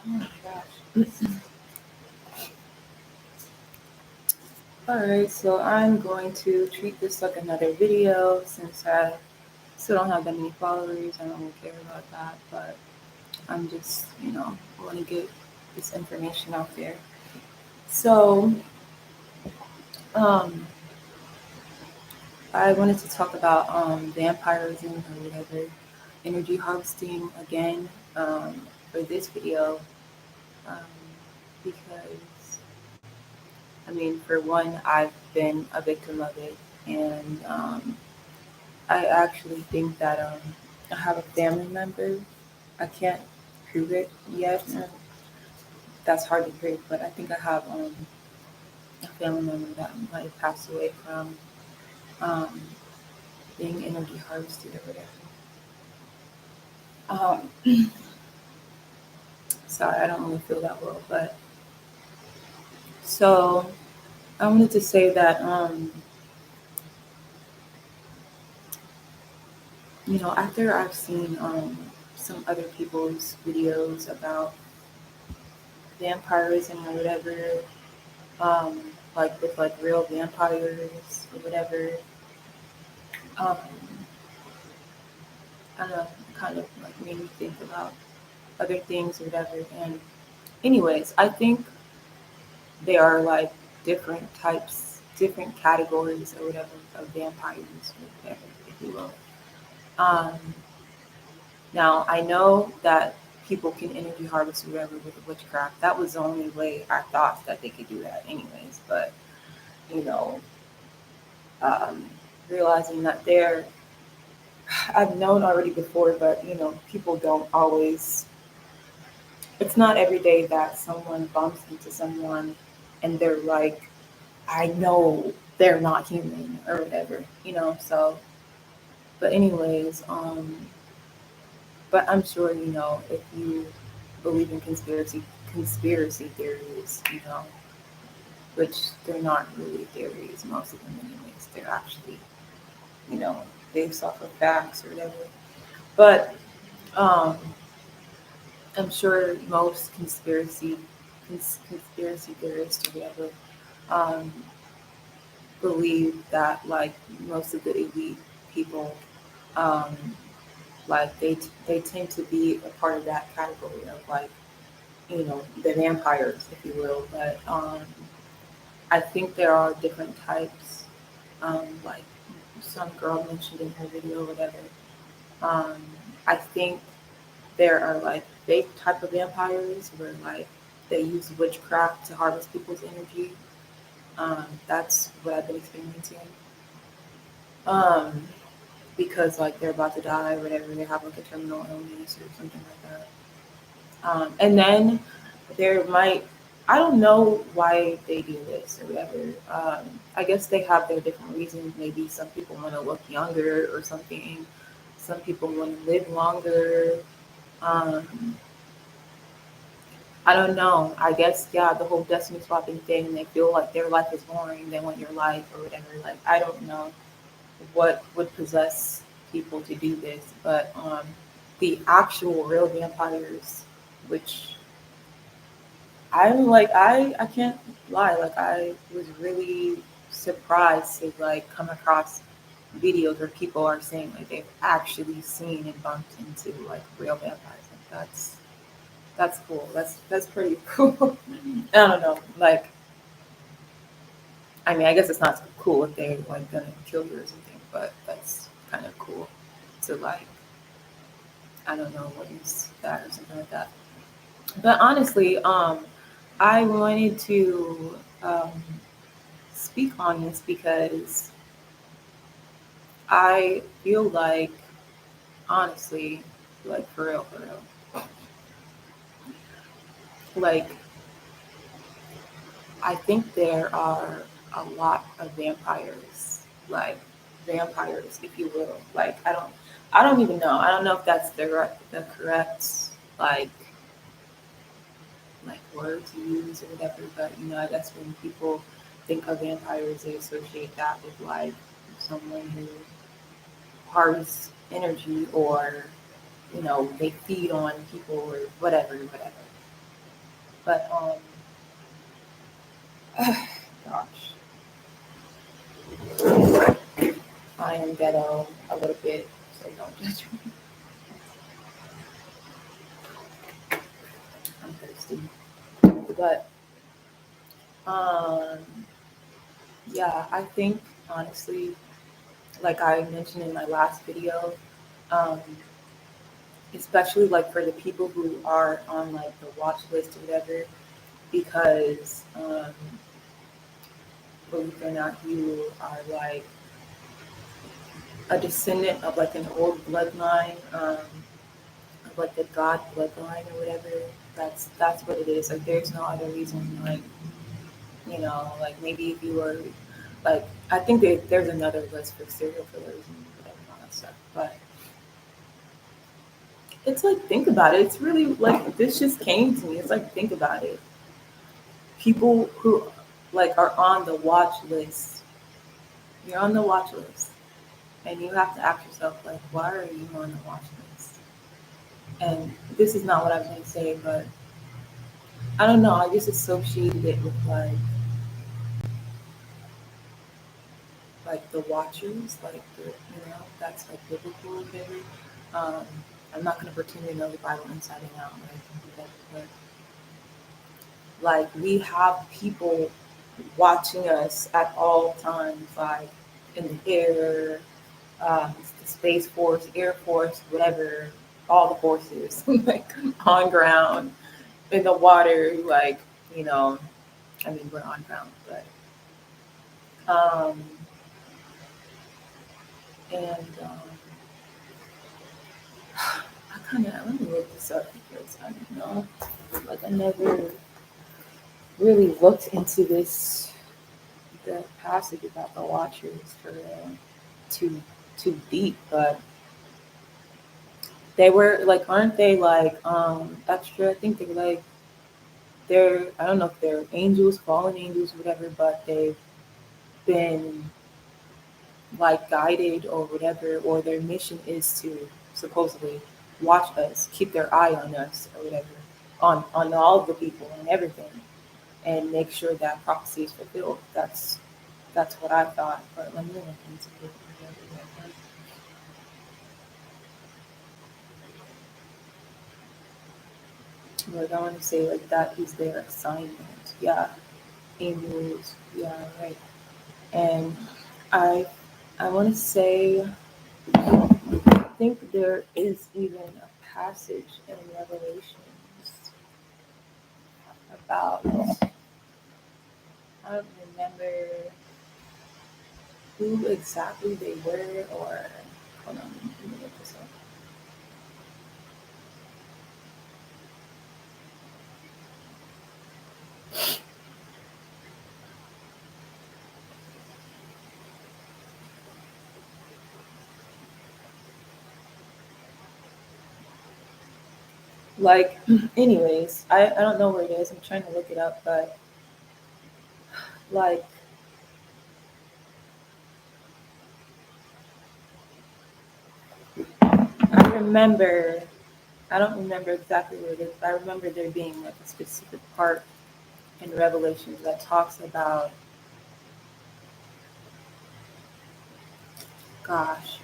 Oh my gosh. Alright, so I'm going to treat this like another video since I still don't have that many followers. I don't really care about that, but I'm just, I want to get this information out there. So, um, I wanted to talk about vampirism or whatever, energy harvesting again for this video um, because I mean, for one, I've been a victim of it, and I actually think that I have a family member. I can't prove it yet. That's hard to prove, but I think I have a family member that might have passed away from um, being energy harvested or whatever. Um, sorry, I don't really feel that well, but so I wanted to say that after I've seen some other people's videos about vampirism or whatever, like with like real vampires or whatever. Um, I don't know, kind of like made me think about other things or whatever. And anyways, I think there are like different types, different categories or whatever of vampires or whatever, if you will. Um, Now I know that people can energy harvest or whatever with witchcraft. That was the only way I thought that they could do that, anyways. But you know, um, realizing that I've known already before, but people don't always. It's not every day that someone bumps into someone and they're like, I know they're not human or whatever, So, but anyways, but I'm sure if you believe in conspiracy theories, which they're not really theories, most of them anyways. They're actually, you know, based off of facts or whatever. But um, I'm sure most conspiracy theorists or whatever um, believe that like most of the elite people, um, like they tend to be a part of that category of like the vampires, if you will. But I think there are different types, like some girl mentioned in her video, or whatever. Um, I think there are like fake type of vampires where like they use witchcraft to harvest people's energy. That's what I've been experiencing. Um, because like they're about to die or whatever, they have like a terminal illness or something like that. And then there might, I don't know why they do this or whatever. I guess they have their different reasons. Maybe some people want to look younger or something. Some people want to live longer. Um, I don't know. I guess, yeah, the whole destiny swapping thing, they feel like their life is boring. They want your life or whatever. Like, I don't know what would possess people to do this, but the actual real vampires, which I can't lie, like I was really surprised to like come across videos where people are saying like they've actually seen and bumped into like real vampires. Like that's cool. That's pretty cool. I don't know. Like I mean I guess it's not cool if they're like gonna kill you or something, but that's kind of cool to like I don't know what is that or something like that. But honestly, I wanted to speak on this because I feel like, honestly, like for real, like I think there are a lot of vampires, like vampires, if you will. Like I don't even know. I don't know if that's the correct like like word to use or whatever. But I guess when people think of vampires, they associate that with like someone who harvests energy or they feed on people or whatever, whatever. But gosh, I am ghetto a little bit, so don't judge me. I'm thirsty. But um, yeah, I think honestly, like I mentioned in my last video, um, especially like for the people who are on like the watch list or whatever, because believe it or not, you are like a descendant of like an old bloodline, of like the god bloodline or whatever. That's what it is. Like there's no other reason. Like like maybe if you were like I think there's another list for serial killers and whatever and all that stuff, but it's like think about it. It's really like this just came to me. It's like think about it. People who like are on the watch list. You're on the watch list, and you have to ask yourself like, why are you on the watch list? And this is not what I was going to say, but I don't know. I just associated it with like the watchers, like that's like biblical or whatever. Um, I'm not going to pretend to know the Bible inside and out, right? But like we have people watching us at all times, like in the air, the Space Force, Air Force, whatever, all the forces, like on ground, in the water, like, I mean, we're on ground, but, and I kind of, let me look this up because I don't know, like, I never really looked into the passage about the Watchers for too, too deep, but they were, like, aren't they, like, extra, I think they're, like, I don't know if they're angels, fallen angels, whatever, but they've been like guided or whatever, or their mission is to supposedly watch us, keep their eye on us or whatever, on all of the people and everything, and make sure that prophecy is fulfilled. That's what I thought. But let me look into it. Like I want to say like that is their assignment. Yeah, angels. Yeah, right. And I I want to say I think there is even a passage in Revelations about I don't remember who exactly they were or hold on, let me look this up. Like, anyways, I don't know where it is. I'm trying to look it up, but like I remember I don't remember exactly where it is, but I remember there being like a specific part in Revelations that talks about gosh,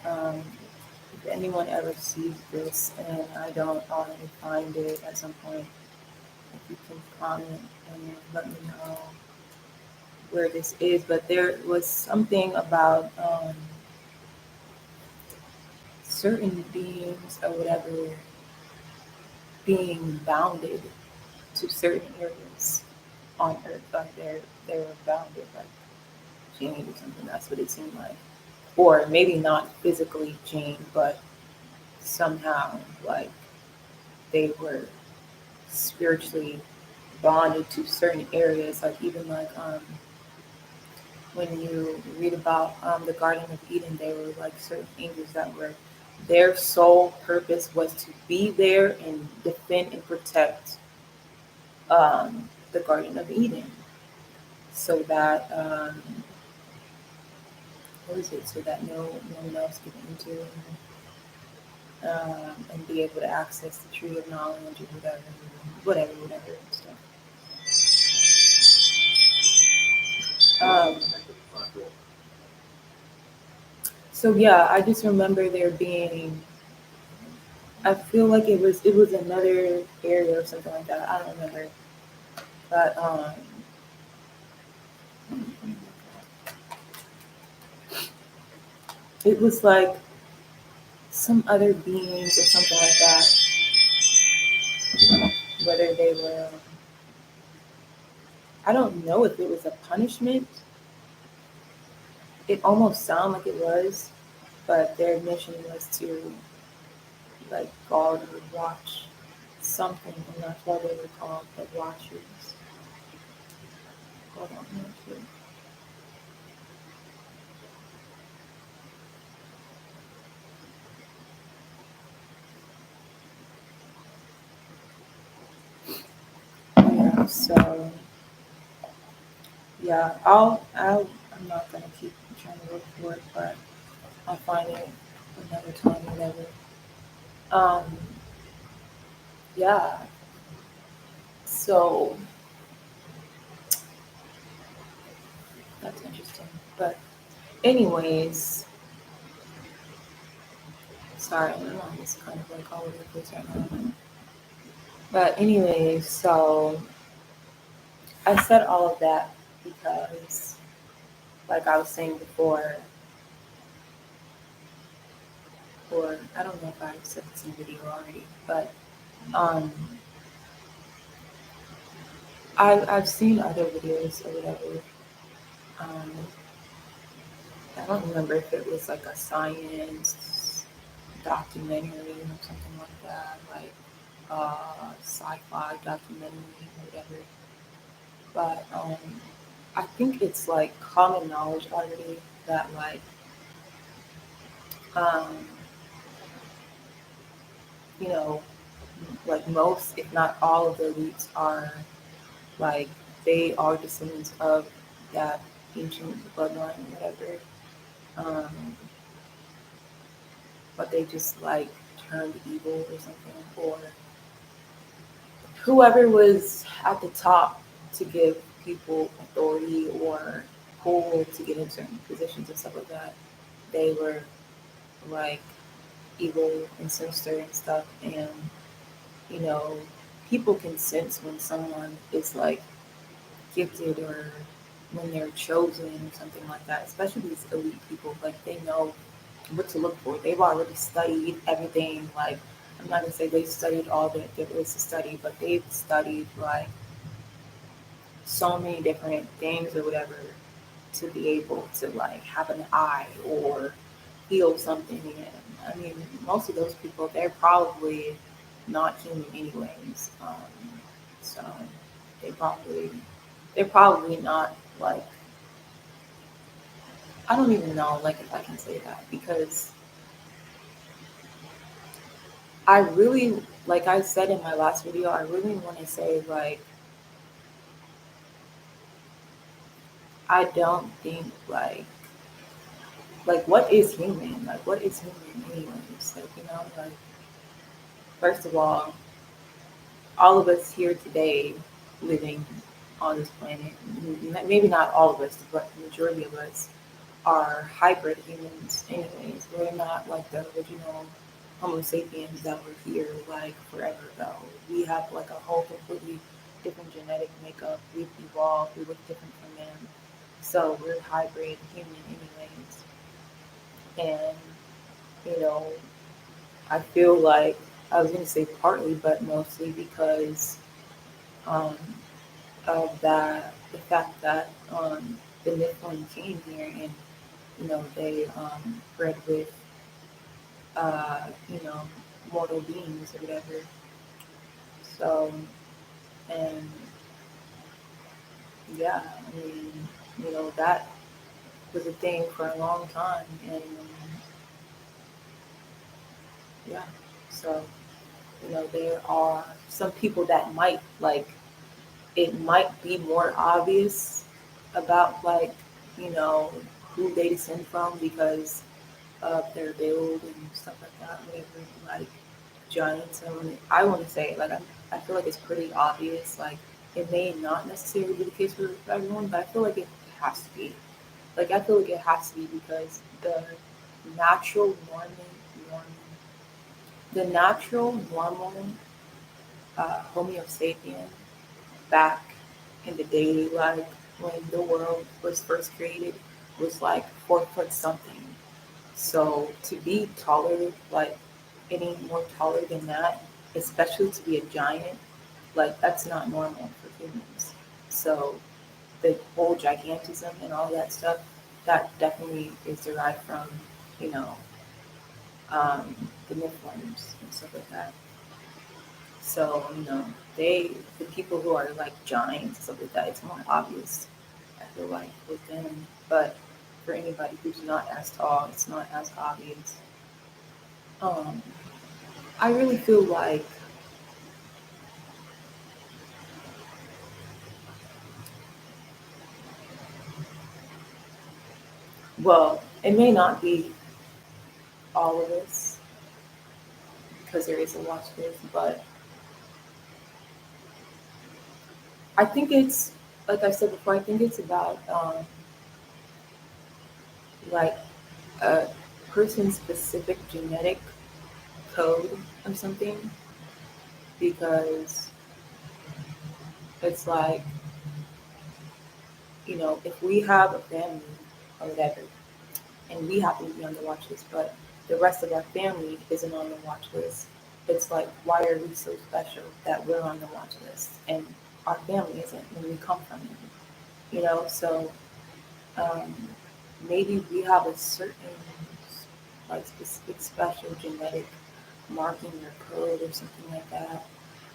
if anyone ever sees this and I don't already find it at some point, if you can comment and let me know where this is. But there was something about certain beings or whatever being bounded to certain areas on Earth. Like they were bounded, like chained or something. That's what it seemed like. Or maybe not physically chained, but somehow like they were spiritually bonded to certain areas. Like even like when you read about the Garden of Eden, they were like certain angels that were their sole purpose was to be there and defend and protect the Garden of Eden, so that what is it? So that no one else could enter and be able to access the tree of knowledge or whatever and stuff. So yeah, I just remember there being. I feel like it was another area or something like that. I don't remember, but it was like some other beings or something like that. Whether they were, I don't know if it was a punishment. It almost sounded like it was, but their mission was to like guard or watch something, and that's why they were called the Watchers. Hold on, let me yeah, so yeah, I'm not gonna keep trying to look for it, but I'll find it another time, whatever. Um, yeah, so that's interesting. But anyways, sorry, my mind is kind of like all over the place right now. But anyways, so I said all of that because, like I was saying before, or I don't know if I said this in the video already, but um, I've seen other videos or whatever. Um, I don't remember if it was like a science documentary or something like that, like sci-fi documentary or whatever. But I think it's like common knowledge already that um, you know, like most, if not all, of the elites are like they are descendants of that ancient bloodline or whatever. Um, but they just like turned evil or something, or whoever was at the top to give people authority or pull to get in certain positions and stuff like that. They were like evil and sinister and stuff, and you know, people can sense when someone is like gifted or when they're chosen or something like that, especially these elite people, like they know what to look for. They've already studied everything. Like, I'm not gonna say they studied all that there is to study, but they've studied like so many different things or whatever to be able to like have an eye or feel something. And I mean, most of those people, they're probably not human anyways. So they probably they're probably not like, I don't even know like if I can say that because I really, like I said in my last video, I really want to say I don't think like what is human? Like what is human anyways? Like, you know, like first of all of us here today living on this planet, maybe not all of us, but the majority of us are hybrid humans anyways. We're not like the original Homo sapiens that were here like forever ago. We have like a whole completely different genetic makeup. We've evolved. We look different from them. So we're hybrid human anyways. And, you know, I feel like I was gonna say partly, but mostly because um, of that the fact that the Nephilim came here and they bred with you know mortal beings or whatever. So and yeah, I mean that was a thing for a long time, and yeah, so there are some people that might like it might be more obvious about you know who they descend from because of their build and stuff like that, whatever, like giants. I want to say, I feel like it's pretty obvious. Like, it may not necessarily be the case for everyone, but I feel like it has to be. Like, I feel like it has to be because natural normal the natural normal Homo sapien back in the day, like when the world was first created, was like 4 foot something. So to be taller, like any more taller than that, especially to be a giant, like that's not normal for humans. So the whole gigantism and all that stuff, that definitely is derived from, you know, the Nephilim and stuff like that. So, the people who are like giants and stuff like that, it's more obvious, I feel like, with them. But for anybody who's not as tall, it's not as obvious. Um, I really feel like, well, it may not be all of us because there is a watch list, but I think it's, like I said before, I think it's about like a person's specific genetic code or something because it's like, if we have a family or whatever, and we happen to be on the watch list, but the rest of our family isn't on the watch list, it's like, why are we so special that we're on the watch list and our family isn't when we come from it? So um, maybe we have a certain like specific special genetic marking or code or something like that.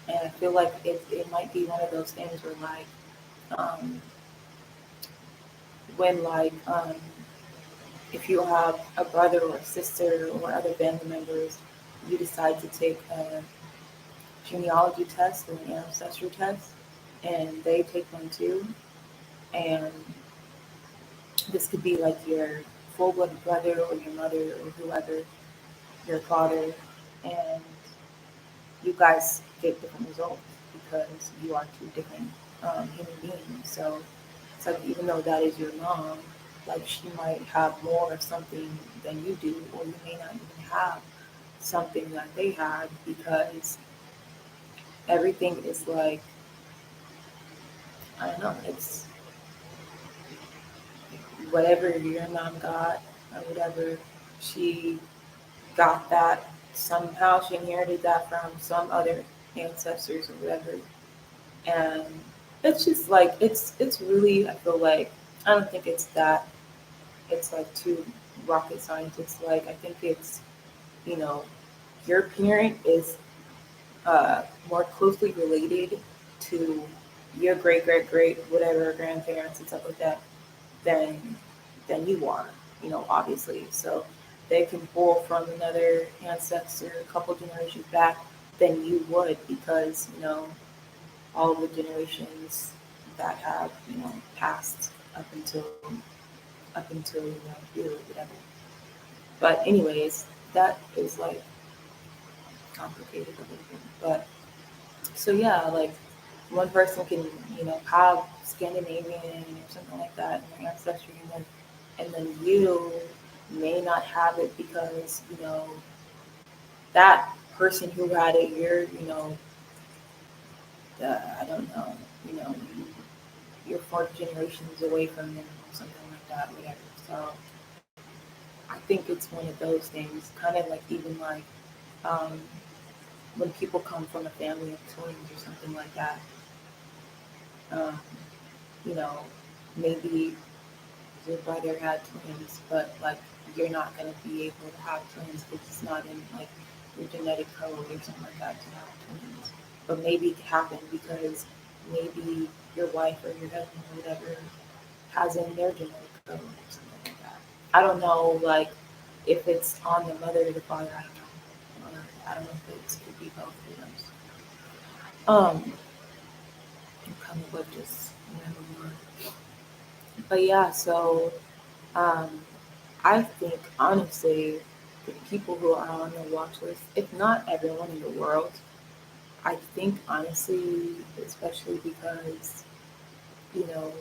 And I feel like it might be one of those things where like um, when if you have a brother or a sister or other family members, you decide to take a genealogy test or an ancestry test, and they take one too. And this could be like your full blood brother or your mother or whoever, your father, and you guys get different results because you are two different human beings. So it's like even though that is your mom, like she might have more of something than you do, or you may not even have something that they had because everything is like, I don't know, it's whatever your mom got or whatever, she got that somehow, she inherited that from some other ancestors or whatever. And it's just like it's really, I feel like, I don't think it's that, it's like too rocket science. It's like, I think it's, you know your parent is more closely related to your great great great whatever grandparents and stuff like that than you are, obviously. So they can pull from another ancestor a couple generations back than you would because all of the generations that have passed up until you or whatever. But anyways, that is like complicated a little bit. But so yeah, like one person can have Scandinavian or something like that in their ancestry, and then you may not have it because that person who had it, you're I don't know, you know you're 4 generations away from them or something like that, whatever. So I think it's one of those things, kind of like even like um, when people come from a family of twins or something like that. Um, you know, maybe your brother had twins, but like you're not gonna be able to have twins because it's not in like your genetic code or something like that to have twins. But maybe it happened because maybe your wife or your husband or whatever has in their genetic code or something like that. I don't know, like if it's on the mother or the father. I don't know. I don't know if it could be both. Who knows? I'm kind of like just remember more. But yeah, so um, I think honestly, the people who are on the watch list, if not everyone in the world, I think honestly, especially because you know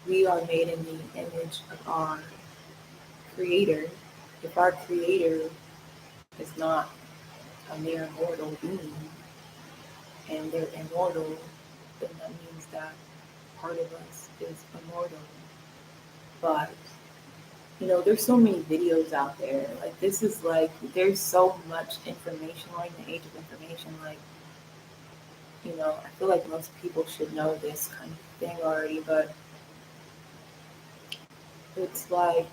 we are made in the image of our creator, if our creator is not a mere mortal being and they're immortal, then that means that part of us is immortal. But there's so many videos out there. Like this is like there's so much information. We're in the age of information. Like, I feel like most people should know this kind of thing already, but it's like,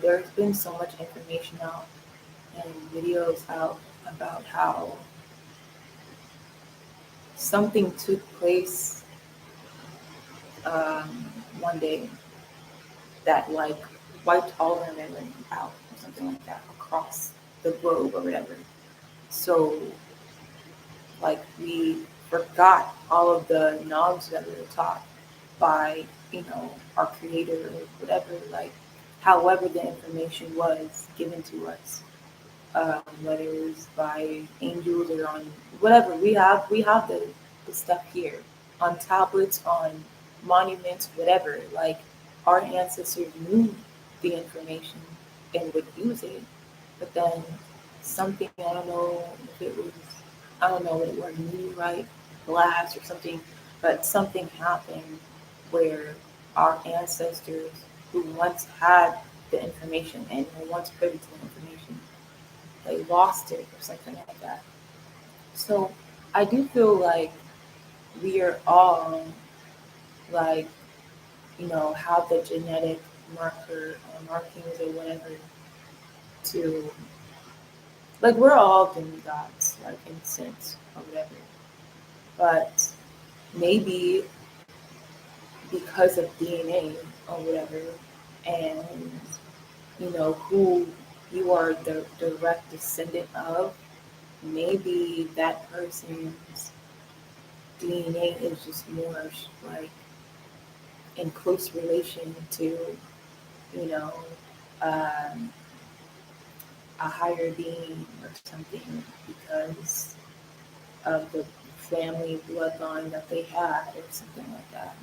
there's been so much information out and videos out about how something took place one day that like wiped all our memory out or something like that across the globe or whatever. So like we forgot all of the knowledge that we were taught by, our creator or whatever, like however the information was given to us. Whether it was by angels or on whatever we have the stuff here on tablets, on monuments, whatever. Like our ancestors knew the information and would use it, but then something, I don't know what it was, meteorite blast or something, but something happened where our ancestors who once had the information and were once privy to the information, they lost it or something like that. So I do feel like we are all like, have the genetic marker or markings or whatever to like we're all demigods, like in a sense or whatever. But maybe because of DNA or whatever, and who you are the direct descendant of, maybe that person's DNA is just more like in close relation to, you know, um, a higher being or something because of the family bloodline that they had or something like that.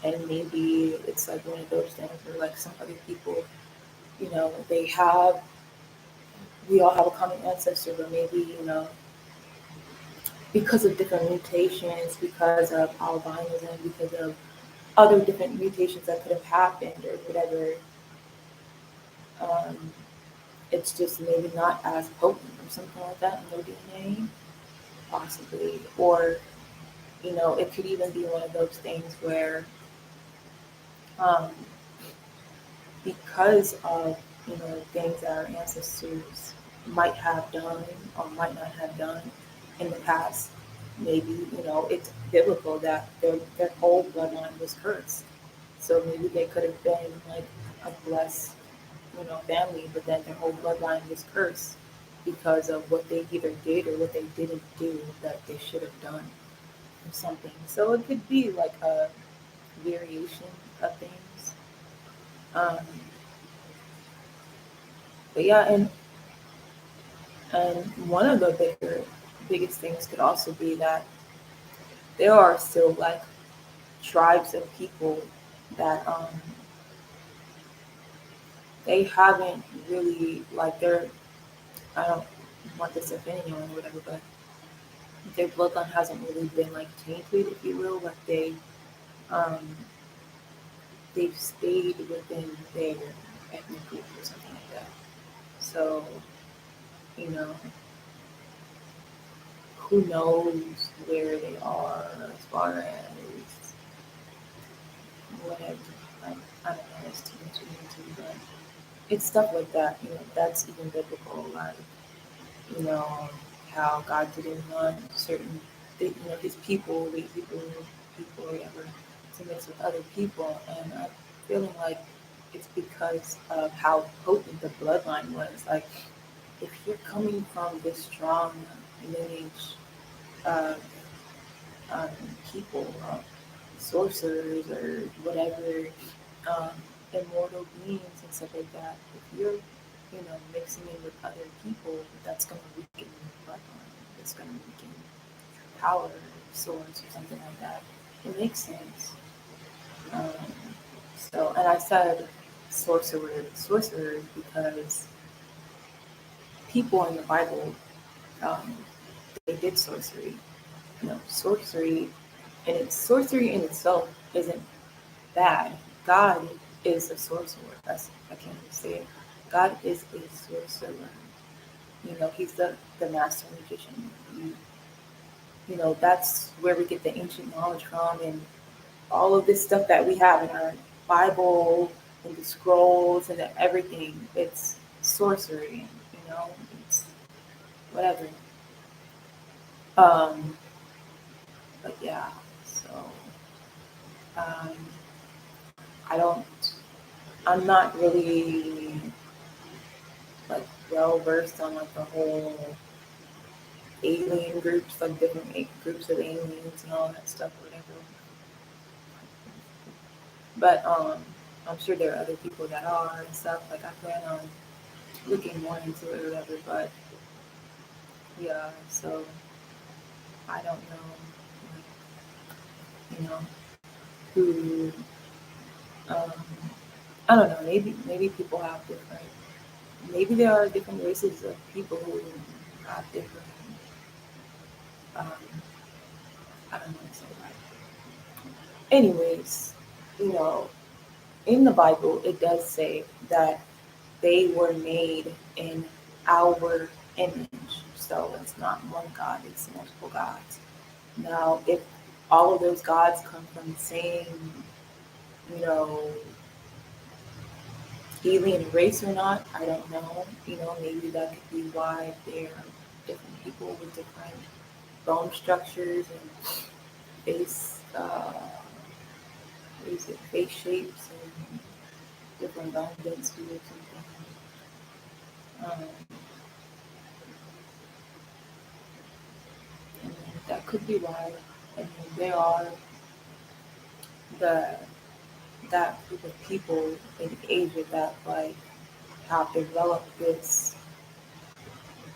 And maybe it's like one of those things where like some other people, they have, we all have a common ancestor, but maybe, because of different mutations, because of albinism, because of other different mutations that could have happened or whatever, um, it's just maybe not as potent or something like that in their DNA, possibly. Or, it could even be one of those things where um, because of, things that our ancestors might have done or might not have done in the past, maybe, it's biblical that their whole bloodline was cursed. So maybe they could have been like a blessed, family, but then their whole bloodline was cursed because of what they either did or what they didn't do that they should have done or something. So it could be like a variation of things. Um, but yeah, and one of the biggest things could also be that there are still like tribes of people that they haven't really like I don't want this to offend anyone or whatever, but their bloodline hasn't really been like tainted, if you will. Like um they've stayed within their ethnic group or something like that. So, you know, who knows where they are as far as whatever. Like, I don't know, that's too much into, but it's stuff like that, that's even biblical. Like, you know, how God didn't want certain, his people, people, or whatever, to mix with other people. And I'm feeling like it's because of how potent the bloodline was. Like, if you're coming from this strong lineage of um, people, sorcerers, or whatever, um, immortal beings and stuff like that, if you're, mixing in with other people, that's going to weaken your bloodline. It's going to weaken your power source or something like that. It makes sense. Um, so, and I said, sorcerers because people in the Bible, um, they did sorcery. Sorcery sorcery in itself isn't bad. God is a sorcerer. I can't even say it. God is a sorcerer. He's the master magician. That's where we get the ancient knowledge from, and all of this stuff that we have in our Bible and the scrolls and everything. It's sorcery. It's whatever. Um, but yeah, so um, I don't. I'm not really like well versed on like the whole alien groups, like different groups of aliens and all that stuff, or whatever. But I'm sure there are other people that are and stuff. Like I plan on looking more into it or whatever. But yeah, so I don't know, you know, who. Um, I don't know. Maybe people have different. Maybe there are different races of people who have different. Um, I don't know what to say about it. Anyways, you know, in the Bible, it does say that they were made in our image. So it's not one God, it's multiple gods. Now, if all of those gods come from the same, you know, alien race or not, I don't know. Maybe that could be why they're different people with different bone structures and face, what is it, face shapes and different bone density or something. And that could be why. And they are the that group of people in Asia that like have developed this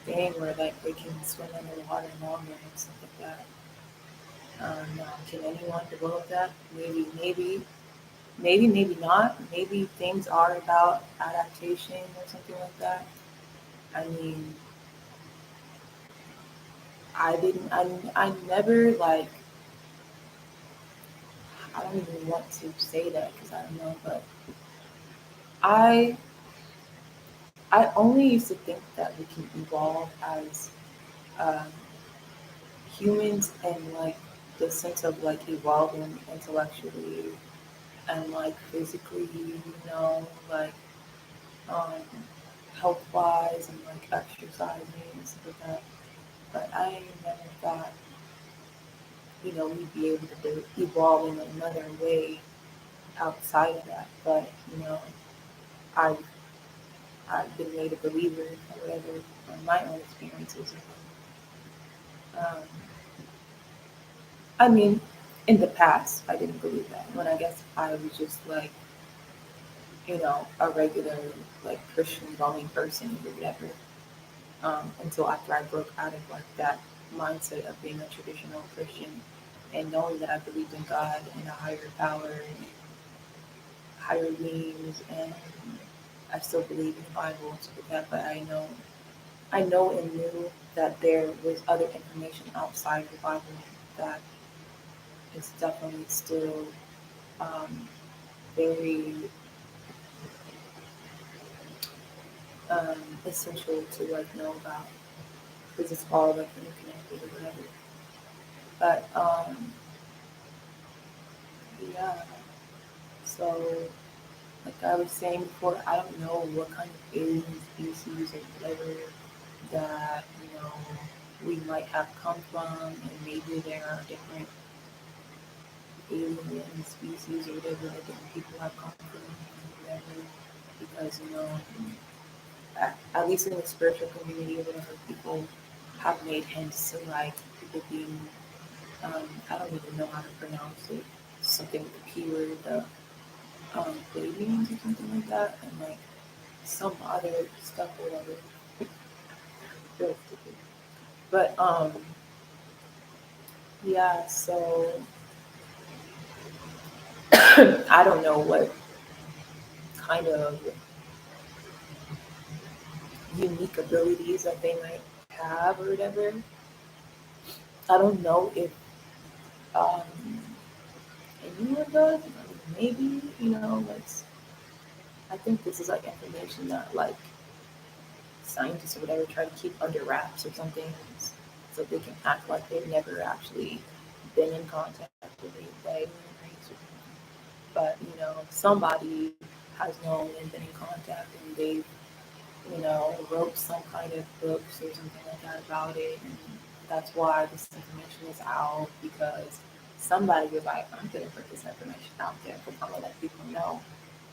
thing where like they can swim underwater longer and stuff like that. Now, can anyone develop that? Maybe not. Maybe things are about adaptation or something like that. I mean, I didn't. I never like. I don't even want to say that because I don't know, but I I only used to think that we can evolve as um, humans and like the sense of like evolving intellectually and like physically, like um, health wise and like exercising and stuff like that. But I never thought, we'd be able to evolve in another way outside of that. But, I've, I've been made a believer or whatever from my own experiences. Um, I mean, in the past, I didn't believe that. When I guess I was just like, a regular, like Christian going person or whatever. Until after I broke out of like that mindset of being a traditional Christian and knowing that I believed in God and a higher power and higher beings, and I still believe in the Bible and stuff like that. But I know and knew that there was other information outside of the Bible that is definitely still um, very essential to like know about because it's all like interconnected or whatever. But yeah, so like I was saying before, I don't know what kind of alien species or whatever that we might have come from, and maybe there are different alien species or whatever that different people have come from, or whatever. Because at least in the spiritual community or whatever, people have made hints to like people being I don't even know how to pronounce it. Something with the P word, the Palladians or something like that, and like some other stuff or whatever. Real stupid. But yeah, so I don't know what kind of unique abilities that they might have or whatever. I don't know if um, anyone does. I mean, maybe, let's. I think this is like information that like scientists or whatever try to keep under wraps or something, so they can act like they've never actually been in contact with a alien race or something. But somebody has known and been in contact, and they've wrote some kind of books or something like that about it, and that's why this information is out, because somebody was like, I'm gonna put this information out there because I'm gonna let people know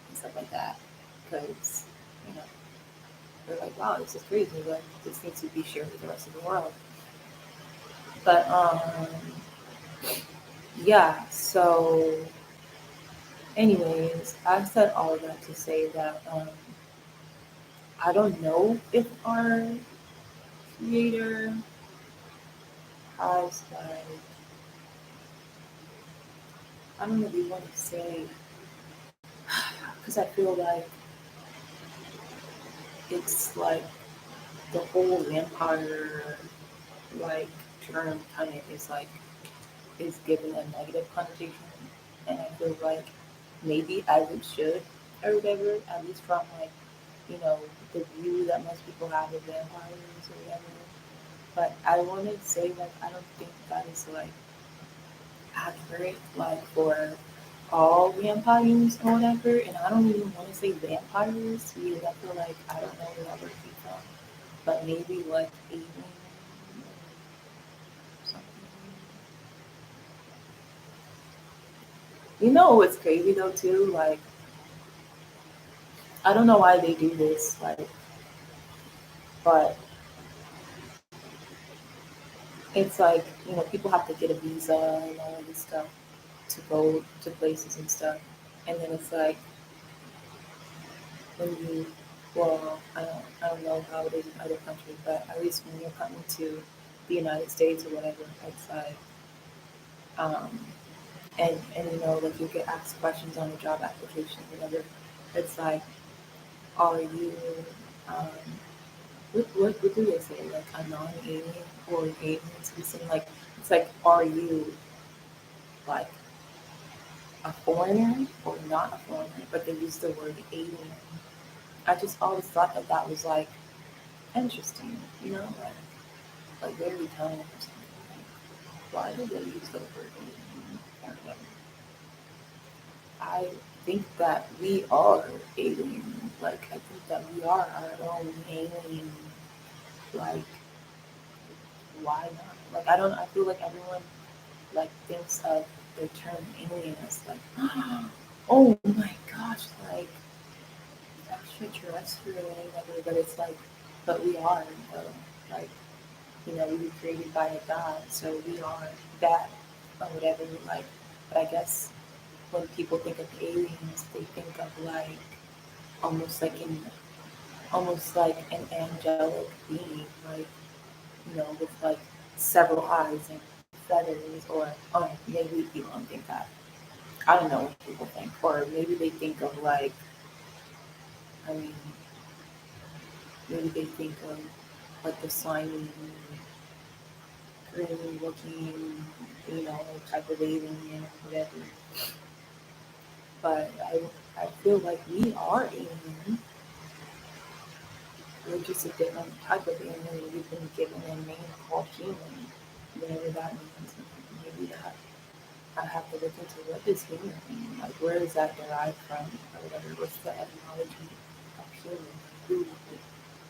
and stuff like that, because you know they're like, wow, this is crazy, but this needs to be shared with the rest of the world. But yeah. So, anyways, I said all of that to say that I don't know if our creator has like, I don't know if you want to say, because I feel like it's like the whole vampire like term kind of is like is given a negative connotation, and I feel like maybe as it should or whatever, at least from like the view that most people have of vampires or whatever. But I want to say like I don't think that is like accurate like for all vampires or whatever. And I don't even want to say vampires because I feel like I don't know where that word came from. But maybe like alien or something. You know what's crazy though too? Like I don't know why they do this, like, but it's like people have to get a visa and all of this stuff to go to places and stuff, and then it's like when you, well, I don't know how it is in other countries, but at least when you're coming to the United States or whatever, it's like, um, and like you get asked questions on a job application, whatever. It's like, are you, um, what do they say? Like a non-alien or an alien citizen? Like it's like, are you like a foreigner or not a foreigner? But they use the word alien. I just always thought that that was like interesting, like very telling or something. Like, why do they use the word alien? Or whatever. I think that we are alien. Like I think that we are our own alien. Like why not? Like I don't. I feel like everyone like thinks of the term alien as like, oh my gosh, like extraterrestrial or whatever. But it's like, but we are though. Like we were created by a God, so we are that or whatever. Like, but I guess when people think of aliens, they think of like almost like an almost like an angelic being, like with like several eyes and feathers, or oh, maybe people don't think that. I don't know what people think, or maybe they think of like, I mean, maybe they think of like the slimy, green looking, type of alien or whatever. But I feel like we are alien. We're just a different type of alien. We've been given a name called human, whatever that means. Maybe that I have to look into what does human mean? Like where is that derived from or whatever? What's the etymology of human? Who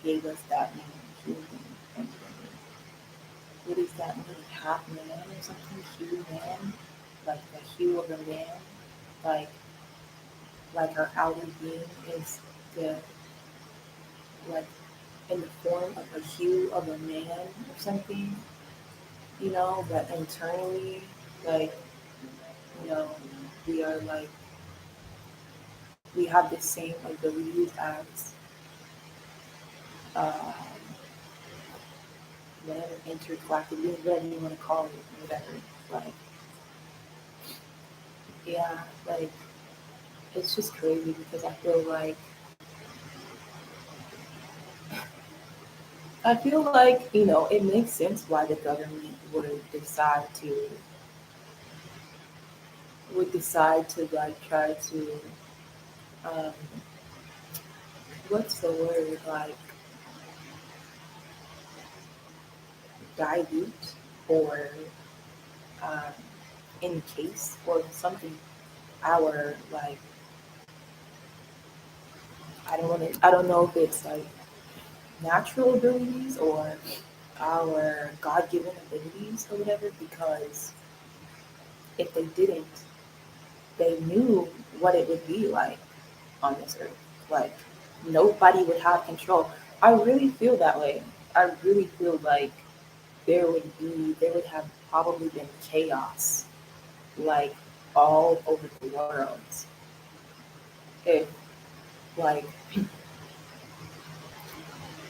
gave us that name, human? And what does that mean? Half man or something? Hue man? Like the hue of a man? Like our outer being is the like in the form of a hue of a man or something, but internally, like, you know, we are like, we have the same abilities as uh, whatever, intergalactic, whatever you want to call it, whatever. Like, yeah, like, it's just crazy because I feel like it makes sense why the government would decide to like try to um, what's the word, like dilute or um, encase or something our like I don't know if it's like natural abilities or our God given abilities or whatever, because if they didn't, they knew what it would be like on this earth. Like nobody would have control. I really feel that way. I really feel like there would have probably been chaos like all over the world if like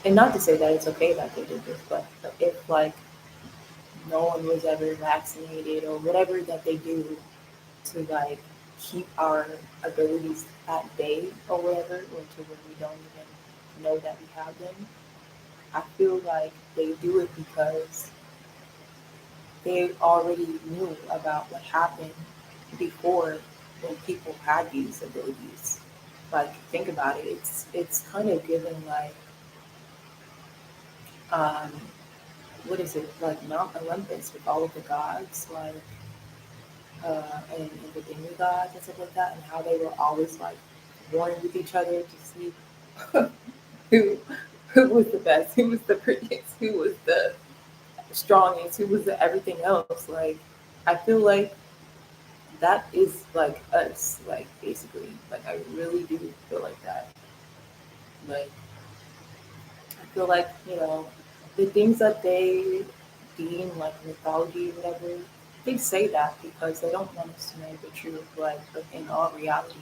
and not to say that it's okay that they did this, but if like no one was ever vaccinated or whatever that they do to like keep our abilities at bay or whatever, or to where we don't even know that we have them. I feel like they do it because they already knew about what happened before when people had these abilities. Like think about it. It's kind of given like um what is it, like Mount Olympus with all of the gods, like and the demigods and stuff like that, and how they were always like warring with each other to see who who was the best, who was the prettiest, who was the strongest, who was the everything else. Like I feel like that is like us, like basically. Like I really do feel like that. Like I feel like, the things that they deem like mythology or whatever, they say that because they don't want us to know the truth. Like, but in all reality,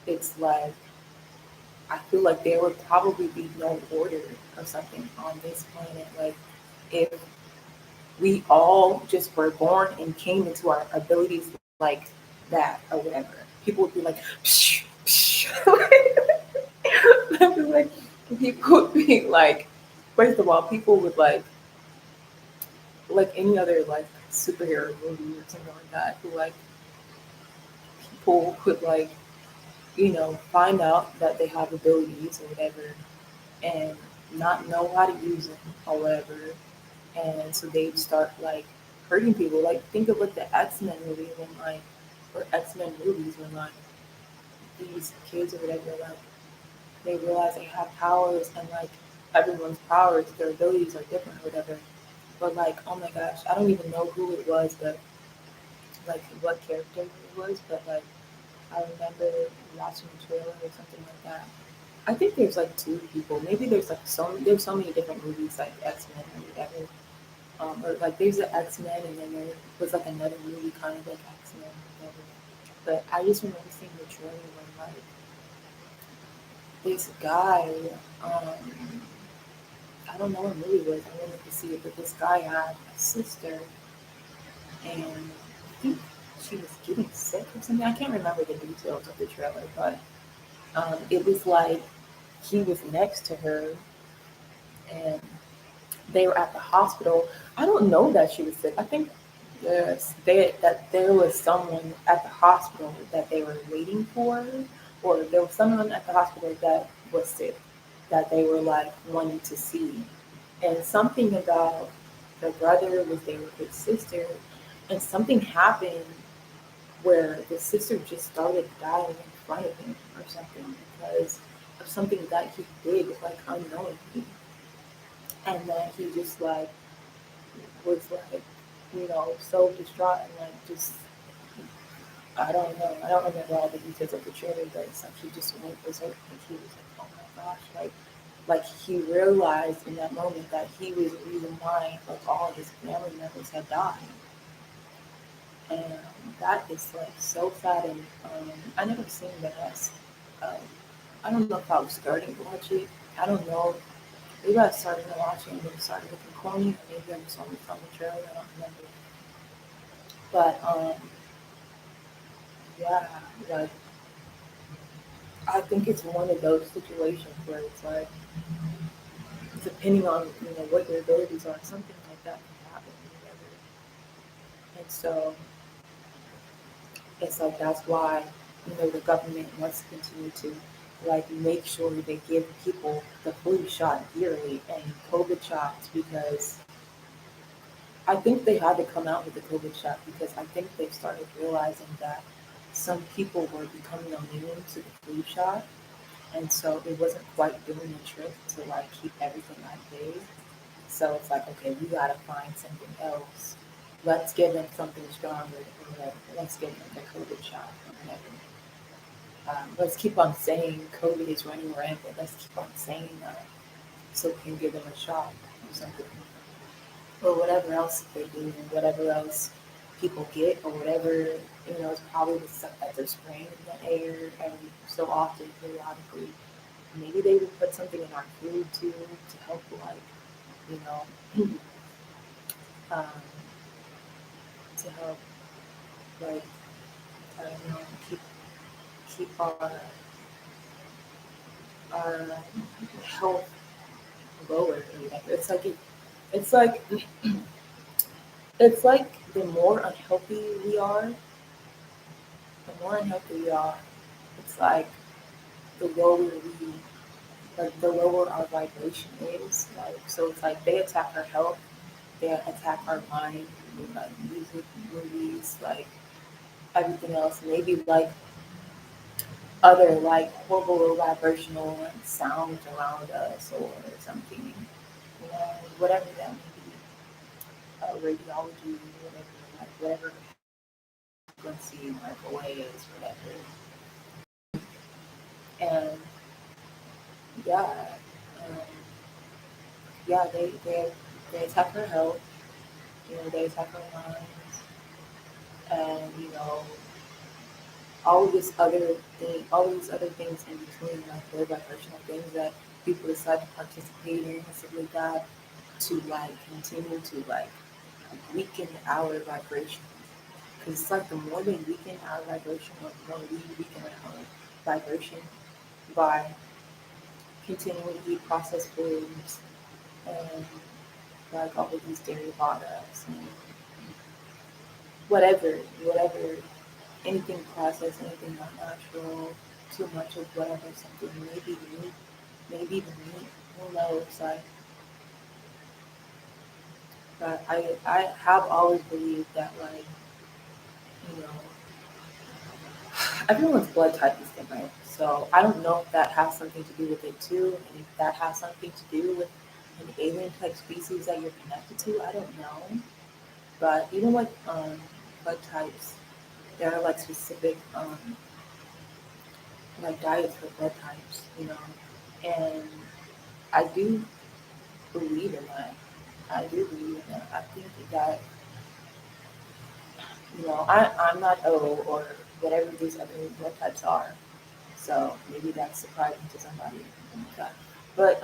it's like I feel like there would probably be no order or something on this planet. Like, if we all just were born and came into our abilities like that or whatever, people would be like, psh, psh. I feel like people would be like, first of all, people would like any other like superhero movie or something like that, who like people could like find out that they have abilities or whatever and not know how to use them or whatever, and so they start like hurting people. Like think of like the X-Men movie when like or X-Men movies when like these kids or whatever, like they realize they have powers, and like everyone's powers, their abilities are different or whatever. But like, oh my gosh, I don't even know who it was, but like what character it was, but like I remember watching a trailer or something like that. I think there's like two people. Maybe there's so many different movies like X Men or whatever. Or like there's the X Men, and then there was like another movie kind of like X Men or whatever. But I just remember seeing the trailer when like this guy, um, I don't know what movie it was. I wanted to see it, but this guy had a sister, and I think she was getting sick or something. I can't remember the details of the trailer, but it was like he was next to her, and they were at the hospital. I don't know that she was sick. I think that there was someone at the hospital that they were waiting for, or there was someone at the hospital that was sick that they were like wanting to see. And something about the brother was there with his sister, and something happened where the sister just started dying in front of him or something because of something that he did like unknowingly, and then he just like was like so distraught and like just I don't know, I don't remember all the details of the trailer, but it's like he just went berserk. Like he was like, oh my gosh, like he realized in that moment that he was the reason why like all his family members had died. And that is like so sad. And I never seen the rest. Um, I don't know if I was starting to watch it. I don't know. Maybe I started to watch it and then started looking corny, or maybe I just only from the trailer. I don't remember. But yeah, like I think it's one of those situations where it's like, depending on what your abilities are, something like that can happen, whatever. And so it's like that's why the government wants to continue to like make sure they give people the flu shot yearly and COVID shots because I think they had to come out with the COVID shot because I think they started realizing that some people were becoming immune to the flu shot, and so it wasn't quite doing the trick to like keep everything at bay. So it's like, okay, we gotta find something else. Let's give them something stronger or whatever. Let's give them the COVID shot or whatever. Let's keep on saying COVID is running rampant. Let's keep on saying that so we can give them a shot or something. Or whatever else they do, or whatever else people get, or whatever, it's probably the stuff that they're spraying in the air every so often, periodically. Maybe they would put something in our food too to help, like, you know, um, to help, like, I don't know, keep our health lower or whatever. It's like it's like the more unhealthy we are, it's like the lower we like the lower our vibration is. Like so it's like they attack our health, they attack our mind with like music, movies, like everything else. Maybe like other like horrible low vibrational like sounds around us or something. Whatever that may be. Radiology, whatever frequency microwaves, whatever. And yeah, um, yeah, they attack our health, they attack our minds, and all these other things in between, like low vibrational things that people decide to participate in and stuff like that, to like continue to like weaken our vibration. Because it's like the more they weaken our vibration, or the more we weaken our own vibration by continuing to eat processed foods and like all of these dairy products and whatever, anything processed, anything not natural, too much of whatever, something, maybe even meat, who knows, like, but I have always believed that, like, you know, everyone's blood type is different, so I don't know if that has something to do with it too, and if that has something to do with an alien type species that you're connected to, I don't know, but even like, blood types, there are like specific, like diets for blood types, and I do believe in that. I do believe in that. I think that, I'm not O or whatever these other blood types are. So maybe that's surprising to somebody. Oh my God. But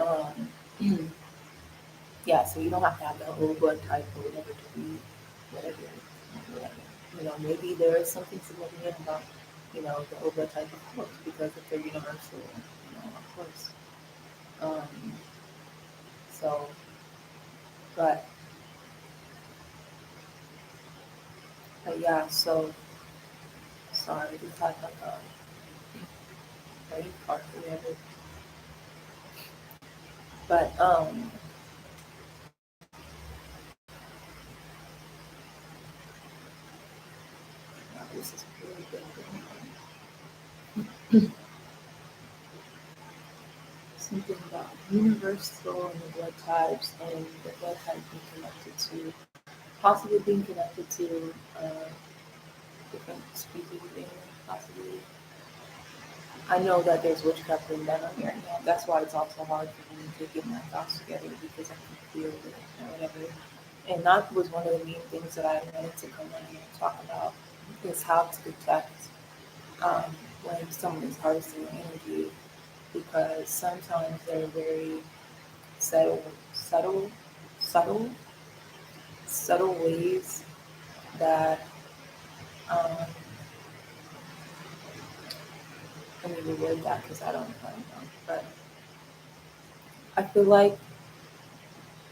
yeah, so you don't have to have the O blood type or whatever to be whatever, whatever. Maybe there is something significant about, the O blood type, of course, because if they're universal, of course. Um, so, but, but yeah, so sorry, we talked about the brain part or whatever. But wow, this is really good. Something about universal and the blood types and the blood type being connected to, possibly being connected to different species of animals, possibly. I know that there's witchcraft being done on here, and that's why it's also hard for me to get my thoughts together because I can feel it or whatever. And that was one of the main things that I wanted to come on here and talk about is how to detect um, when someone is harvesting energy because sometimes they're very subtle, subtle, subtle, subtle ways that um, let me reword that because I don't know. But I feel like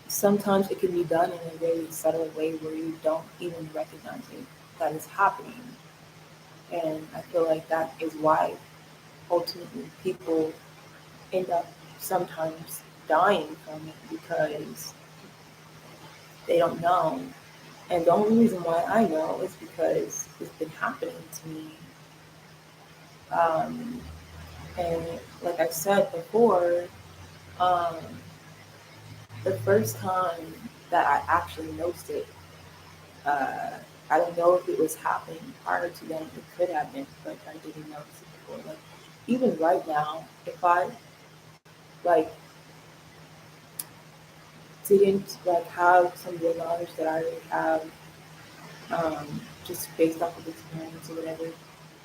sometimes it can be done in a very subtle way where you don't even recognize it that is happening. And I feel like that is why ultimately people end up sometimes dying from it because they don't know. And the only reason why I know is because it's been happening to me. Um, and like I said before, um, the first time that I actually noticed it, uh, I don't know if it was happening prior to then. It could have been, but I didn't notice it before. Like even right now, if I like didn't like have some of the knowledge that I already have, just based off of experience or whatever,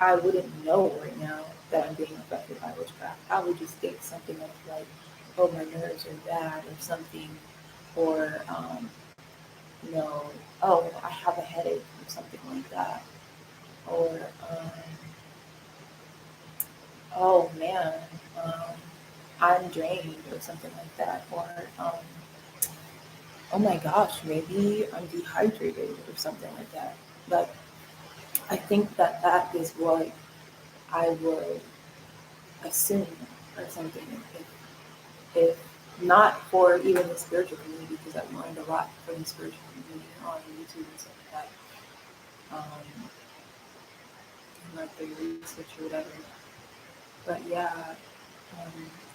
I wouldn't know right now that I'm being affected by witchcraft. I would just think something like, oh, my nerves are bad or something, or oh, I have a headache or something like that, or oh man, um, I'm drained or something like that, or oh my gosh, maybe I'm dehydrated or something like that. Like I think that that is what I would assume or something if not for even the spiritual community because I've learned a lot from the spiritual community on YouTube and stuff like that, and like the research or whatever. But yeah,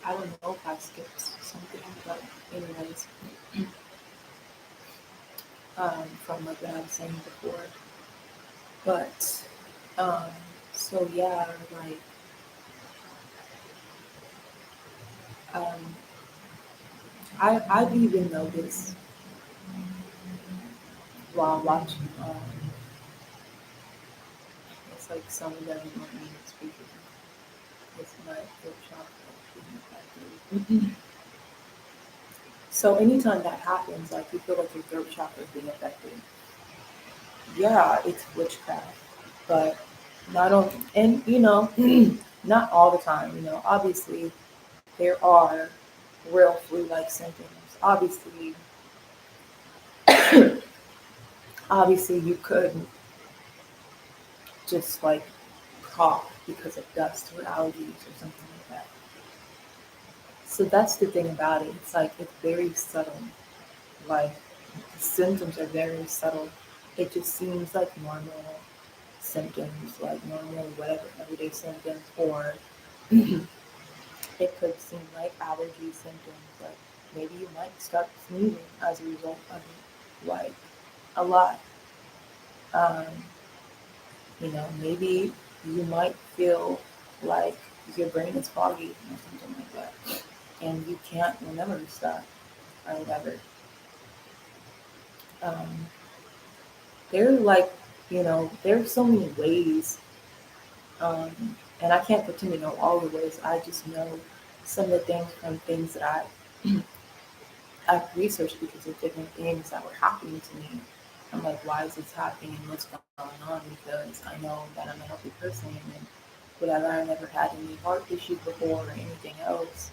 I don't know if I skipped something, but anyways, from like what I was saying before. But um, so yeah, like um, I've even noticed while watching. It's like some of them want me to speak with my throat chakra being affected. So anytime that happens, like you feel like your throat chakra is being affected. Yeah, it's witchcraft, but not on and not all the time. Obviously there are real flu-like symptoms. Obviously you could just like cough because of dust or allergies or something like that. So that's the thing about it. It's like it's very subtle. Like the symptoms are very subtle. It just seems like normal symptoms, like normal whatever everyday symptoms, or it could seem like allergy symptoms. Like maybe you might start sneezing as a result of it, like a lot. Um, maybe you might feel like your brain is foggy or something like that, and you can't remember stuff or whatever. Um, there are like, there's so many ways, and I can't pretend to know all the ways. I just know some of the things from things that I've researched because of different things that were happening to me. I'm like, why is this happening and what's going on? Because I know that I'm a healthy person and whatever. I never had any heart issues before or anything else.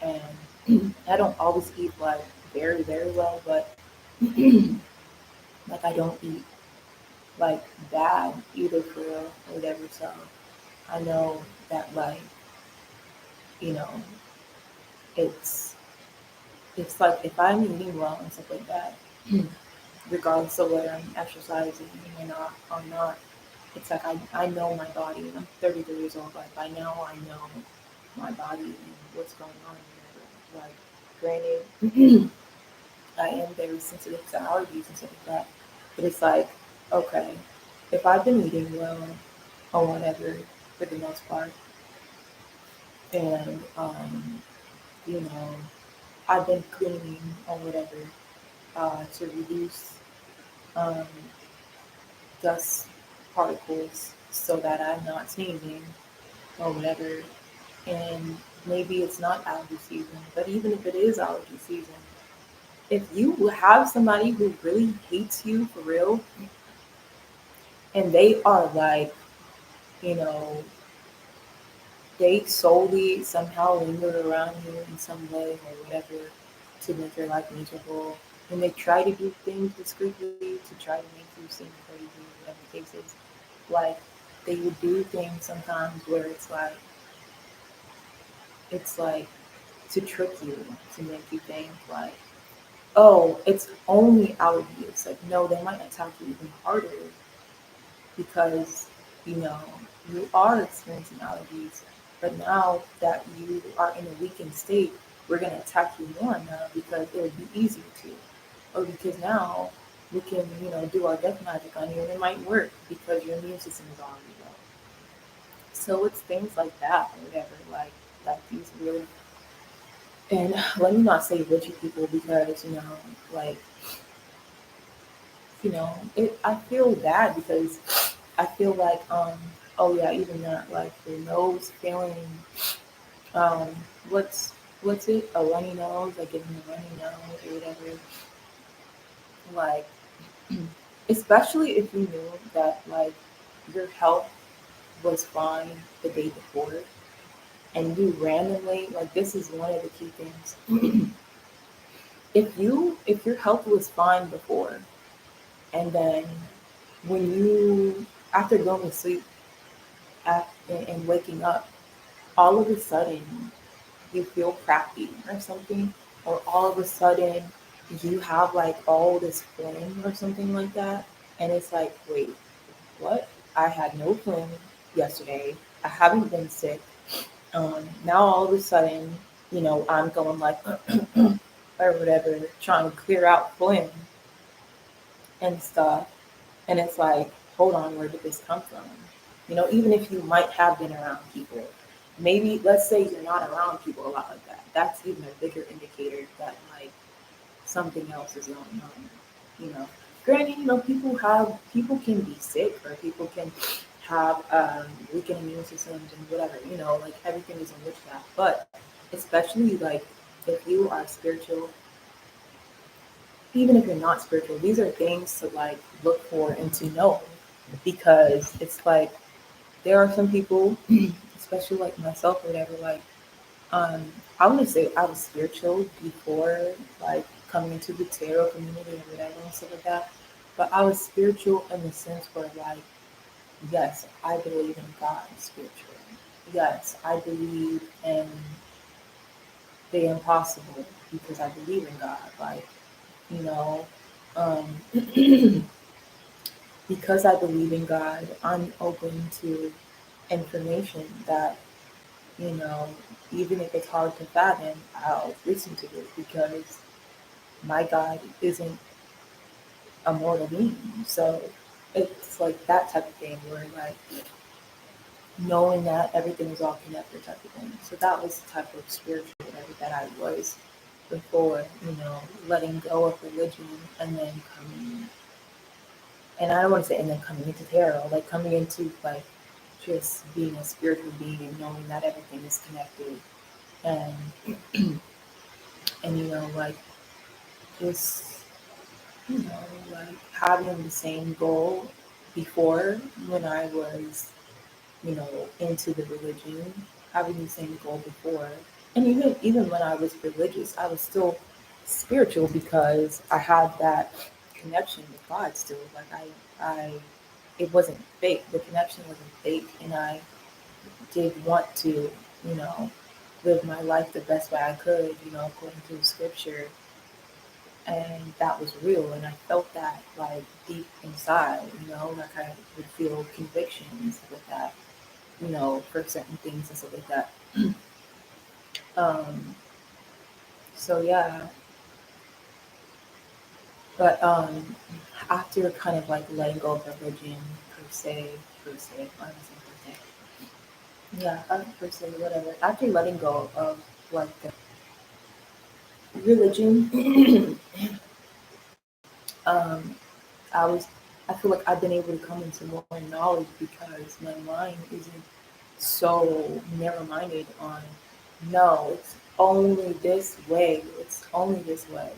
And I don't always eat like very, very well, but like I don't eat like bad either for real or whatever. So I know that like, you know, it's it's like if I'm eating well and stuff like that, regardless of whether I'm exercising or not, it's like I know my body. And I'm 33 years old. Like by now I know my body and what's going on. Like granted, I am very sensitive to allergies and stuff like that. But it's like, okay, if I've been eating well or whatever for the most part, and you know, I've been cleaning or whatever to reduce um, dust particles so that I'm not sneezing or whatever. And maybe it's not allergy season, but even if it is allergy season, if you have somebody who really hates you for real and they are like, you know, they solely somehow linger around you in some way or whatever to make your life miserable. And they try to do things discreetly to try to make you seem crazy, whatever the case is. Like they would do things sometimes where it's like to trick you, to make you think like, oh, it's only allergies. Like no, they might attack you even harder because you know you are experiencing allergies. But now that you are in a weakened state, we're going to attack you more now because it would be easier to, or because now we can do our death magic on you and it might work because your immune system is already low. So it's things like that or whatever, like these really. And let me not say witchy people because like it. I feel bad because I feel like oh yeah, even that, like your nose feeling um what's what's it, a runny nose, like getting a runny nose or whatever, like especially if you knew that like your health was fine the day before and you randomly, like this is one of the key things. If your health was fine before and then when you after going to sleep and waking up, all of a sudden you feel crappy or something, or all of a sudden you have like all this phlegm or something like that, and it's like, wait, what? I had no phlegm yesterday. I haven't been sick. Now all of a sudden, I'm going like or whatever, trying to clear out phlegm and stuff. And it's like, hold on, where did this come from? Even if you might have been around people, maybe let's say you're not around people a lot like that. That's even a bigger indicator that like something else is going on. You know, granted, people can be sick or people can have weakened immune systems and whatever. Like everything is in witchcraft, but especially like if you are spiritual, even if you're not spiritual, these are things to like look for and to know because it's like there are some people, especially like myself or whatever, like I wouldn't say I was spiritual before like coming into the tarot community or whatever and stuff like that. But I was spiritual in the sense where like, yes, I believe in God spiritually. Yes, I believe in the impossible because I believe in God. Like, you know, um, because I believe in God, I'm open to information that, you know, even if it's hard to fathom, I'll listen to it because my God isn't a mortal being. So it's like that type of thing where like knowing that everything is all connected type of thing. So that was the type of spiritual whatever that I was before, letting go of religion and then coming, and I don't want to say and then coming into tarot, like coming into like just being a spiritual being and knowing that everything is connected and and like just like having the same goal before when I was into the religion, having the same goal before, and even when I was religious, I was still spiritual because I had that connection with God still. Like I it wasn't fake. The connection wasn't fake, and I did want to, you know, live my life the best way I could, according to the scripture. And that was real, and I felt that like deep inside, like I would feel convictions with that, for certain things and stuff like that. Um, so yeah, but after kind of like letting go of religion I don't say per se, yeah, per se, whatever. After letting go of like the religion, um, I was, I feel like I've been able to come into more knowledge because my mind isn't so narrow-minded on, no, it's only this way. It's only this way.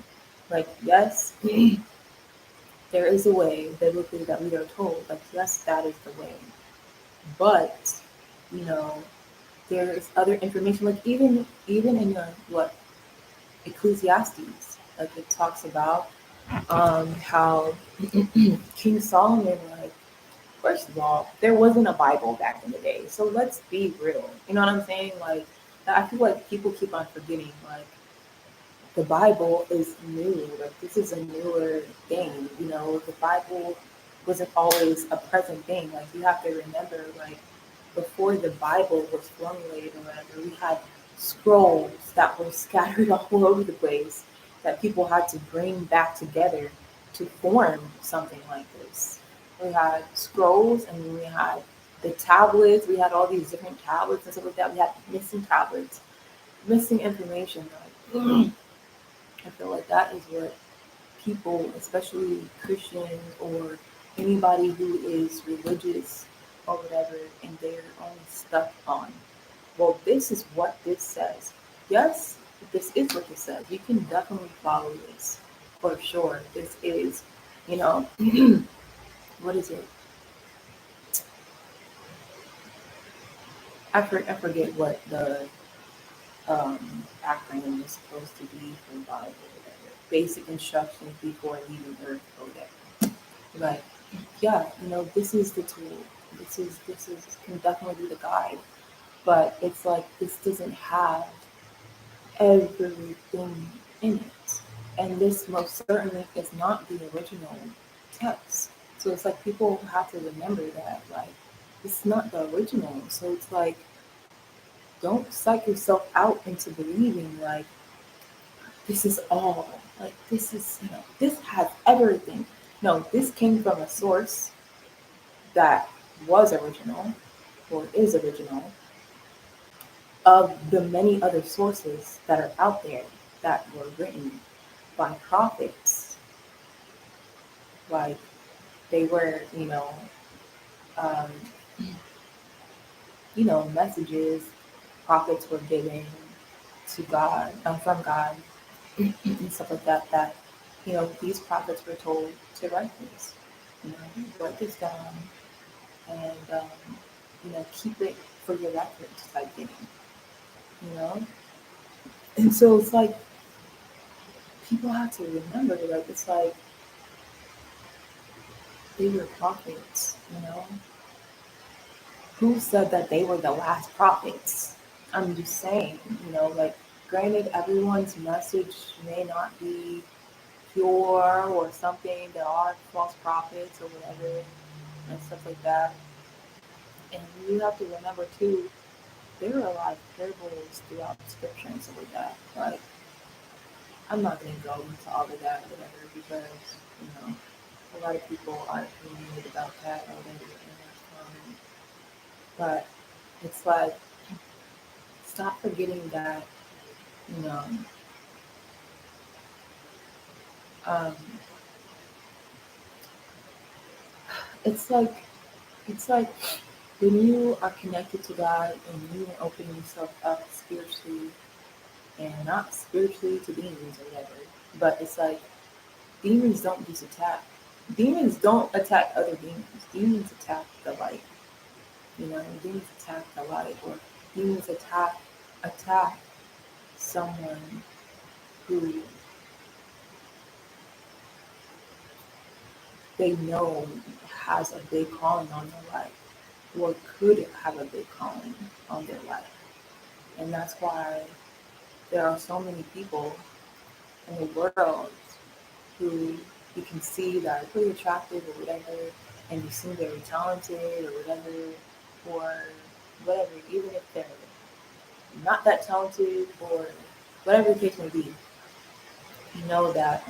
Like, yes, there is a way biblically that we are told. Like, yes, that is the way. But, you know, there's other information, like even in the what Ecclesiastes, like it talks about how King Solomon, like, first of all, there wasn't a Bible back in the day, so let's be real. You know what I'm saying? Like, I feel like people keep on forgetting, like, the Bible is new. Like, this is a newer thing. You know, the Bible wasn't always a present thing. Like, you have to remember, like, before the Bible was formulated or whatever, we had scrolls that were scattered all over the place that people had to bring back together to form something like this. We had scrolls, and we had the tablets. We had all these different tablets and stuff like that. We had missing tablets, missing information. Like, I feel like that is what people, especially Christians or anybody who is religious or whatever, and they're only stuck on, well, this is what this says. Yes, this is what this says. You can definitely follow this for sure. This is, you know, what is it? I forget what the acronym is supposed to be for Bible, whatever. Basic instructions before leaving Earth, or whatever. Like, yeah, this is the tool. This is can definitely be the guide. But it's like this doesn't have everything in it. And this most certainly is not the original text. So it's like people have to remember that, like, it's not the original. So it's like, don't psych yourself out into believing like this is all, like, this is, this has everything. No, this came from a source that was original or is original of the many other sources that are out there that were written by prophets. Like, they were, um, messages prophets were given to God, from God, and stuff like that, that, these prophets were told to write this, write this down, and, keep it for your reference type thing, you know? And so it's like, people have to remember, like, it's like, they were prophets, Who said that they were the last prophets? I'm just saying, like, granted, everyone's message may not be pure or something. There are false prophets or whatever and stuff like that. And you have to remember too, there are a lot of parables throughout scripture and stuff like that. Like, I'm not gonna go into all of that or whatever because, you know, a lot of people are opinionated about that or whatever, and that's fine. But it's like, stop forgetting that, you know, um, it's like it's like when you are connected to God and you open yourself up spiritually, and not spiritually to demons or whatever, but it's like demons don't just attack. Demons don't attack other demons. Demons attack the light. Demons attack the light, or demons attack someone who they know has a big calling on their life, or could have a big calling on their life. And that's why there are so many people in the world who you can see that are pretty attractive or whatever, and you seem very talented or whatever, even if they're not that talented or whatever the case may be, you know that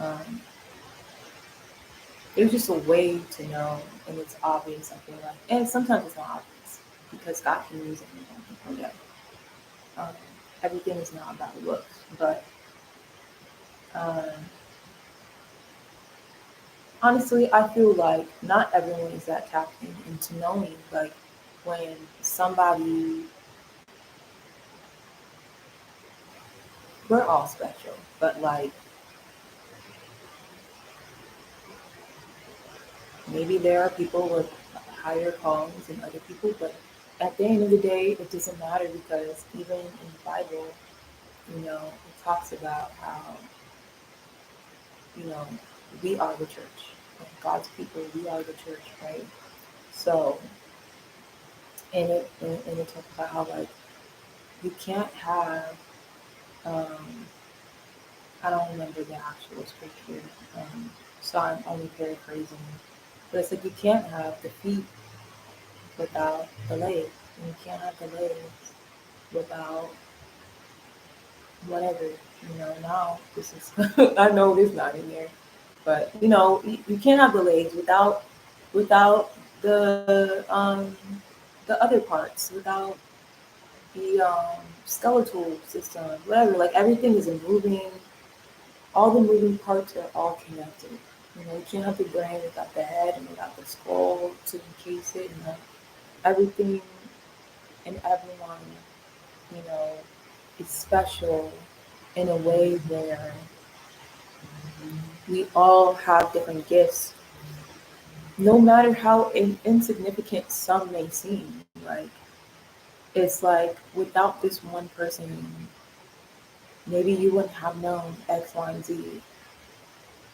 there's just a way to know, and it's obvious, I feel like. And sometimes it's not obvious because God can use anyone. Okay. Um, Everything is not about looks, but um, honestly, I feel like not everyone is that tapped into knowing, like, when somebody, we're all special, but like, maybe there are people with higher callings than other people, but at the end of the day, it doesn't matter because even in the Bible, it talks about how, you know, we are the church. Like God's people, we are the church, right? So, and it talks about how, like, you can't have, um, I don't remember the actual scripture, so I'm only paraphrasing. But it's like you can't have the feet without the legs, and you can't have the legs without whatever. Now this is I know it's not in there, but you can't have the legs without the other parts, without the skeletal system, whatever. Like everything is a moving. All the moving parts are all connected. You can't have the brain without the head and without the skull to encase it. Everything and everyone, you know, is special in a way where we all have different gifts, no matter how insignificant some may seem. Like, it's like without this one person, maybe you wouldn't have known X, Y, and Z.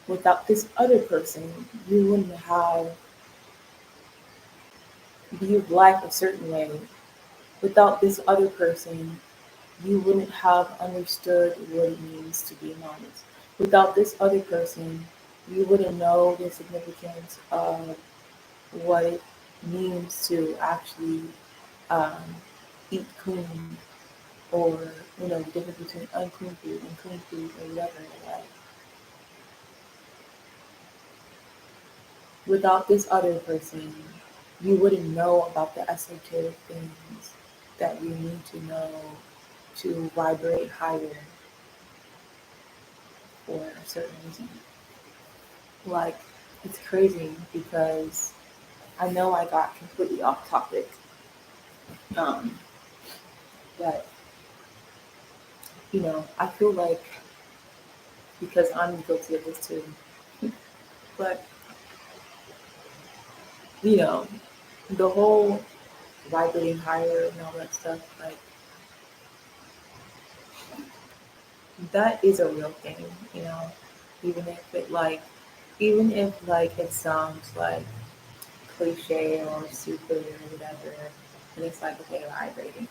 Without this other person, you wouldn't have viewed life a certain way. Without this other person, you wouldn't have understood what it means to be an artist. Without this other person, you wouldn't know the significance of what it means to actually um, eat clean, or the difference between unclean food and clean food, or whatever. Like, without this other person, you wouldn't know about the esoteric things that you need to know to vibrate higher for a certain reason. Like, it's crazy because I know I got completely off topic, um, but I feel like, because I'm guilty of this too, but you know, the whole vibrating higher and all that stuff, like, that is a real thing, you know, even if it like, even if like it sounds like cliche or stupid or whatever, and it's like, okay, vibrating,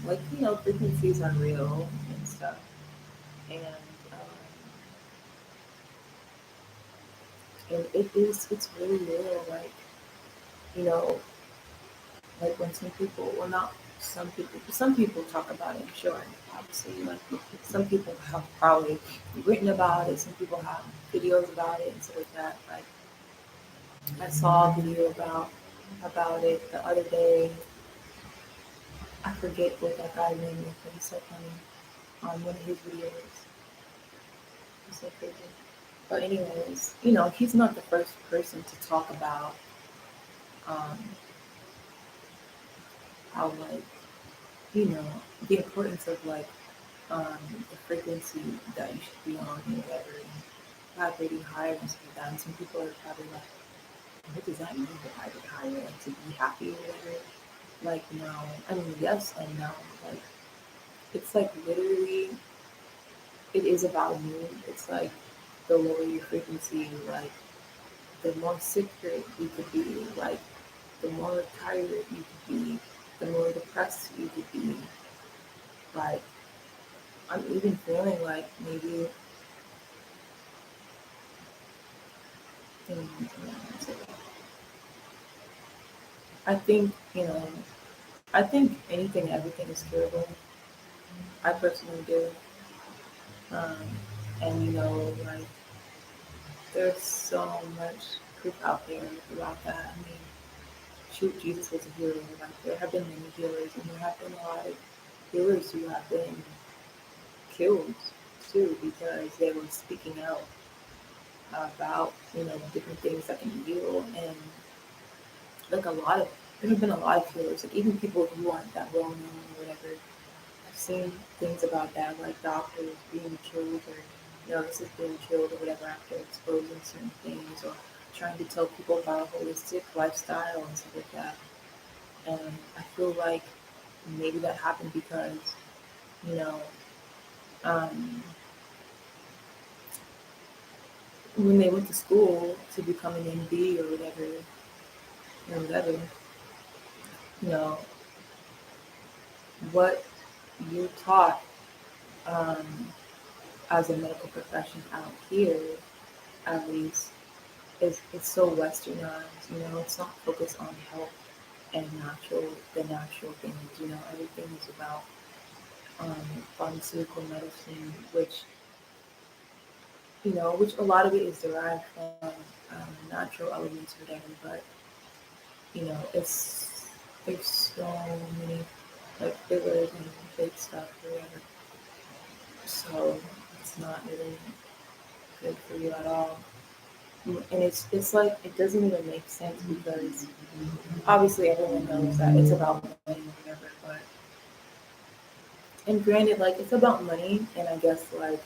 like, frequencies are real and stuff, and it's really real, like, you know, like when some people, well, not some people talk about it, sure, obviously, like some people have probably written about it, some people have videos about it and stuff like that. Like, I saw a video about it the other day. I forget what that guy's name is, but he's so funny on one of his videos. He's so crazy. But anyways, he's not the first person to talk about um, how, like, you know, the importance of, like, the frequency that you should be on, or whatever, and vibrating higher and stuff like that. And some people are probably like, what does that mean to vibrate higher? Like, to be happy or whatever? Like, no. I mean, yes and no. Like, it's like literally, it is about you. It's like the lower your frequency, like, the more sicker you could be, like, the more tired you could be, the more depressed you could be. Like, I'm even feeling like maybe, hmm, I think, I think anything, everything is curable. I personally do. Um, and like, there's so much proof out there about that. I mean, shoot, Jesus was a hero. Like, there have been many healers, and there have been a lot of healers who have been killed too, because they were speaking out about different things that can heal. And like, there have been a lot of healers, like even people who aren't that well known or whatever. I've seen things about that, like doctors being killed, or nurses being killed or whatever, after exposing certain things, or trying to tell people about a holistic lifestyle and stuff like that. And I feel like maybe that happened because, you know, um, when they went to school to become an MD or whatever, you know, what you're taught um, as a medical profession out here, at least, is it's so westernized. You know, it's not focused on health and the natural things. You know, everything is about um, pharmaceutical medicine, which a lot of it is derived from natural elements or whatever. But there's so many like fillers and fake stuff or whatever. So it's not really good for you at all. And it's like it doesn't even make sense because obviously everyone knows that it's about money or whatever, but and granted, like it's about money, and I guess like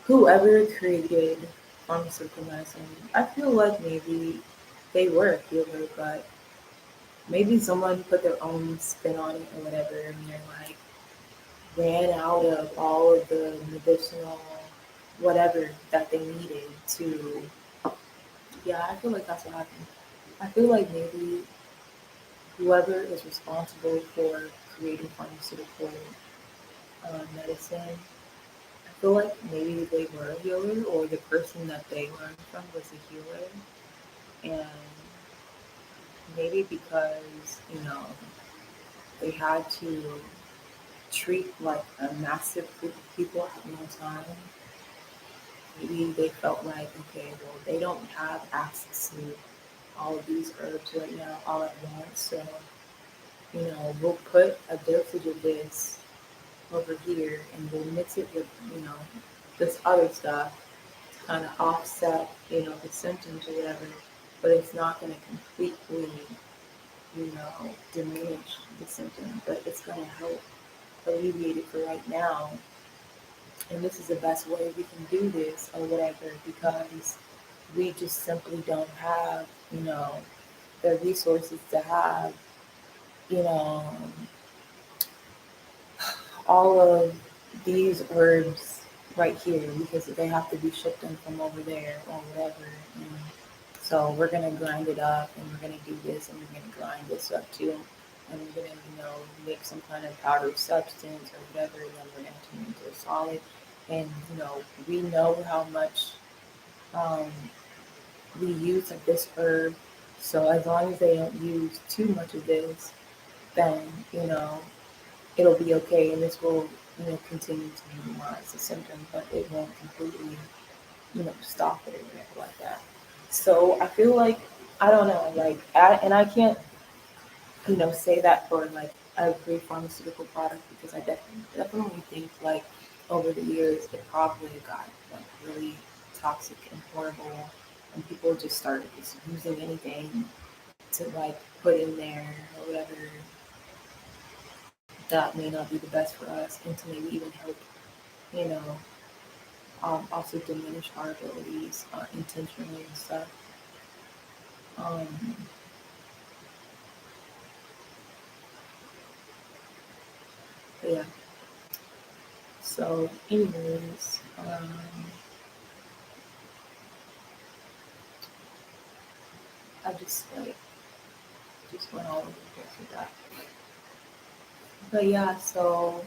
whoever created pharmaceutical medicine, I feel like maybe they were a healer, but maybe someone put their own spin on it or whatever, and they're like ran out of all of the medicinal whatever that they needed to. Yeah, I feel like that's what happened. I feel like maybe whoever is responsible for creating pharmaceutical medicine, I feel like maybe they were a healer or the person that they learned from was a healer. And maybe because, they had to treat like a massive group of people at one time, maybe they felt like, okay, well, they don't have access to all of these herbs right now all at once. So, we'll put a dosage of this over here and we'll mix it with, this other stuff to kind of offset, the symptoms or whatever. But it's not going to completely, diminish the symptom, but it's going to help alleviate it for right now. And this is the best way we can do this or whatever because we just simply don't have, the resources to have, you know, all of these herbs right here because they have to be shipped in from over there or whatever. And so we're gonna grind it up and we're gonna do this and we're gonna grind this up too. And we're gonna, make some kind of powdered substance or whatever, and then we're gonna turn it into a solid. And we know how much um, we use of this herb. So as long as they don't use too much of this, then it'll be okay, and this will continue to minimize the symptoms, but it won't completely stop it or whatever like that. So I feel like I don't know, like I can't say that for like every pharmaceutical product because I definitely think like over the years it probably got like really toxic and horrible, and people just started just using anything to like put in there or whatever that may not be the best for us, and to maybe even help, you know, also diminish our abilities intentionally and stuff. Um, but yeah. So, anyways, I just went all over the place with that. But yeah, so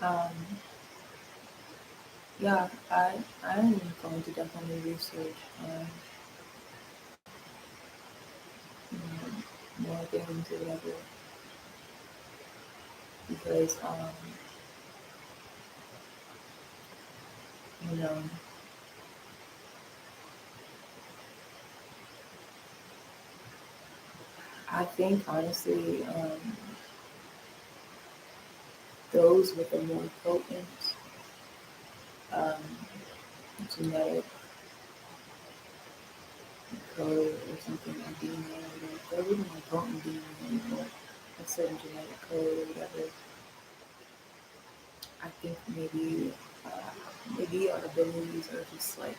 um, yeah, I am going to definitely research more things or whatever because you know I think honestly those with a more potent um, genetic code or something like DNA or whatever, they're with a more potent DNA or a certain genetic code or whatever. I think maybe our abilities are just like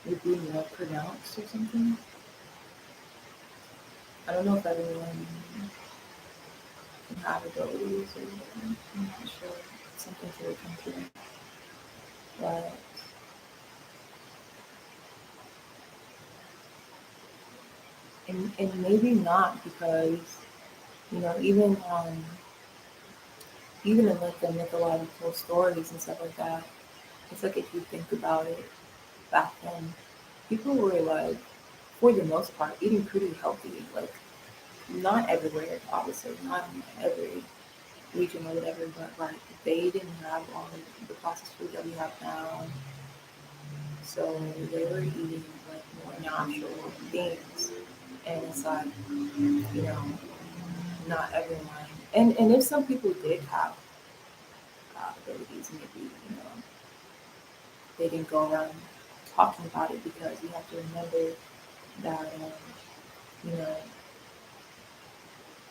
would be more pronounced or something. I don't know if everyone can have abilities or whatever. I'm not sure. It's something to look into. But and maybe not because even in like the mythological stories and stuff like that, it's like if you think about it, back then, people were like, for the most part, eating pretty healthy. Like not everywhere, obviously, not in every region or whatever, but like they didn't have all the processed food that we have now. So they were eating like more natural things. And it's like, you know, not everyone. And if some people did have abilities, maybe, they didn't go around talking about it because you have to remember that, you know,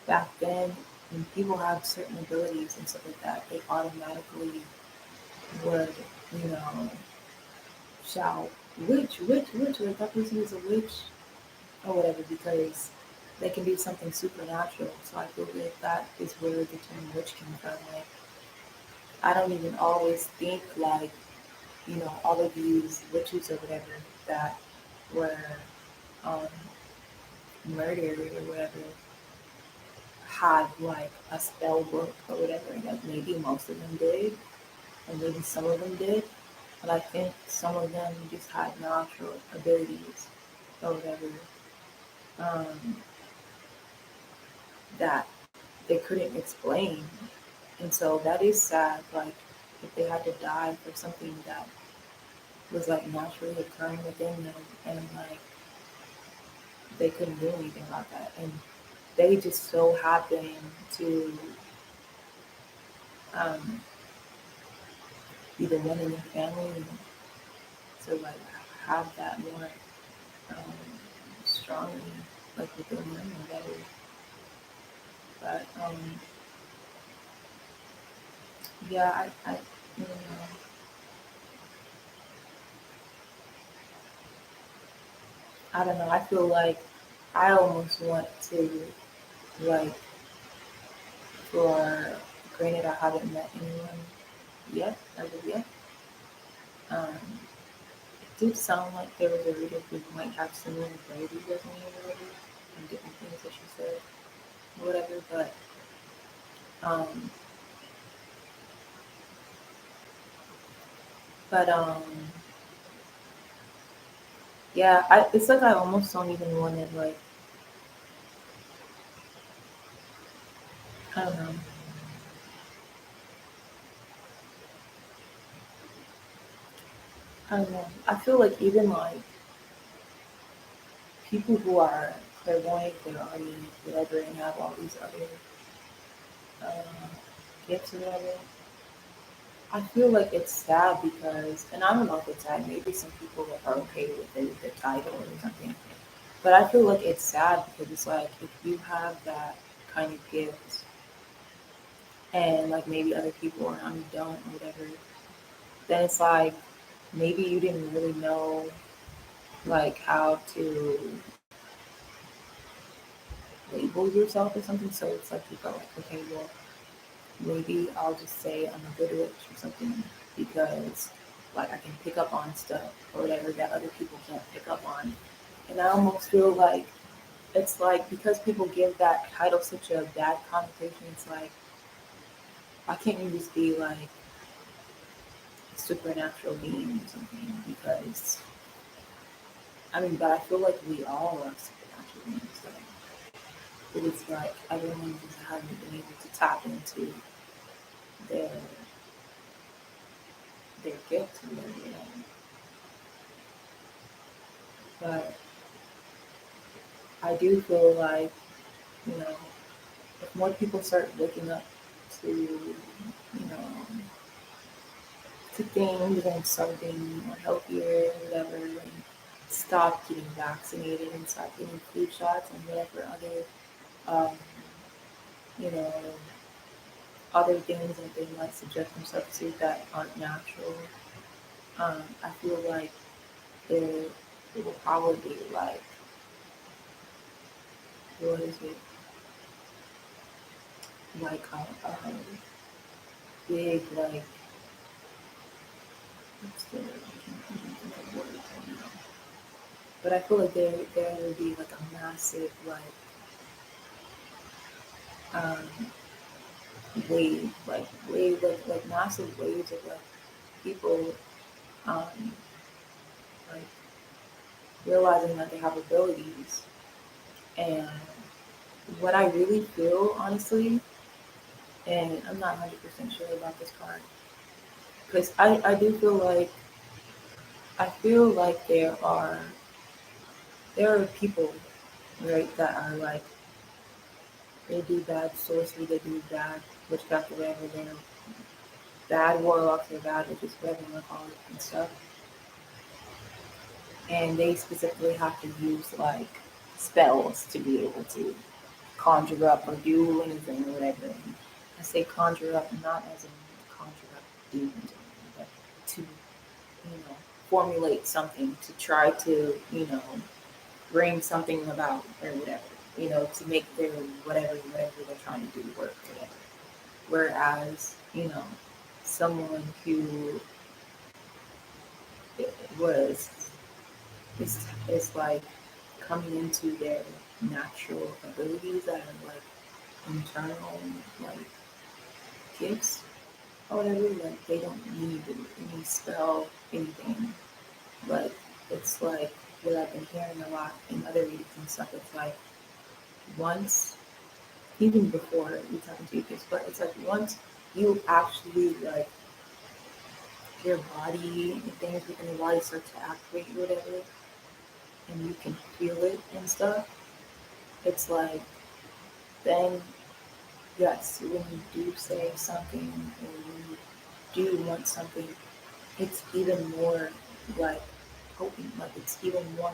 back then, when people have certain abilities and stuff like that, they automatically would, you know, shout, witch, witch, witch, like that person is a witch, or whatever, because they can do something supernatural. So I feel like that is where the term witch came from. Like, I don't even always think like, all of these witches or whatever that were um, murdered or whatever had like a spell book or whatever. Like maybe most of them did, and maybe some of them did, but I think some of them just had natural abilities or whatever um, that they couldn't explain. And so that is sad. Like if they had to die for something that was like naturally occurring within them, and like they couldn't do anything about that, and they just so happened to um, be the one in their family to like have that more um, strongly like within them or whatever. But yeah, you know, I don't know. I feel like I almost want to like for granted I haven't met anyone yet as of yet. Um, it did sound like there was a reader who might have similar abilities as me or whatever, and different things that she said or whatever. Um, but yeah, it's like I almost don't even want to like I don't know. I don't know. I feel like even like people who are clairvoyant, clairaudient, whatever, and have all these other uh, gifts or whatever. I feel like it's sad because, and I don't know if it's sad. Maybe some people are okay with it, the title or something. But I feel like it's sad because it's like if you have that kind of gift, and like maybe other people around you don't or whatever, then it's like maybe you didn't really know like how to label yourself or something. So it's like you go like, okay, well, maybe I'll just say I'm a good witch or something because like I can pick up on stuff or whatever that other people can't pick up on. And I almost feel like it's like because people give that title such a bad connotation, it's like why can't you just be like a supernatural being or something? Because I mean, but I feel like we all are supernatural beings. Like, but it's like everyone just hasn't been able to tap into their their gifts or whatever. But I do feel like, you know, if more people start waking up to, to things and start being more healthier and whatever, and stop getting vaccinated and start getting flu shots and whatever other, um, you know, other things that they might subject themselves to that aren't natural, I feel like there it will probably like what is it? Like big, like, what's the, I can't even think of words right now. But I feel like there would be like a massive, um, like massive waves of like people, um, like realizing that they have abilities. And what I really feel, honestly, and I'm not 100% sure about this part, because I do feel like, I feel like there are people, right, that are like, they do bad sorcery, they do bad witchcraft or whatever, they're bad warlocks or bad witches, whatever you want to call it and stuff. And they specifically have to use like spells to be able to conjure up or do anything or whatever. And I say conjure up not as in conjure up demons or anything, but to, formulate something to try to, bring something about or whatever, to make their whatever they're trying to do work, whatever. Whereas, someone who was is like coming into their natural abilities that are like internal like gifts or whatever, like they don't need any spell, anything. Like it's like what I've been hearing a lot in other readings and stuff, it's like once, even before you talking to your kids, but it's like once you actually like your body and things within your body start to activate or whatever, and you can feel it and stuff, it's like then yes, when you do say something or when you do want something, it's even more like potent, like it's even more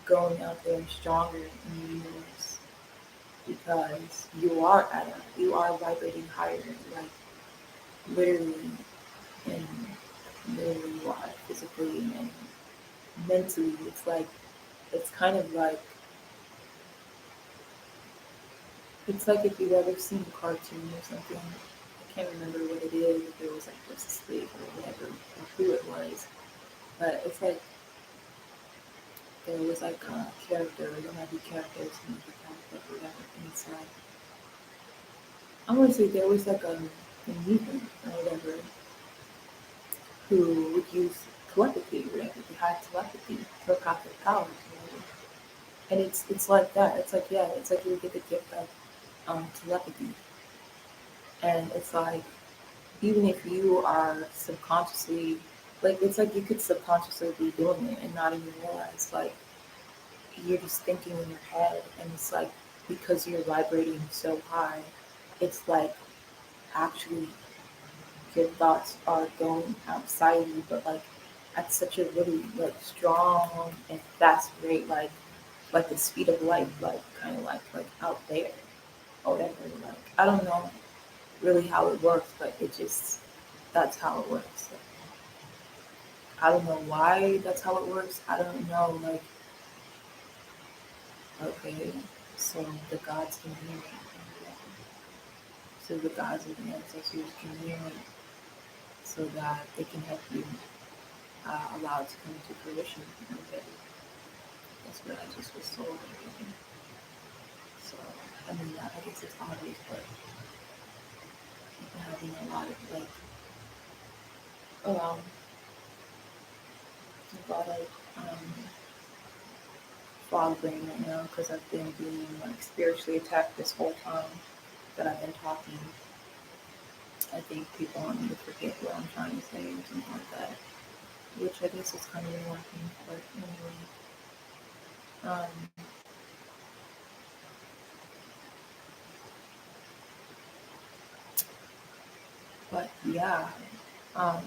going out there and stronger in the universe because you are vibrating higher, like literally and literally you are physically and mentally. It's like it's kind of like it's like if you've ever seen a cartoon or something. I can't remember what it is, if it was like Justice League or whatever, or who it was. But it's like there was like a character, there might be characters in the comic or whatever, and it's like I want to say there was like a mutant or whatever who would use telepathy or whatever. They had telepathy, telepathic powers or whatever. And it's like that. It's like yeah, it's like you get the gift of telepathy. And it's like even if you are subconsciously like it's like you could subconsciously be doing it and not even realize like you're just thinking in your head and it's like because you're vibrating so high, it's like actually your thoughts are going outside of you, but like at such a really like strong and fast rate, like the speed of light, like kind of like out there or whatever. Like I don't know really how it works, but it just that's how it works. Like, I don't know why that's how it works. I don't know. Like okay, so the gods can hear it. So the gods of the ancestors can hear it, so that they can help you allow it to come to fruition. Okay, that's what I just was told. So I mean, I guess it's obvious, but having a lot of like um, a lot of fog brain right now because I've been being like spiritually attacked this whole time that I've been talking. I think people want me to forget what I'm trying to say or something like that, which I guess is kind of working. But anyway, but yeah, um,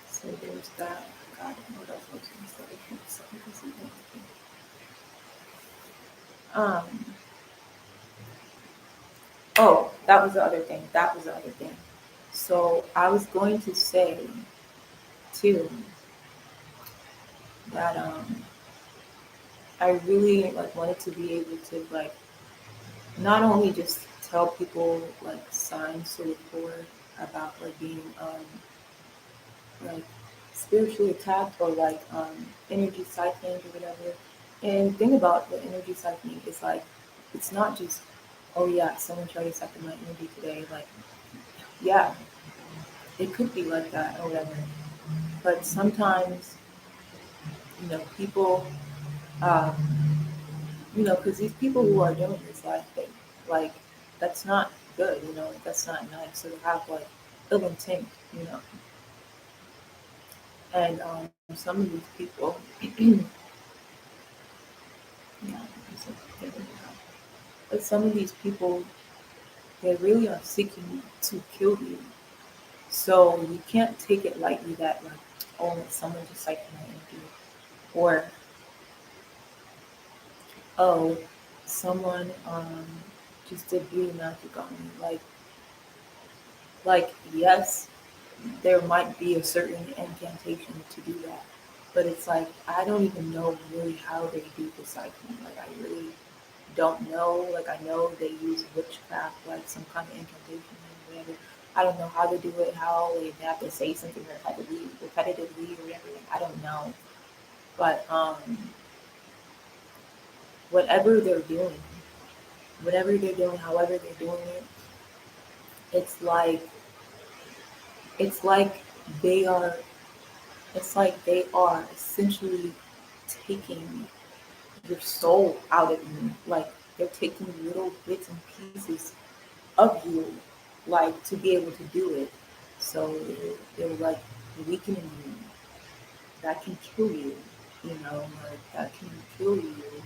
so there's that. God, what else was I going to say? Um, oh, that was the other thing. That was the other thing. So I was going to say too that I really like wanted to be able to like not only just tell people like signs to look for about like being like spiritually attacked or like energy siphoning or whatever. And the thing about the energy siphoning is like it's not just oh yeah someone tried to siphon my energy today. Like yeah, it could be like that or whatever. But sometimes people um, because these people who are doing this like that's not good. That's not nice. So they have like ill intent. You know, and some of these people. Yeah, I'm so thinking about it. But some of these people, they really are seeking to kill you. So you can't take it lightly that like, oh, someone just siphoned my energy, or oh, someone just did beauty magic on me. Like yes, there might be a certain incantation to do that, but it's like I don't even know really how they do the siphoning. Like I really don't know. Like I know they use witchcraft, like some kind of incantation or whatever. I don't know how they do it, how they have to say something repetitively or whatever. I don't know. But whatever they're doing, however they're doing it, it's like it's like they are they are essentially taking your soul out of you. Like they're taking little bits and pieces of you, like to be able to do it. So they're like weakening you. That can kill you. Like that can kill you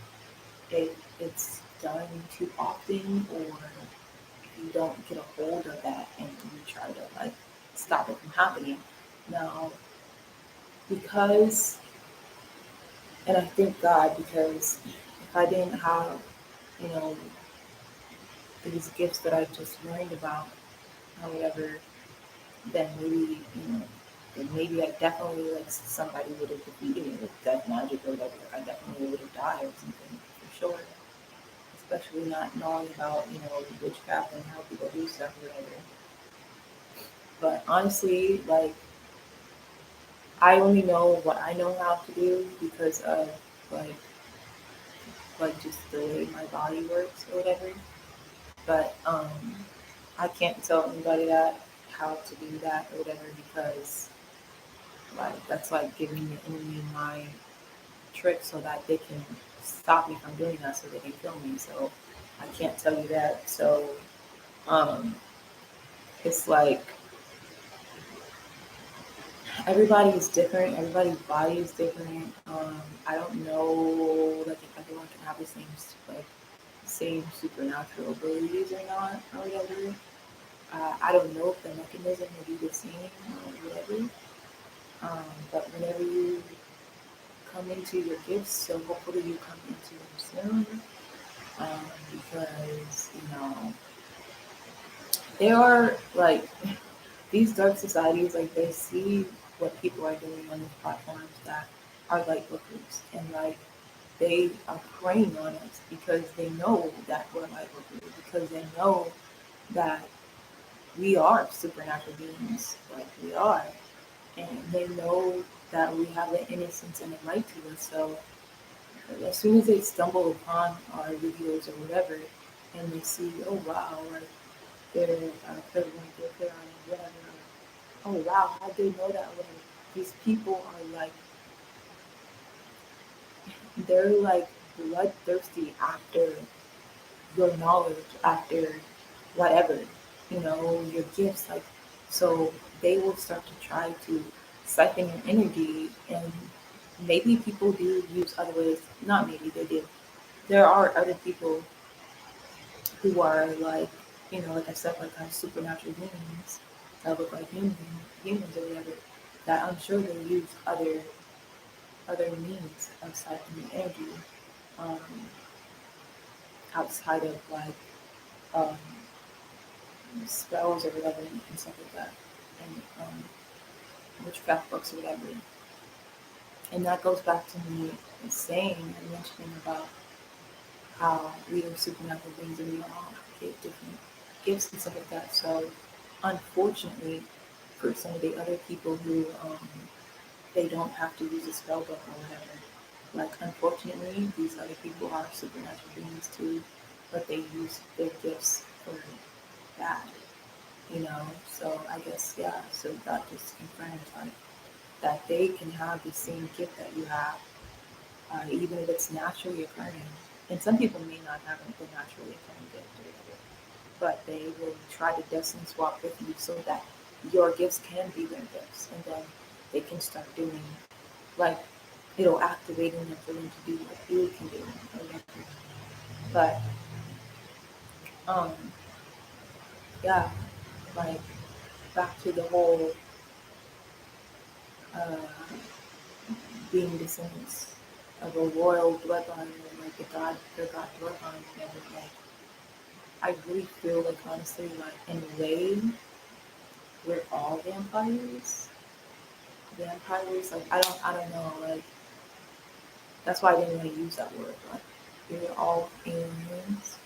if it's done too often, or if you don't get a hold of that and you try to like stop it from happening. Now, because, and I thank God because if I didn't have, you know, these gifts that I just learned about or whatever, then maybe, then maybe I definitely, like, somebody would have defeated me with death magic or whatever. Like, I definitely would have died or something, for sure. Especially not knowing about, witchcraft and how people do stuff or whatever. But honestly, like, I only know what I know how to do because of, like, just the way my body works or whatever. But I can't tell anybody that how to do that or whatever because like that's like giving the enemy my trick so that they can stop me from doing that so they can kill me. So I can't tell you that. So um it's like everybody is different, everybody's body is different. I don't know like if everyone can have the like same supernatural abilities or not or whatever. I don't know if the mechanism will be the same or whatever. But whenever you come into your gifts, so hopefully you come into them soon. Because there are like these dark societies, like they see what people are doing on these platforms that are light workers, and like they are preying on us because they know that we're light workers, because they know that we are supernatural beings, like we are, and they know that we have an innocence and a light to us. So as soon as they stumble upon our videos or whatever, and they see, oh wow, like they're prevalent, they're on whatever, oh wow, how they know that? Whatever. These people are like, they're like bloodthirsty after your knowledge, after whatever, your gifts, like so they will start to try to siphon your energy, and maybe people do use other ways. Not maybe they do. There are other people who are like, like I said, like supernatural beings that look like humans or whatever. That I'm sure they use other means of siphoning energy, um, outside of like um, spells or whatever and stuff like that, and witchcraft books or whatever. And that goes back to me. was saying and mentioning about how we are supernatural beings and we all get different gifts and stuff like that. So, unfortunately, for some of the other people who they don't have to use a spell book or whatever, like unfortunately, these other people are supernatural beings too, but they use their gifts for bad, you know. So I guess yeah. So that just confirms like that they can have the same gift that you have, even if it's naturally occurring. And some people may not have the naturally occurring gift or whatever, but they will try to destiny swap with you so that your gifts can be their gifts, and then they can start doing like it'll activating them for them to do what you can do or whatever. But um, yeah, like back to the whole uh, being descendants of a royal bloodline or like the god bloodline, whatever. Like I really feel like honestly, like in a way, we're all vampires. Vampires, like I don't know, like that's why I didn't want to use that word. Like we're all aliens,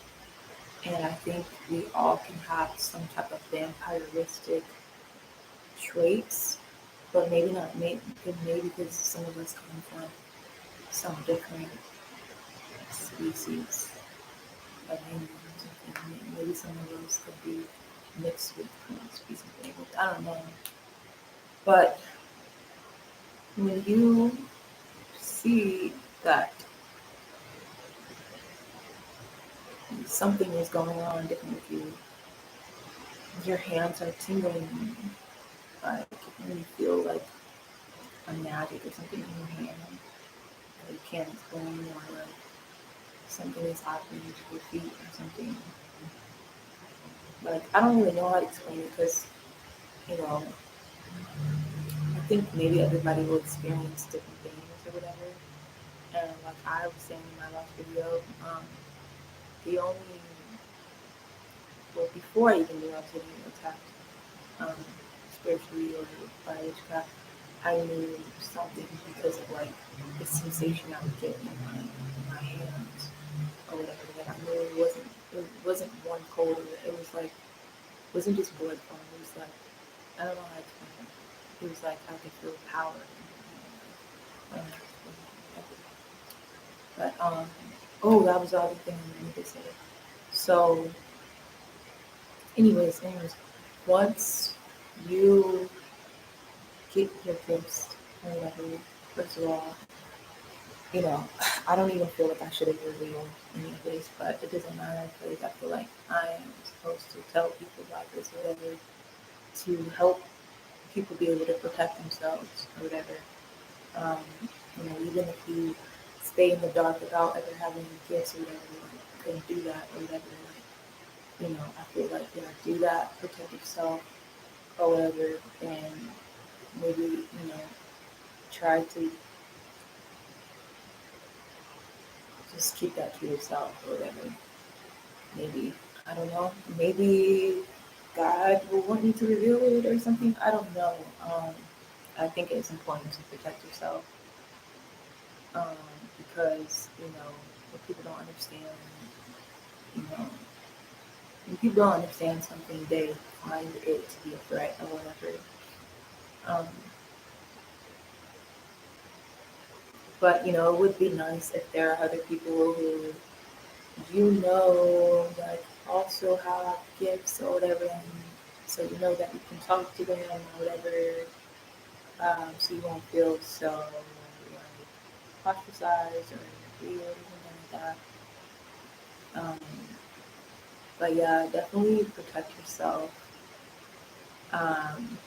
and I think we all can have some type of vampiristic traits, but maybe not. Maybe because some of us come from some different species of animals, and maybe some of those could be mixed with species of animals. I don't know, but when you see that something is going on different with you, your hands are tingling, like when you feel like a magic or something in your hand that you can't explain, or like something is happening to your feet or something. Like I don't really know how to explain it because you know I think maybe everybody will experience different things or whatever. And like I was saying in my last video, the only well before I even knew I was getting attacked um, spiritually or by witchcraft, I knew something because of like the sensation I would get in my hands or whatever. That I knew it wasn't one cold. It was like it wasn't just blood flowing. It was like I don't know how to explain it. It was like I could feel power. I don't know how to explain it. But oh, that was the other thing I wanted to say. So, anyways, once you get your gifts or whatever, first of all, you know, I don't even feel like I should have revealed any of this, but it doesn't matter because I feel like I am supposed to tell people about this or whatever to help people be able to protect themselves or whatever. Um, you know, even if you stay in the dark without ever having gifts or whatever, like, you couldn't do that or whatever. Like, you know, I feel like yeah, do that, protect yourself or whatever, and maybe try to just keep that to yourself or whatever. Maybe I don't know. Maybe God will want you to reveal it or something. I don't know. I think it's important to protect yourself um, because when people don't understand, you know, when people don't understand something, they find it to be a threat or whatever. Um, but it would be nice if there are other people who like also have gifts or whatever, and so that you can talk to them or whatever, so you won't feel so like ostracized or weird or something like that. Um, but yeah, definitely protect yourself. Um,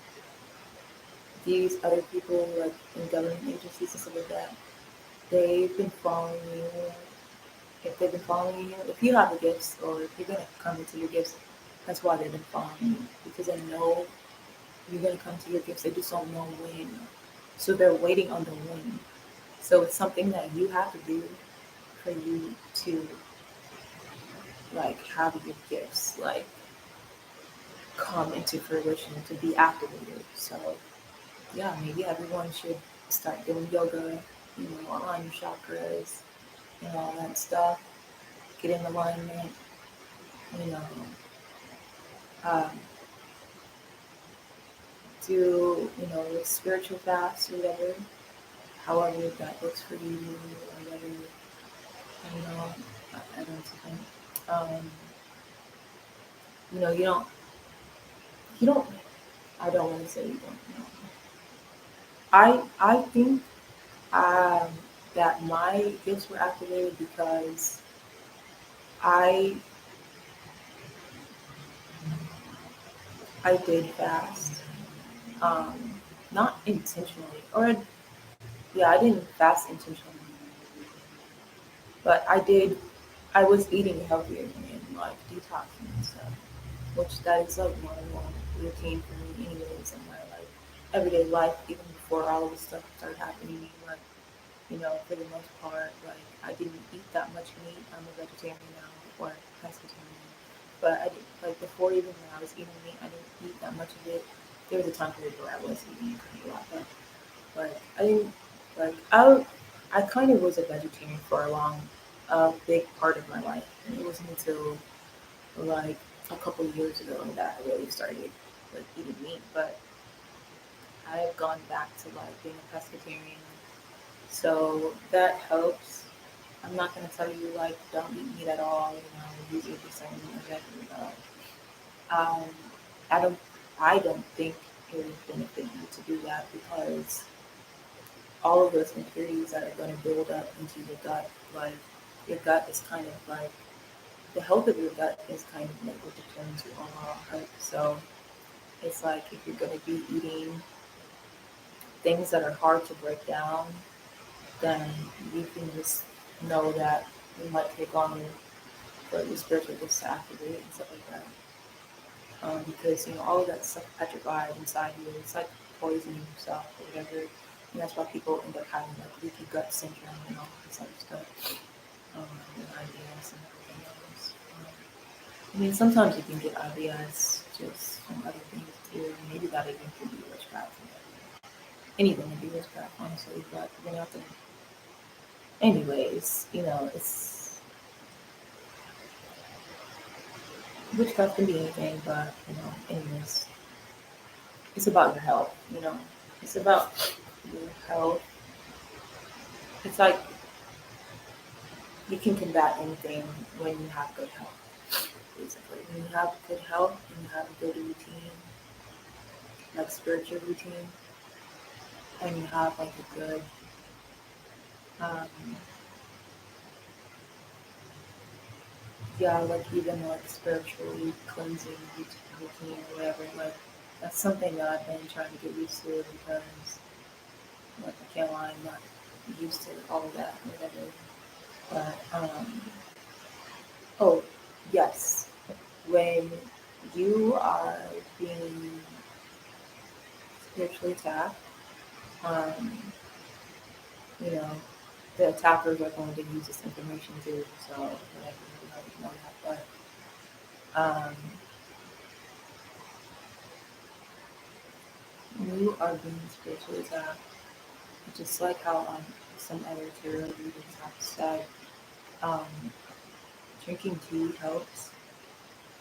these other people, like in government agencies and stuff like that, they've been following you. If they've been following you, if you have the gifts or if you're gonna come into your gifts, that's why they've been following you because they know you're gonna come to your gifts. They just don't know when, so they're waiting on the when. So it's something that you have to do for you to like have your gifts like come into fruition to be activated. So yeah, maybe everyone should start doing yoga align your chakras and all that stuff. Get in alignment, you know, um, do, a spiritual fast or whatever, however that looks for you or whatever, I don't think. Um, you don't, I don't want to say you don't know. I think um, that my gifts were activated because I I did fast, not intentionally, or yeah, I didn't fast intentionally, but I did. I was eating healthier and like detoxing and stuff, which that is like normal routine for me, anyways, in my like everyday life, even before all of this stuff started happening. Like, for the most part, like I didn't eat that much meat. I'm a vegetarian now or pescatarian, but I did like before even when I was eating meat, I didn't eat that much of it. There was a time period where I was eating a lot, but like I didn't like I kind of was a vegetarian for a big part of my life, and it wasn't until like a couple of years ago that I really started like eating meat. But I have gone back to like being a pescatarian, so that helps. I'm not gonna tell you like don't eat meat at all. Use your discernment or whatever. Um, I don't. I don't think it would benefit you to do that because all of those impurities that are going to build up into your gut, like your gut is kind of like the health of your gut is kind of like what determines your overall health. So it's like if you're going to be eating things that are hard to break down, then you can just know that it might take longer for your spiritual gifts to activate and stuff like that. Because all of that stuff petrified inside you. It's like poisoning yourself or whatever. And that's why people end up having like leaky gut syndrome and all this other stuff. And IBS and everything else. I mean, sometimes you can get IBS just from other things too. Maybe that even could be witchcraft. Anything can be witchcraft, honestly. But you're gonna have to. Anyways, it's witchcraft can be anything, but anyways, it's about your health. It's about your health. It's like you can combat anything when you have good health. Basically, when you have good health and you have a good routine, like spiritual routine, and you have like a good, um, yeah, like even like spiritually cleansing routine or whatever. Like that's something that I've been trying to get used to because, like, I can't lie, I'm not used to all of that, whatever. But oh yes, when you are being spiritually attacked, um, you know, the attackers are going to use this information too. So whatever, you already know that. But you are being spiritually attacked, just like how some other tarot readers have said. Um, Drinking tea helps.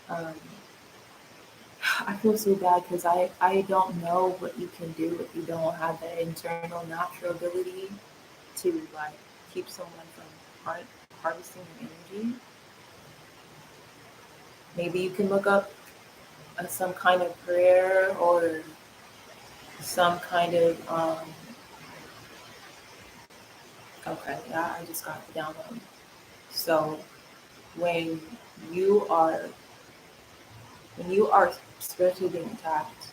Um, I feel so bad because I don't know what you can do if you don't have that internal natural ability to like keep someone from harvesting your energy. Maybe you can look up some kind of prayer or some kind of okay, yeah, I just got the download. So when you are when you are spiritually being attacked,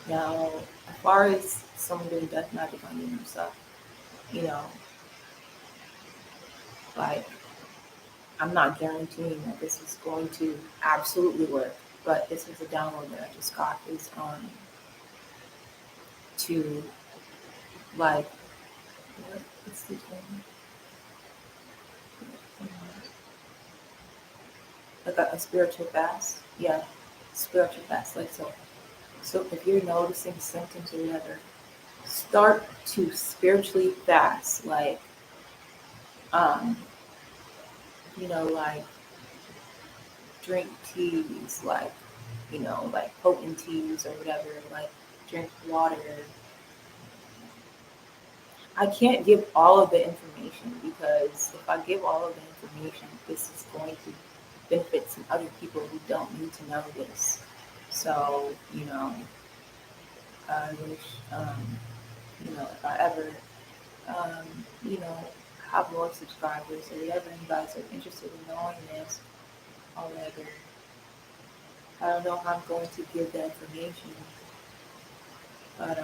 now as far as someone doing death magic on you and stuff, you know, like I'm not guaranteeing that this is going to absolutely work, but this is a download that I just got is to like what's the term? Like a spiritual fast. Yeah, spiritual fast. Like so. So if you're noticing symptoms or whatever, start to spiritually fast, like um, like drink teas, like like potent teas or whatever, like drink water. I can't give all of the information because if I give all of the information, this is going to benefit some other people who don't need to know this. So, I wish, if I ever, um, you know, have more subscribers or whatever you guys are interested in knowing this or whatever, I don't know how I'm going to give the information, but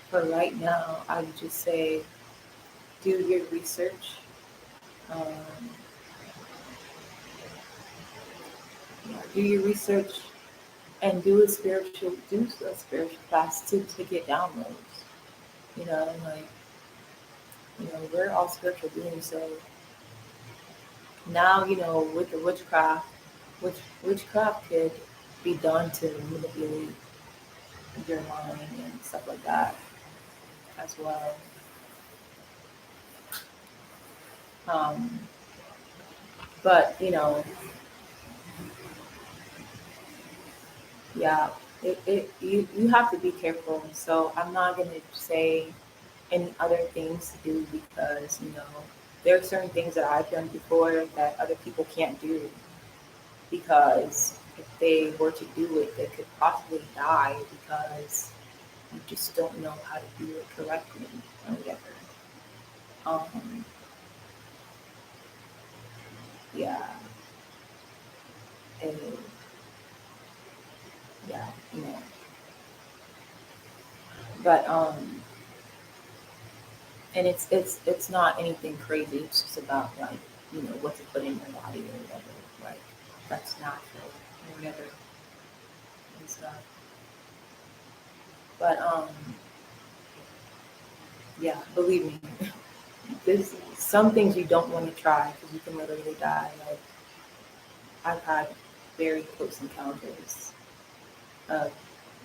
for right now, I would just say do your research. Um, do your research and do a spiritual fast to get downloads. Like we're all spiritual beings, so now with the witchcraft could be done to manipulate your mind and stuff like that as well. Um, but yeah, you have to be careful. So I'm not gonna say any other things to do because there are certain things that I've done before that other people can't do because if they were to do it, they could possibly die because you just don't know how to do it correctly or whatever. Um, yeah, and yeah, but and it's not anything crazy. It's just about like what to put in your body or whatever. Like that's natural or whatever and stuff. But yeah, believe me, there's some things you don't want to try because you can literally die. Like I've had very close encounters of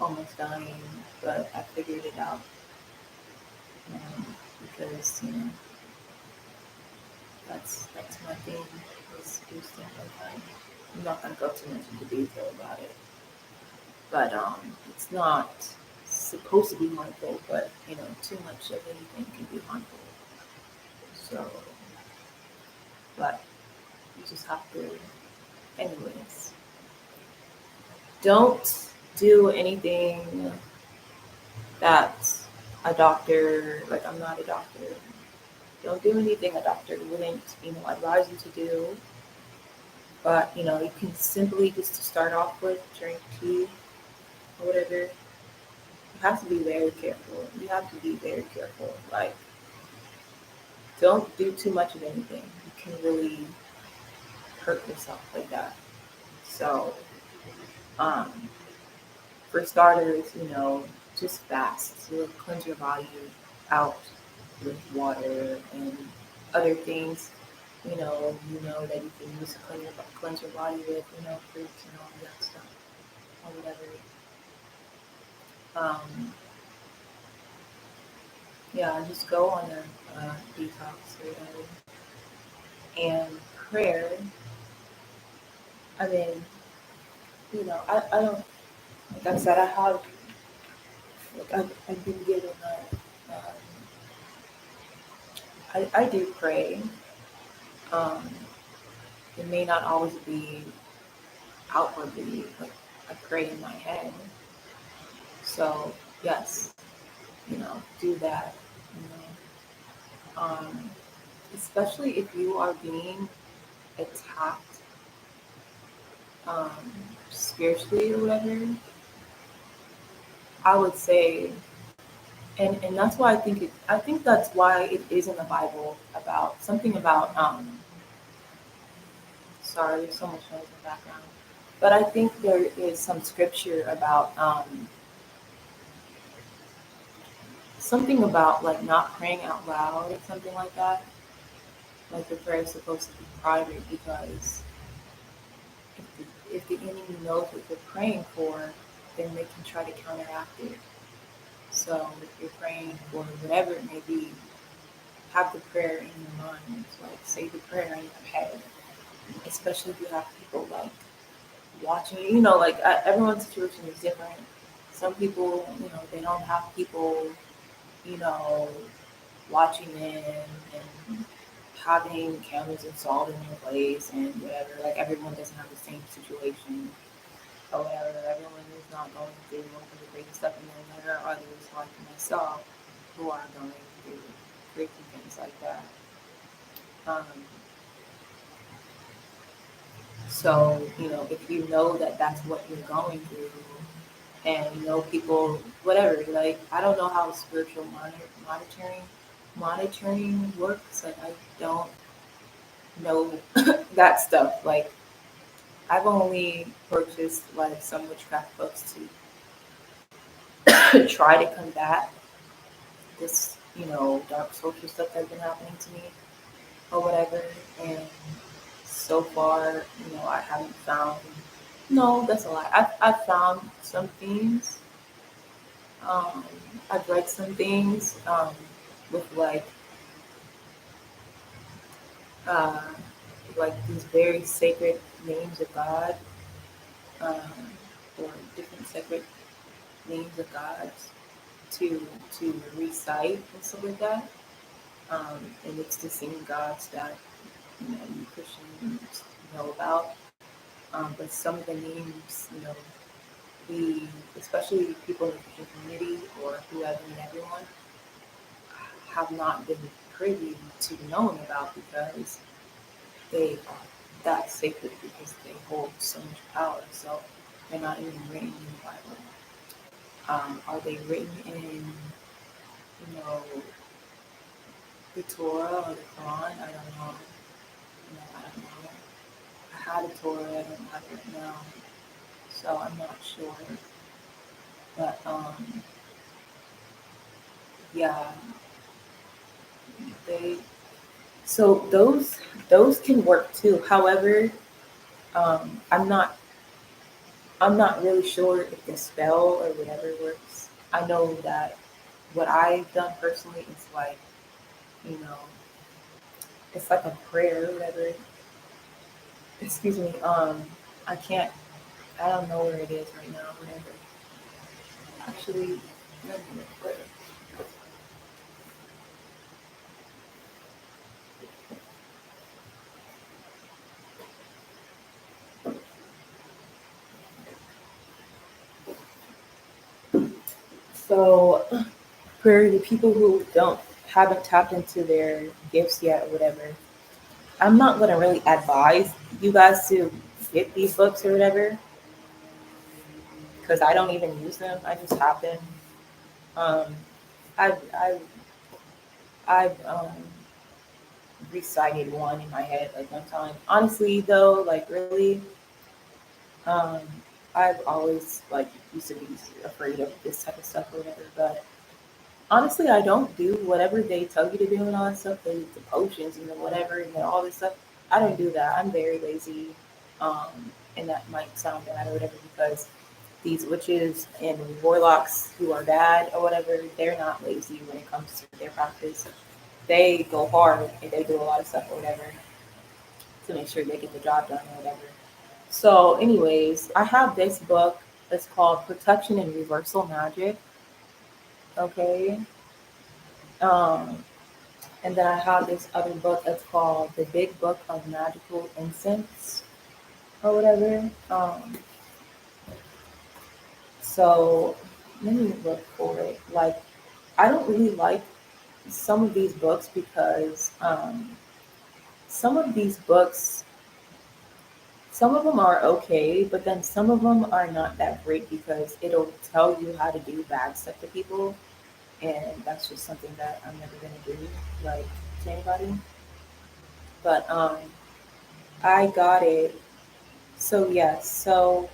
almost dying, but I figured it out because that's my thing is stuff like that. I'm not gonna go too much into detail about it, but it's not supposed to be harmful, but too much of anything can be harmful. So, but you just have to, anyways. Don't do anything that a doctor, like I'm not a doctor, don't do anything a doctor wouldn't, advise you to do. But, you can simply just to start off with drink tea or whatever. You have to be very careful. You have to be very careful. Like, don't do too much of anything. You can really hurt yourself like that. So, um, for starters, just fast to cleanse your body out with water and other things. That you can use to cleanse your body with, fruits and all that stuff or whatever. Um, yeah, just go on a detox or whatever. And prayer, I mean, I don't, like I said, I've been given I do pray. Um, it may not always be outwardly, but I pray in my head. So, yes, do that. You especially if you are being attacked um, spiritually or whatever, I would say, and that's why I think that's why it is in the Bible about something about, sorry, there's so much noise in the background, but I think there is some scripture about something about like not praying out loud or something like that. Like the prayer is supposed to be private because if the enemy knows what you're praying for, then they can try to counteract it. So if you're praying for whatever it may be, have the prayer in your mind. Like say the prayer in your head, especially if you have people like watching you. You know, like everyone's situation is different. Some people, you know, they don't have people, you know, watching in and having cameras installed in their place and whatever. Like everyone doesn't have the same situation or whatever. Everyone is not going through one of the crazy stuff, and then there are others like myself who are going through crazy things like that. Um, so you know, if you know that that's what you're going through, and you know people, whatever. Like I don't know how spiritual monitoring works. Like I don't know that stuff. Like I've only purchased like some witchcraft books to try to combat this, you know, dark social stuff that's been happening to me or whatever. And so far, you know, I haven't found. No, that's a lie. I've found some things. Um, I've read some things with uh, like these very sacred names of God, um, or different sacred names of gods to recite and stuff like that. And it's the same gods that you know you Christians know about. But some of the names, you know, we, especially people in the Christian community or whoever and everyone, have not been privy to knowing about because they are that sacred because they hold so much power. So they're not even written in the Bible. Are they written in, you know, the Torah or the Quran? I don't know. You know, I don't know. I had a Torah, I don't have it right now, so I'm not sure. But yeah, they. So those can work too. However, I'm not really sure if the spell or whatever works. I know that what I've done personally is like, you know, it's like a prayer or whatever. Excuse me. I can't. I don't know where it is right now. Whatever. Actually, let me look for it. So for the people who don't haven't tapped into their gifts yet or whatever, I'm not gonna really advise you guys to get these books or whatever because I don't even use them. I just have them. Um, I've recited one in my head like one time. Honestly, though, like really, um, I've always like used to be afraid of this type of stuff or whatever. But honestly, I don't do whatever they tell you to do and all that stuff. The potions and the whatever and all this stuff. I don't do that. I'm very lazy, and that might sound bad or whatever because these witches and warlocks who are bad or whatever, they're not lazy when it comes to their practice. They go hard and they do a lot of stuff or whatever to make sure they get the job done or whatever. So, anyways, I have this book. It's called Protection and Reversal Magic. Okay. Um, and then I have this other book that's called The Big Book of Magical Incense or whatever. So let me look for it. Like, I don't really like some of these books because some of these books, some of them are okay, but then some of them are not that great because it'll tell you how to do bad stuff to people, and that's just something that I'm never gonna do, like to anybody. But I got it. So yes, so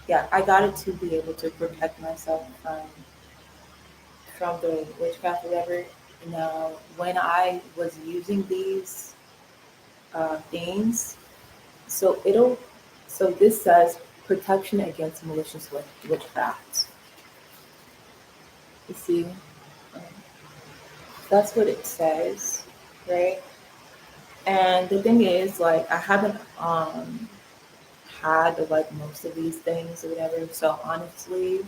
yeah, I got it to be able to protect myself from the witchcraft or whatever. Now, when I was using these things, so it'll, so this says protection against malicious witchcraft. You see, um, that's what it says, right? And the thing is, like, I haven't had like most of these things or whatever. So honestly,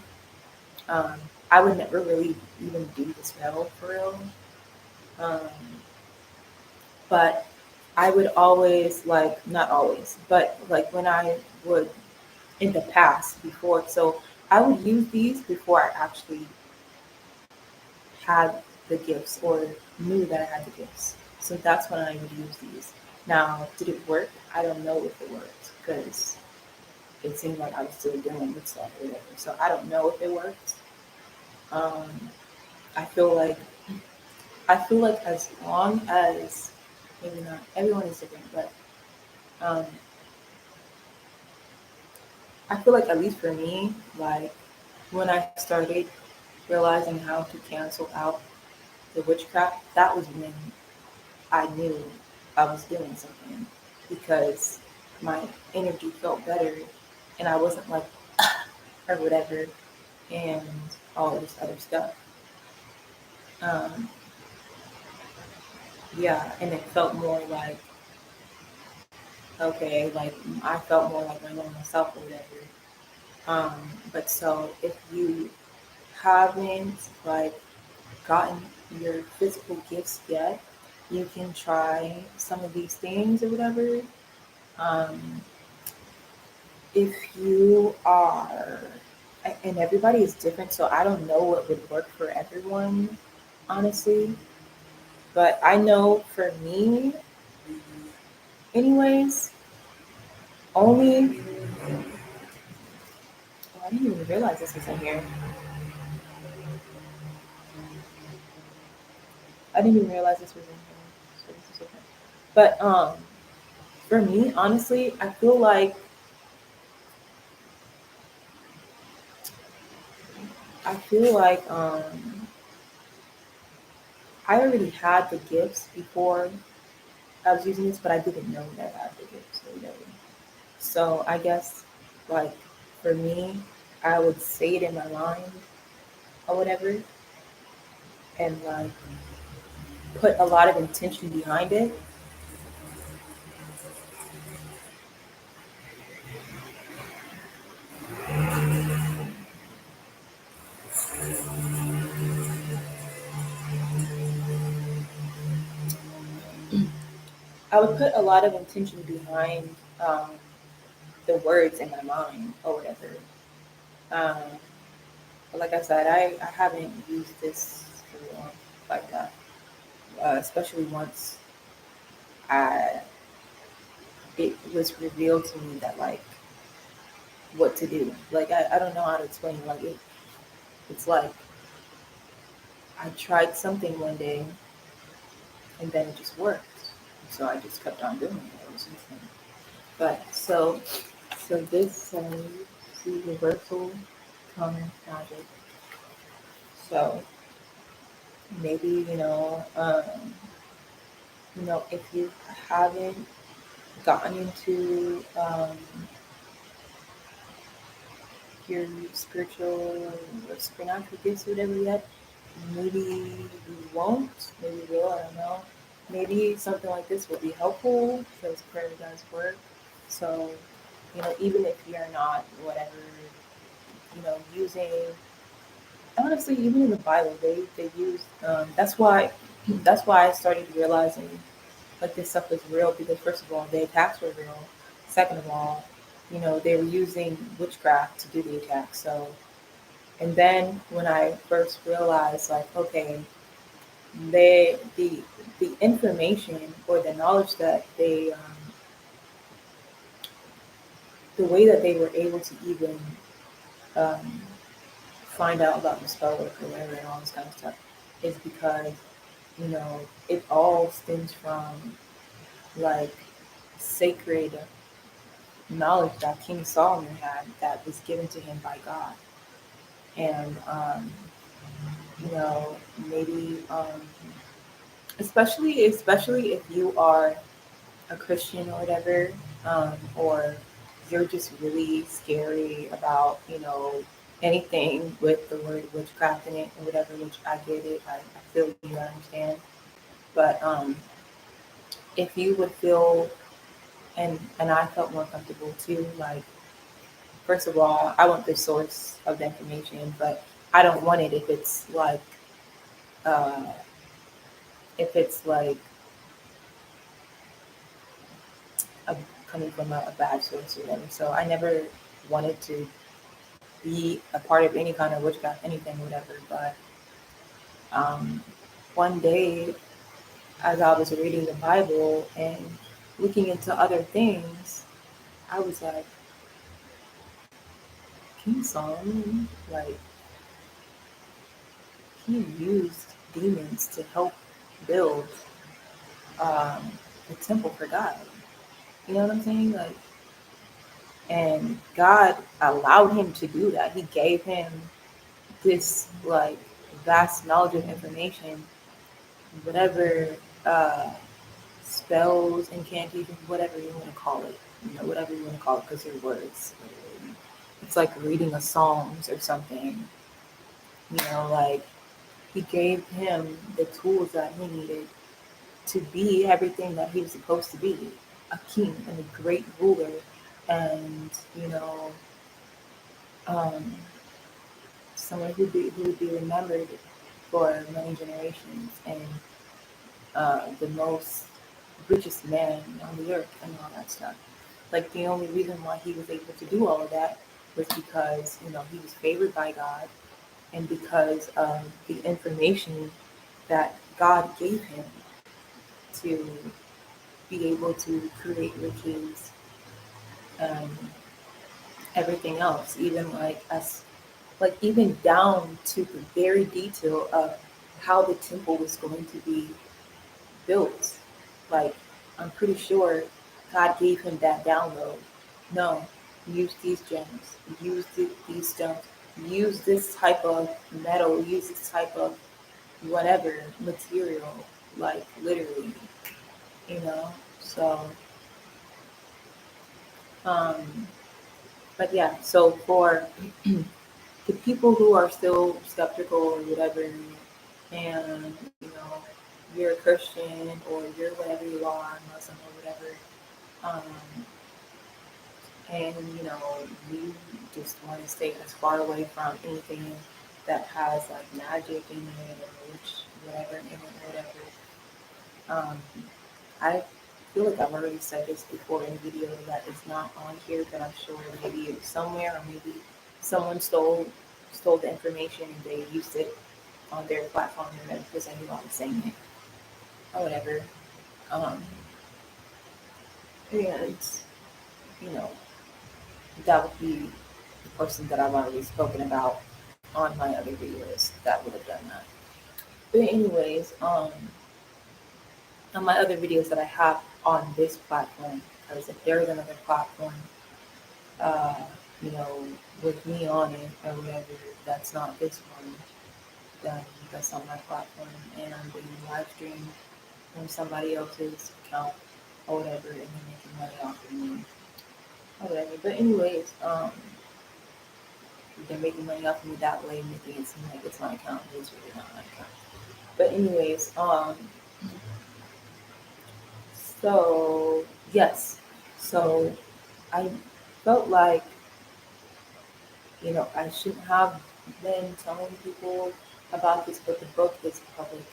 um, I would never really even do the spell for real. Um, but I would always like not always, but like when I would in the past before. So I would use these before I actually had the gifts or knew that I had the gifts. So that's when I would use these. Now, did it work? I don't know if it worked because it seemed like I was still dealing with stuff or whatever. So I don't know if it worked. Um, I feel like as long as maybe not everyone is different, but um, I feel like at least for me, like when I started realizing how to cancel out the witchcraft, that was when I knew I was doing something because my energy felt better and I wasn't like or whatever and all this other stuff. Um, yeah, and it felt more like okay, like I felt more like my normal self or whatever. But so if you haven't like gotten your physical gifts yet, you can try some of these things or whatever. Um, if you are, and everybody is different, so I don't know what would work for everyone, honestly. But I know for me, anyways, only. Oh, I didn't even realize this was in here. I didn't even realize this was in here. So this is okay. But for me, honestly, I feel like I already had the gifts before I was using this, but I didn't know that I had the gifts or whatever. So I guess like for me, I would say it in my mind or whatever, and like put a lot of intention behind it. I would put a lot of intention behind the words in my mind or whatever. Um, but like I said, I haven't used this for long like that, especially once I it was revealed to me that like what to do. Like I don't know how to explain it. Like it's like I tried something one day and then it just worked. So I just kept on doing it. It was insane. But so this says see reversal common magic. So maybe if you haven't gotten into your spiritual or supernatural gifts or whatever yet, maybe you won't, maybe you will, I don't know. Maybe something like this will be helpful because prayer does work. So, even if you're not whatever, using honestly, even in the Bible, they use that's why I started realizing like this stuff is real because first of all, the attacks were real. Second of all, they were using witchcraft to do the attack. So, and then when I first realized, like, okay, they the information or the knowledge that the way that they were able to even um, find out about the spell work or whatever and all this kind of stuff is because it all stems from like sacred knowledge that King Solomon had that was given to him by God. And, maybe, especially if you are a Christian or whatever, or you're just really scary about, anything with the word witchcraft in it or whatever, which I get it. I feel you, I understand. But if you would feel, and I felt more comfortable too, like, first of all, I want the source of the information, but I don't want it uh, if it's like a, coming from a bad source or whatever. So I never wanted to be a part of any kind of witchcraft, anything, whatever. But um, one day, as I was reading the Bible and looking into other things, I was like, King Solomon, like, he used demons to help build a temple for God. You know what I'm saying? Like, and God allowed him to do that. He gave him this like vast knowledge of information, whatever uh, spells, incantations, whatever you want to call it. You know, whatever you want to call it, because they're words. It's like reading a Psalms or something. You know, like he gave him the tools that he needed to be everything that he was supposed to be, a king and a great ruler, and um, someone who would be remembered for many generations, and the most richest man on the earth and all that stuff. Like the only reason why he was able to do all of that was because he was favored by God, and because of the information that God gave him to be able to create riches and everything else, even even down to the very detail of how the temple was going to be built. Like, I'm pretty sure God gave him that download. No, use these gems, these stones, use this type of metal, use this type of whatever material, like literally, you know. So, um, but yeah. So for the people who are still skeptical or whatever, and you're a Christian or you're whatever you are, Muslim or whatever, um, and you just want to stay as far away from anything that has like magic in it or whatever in it or whatever. Um, I feel like I've already said this before in a video that is not on here, but I'm sure maybe it was somewhere, or maybe someone stole the information and they used it on their platform or whatever, because I knew I was saying it or whatever. Um, and you know that would be the person that I've already spoken about on my other videos that would have done that. But anyways, on my other videos that I have on this platform, because if there is another platform, uh, you know, with me on it or whatever, that's not this one, then that's not my platform, and I'm being live streamed from somebody else's account or whatever, and they're making money off of me or whatever. But anyways, they're making money off of me that way, making it seem like it's my account, but it's really not my account. But anyways, so yes, so I felt like I shouldn't have been telling people about this, but the book is public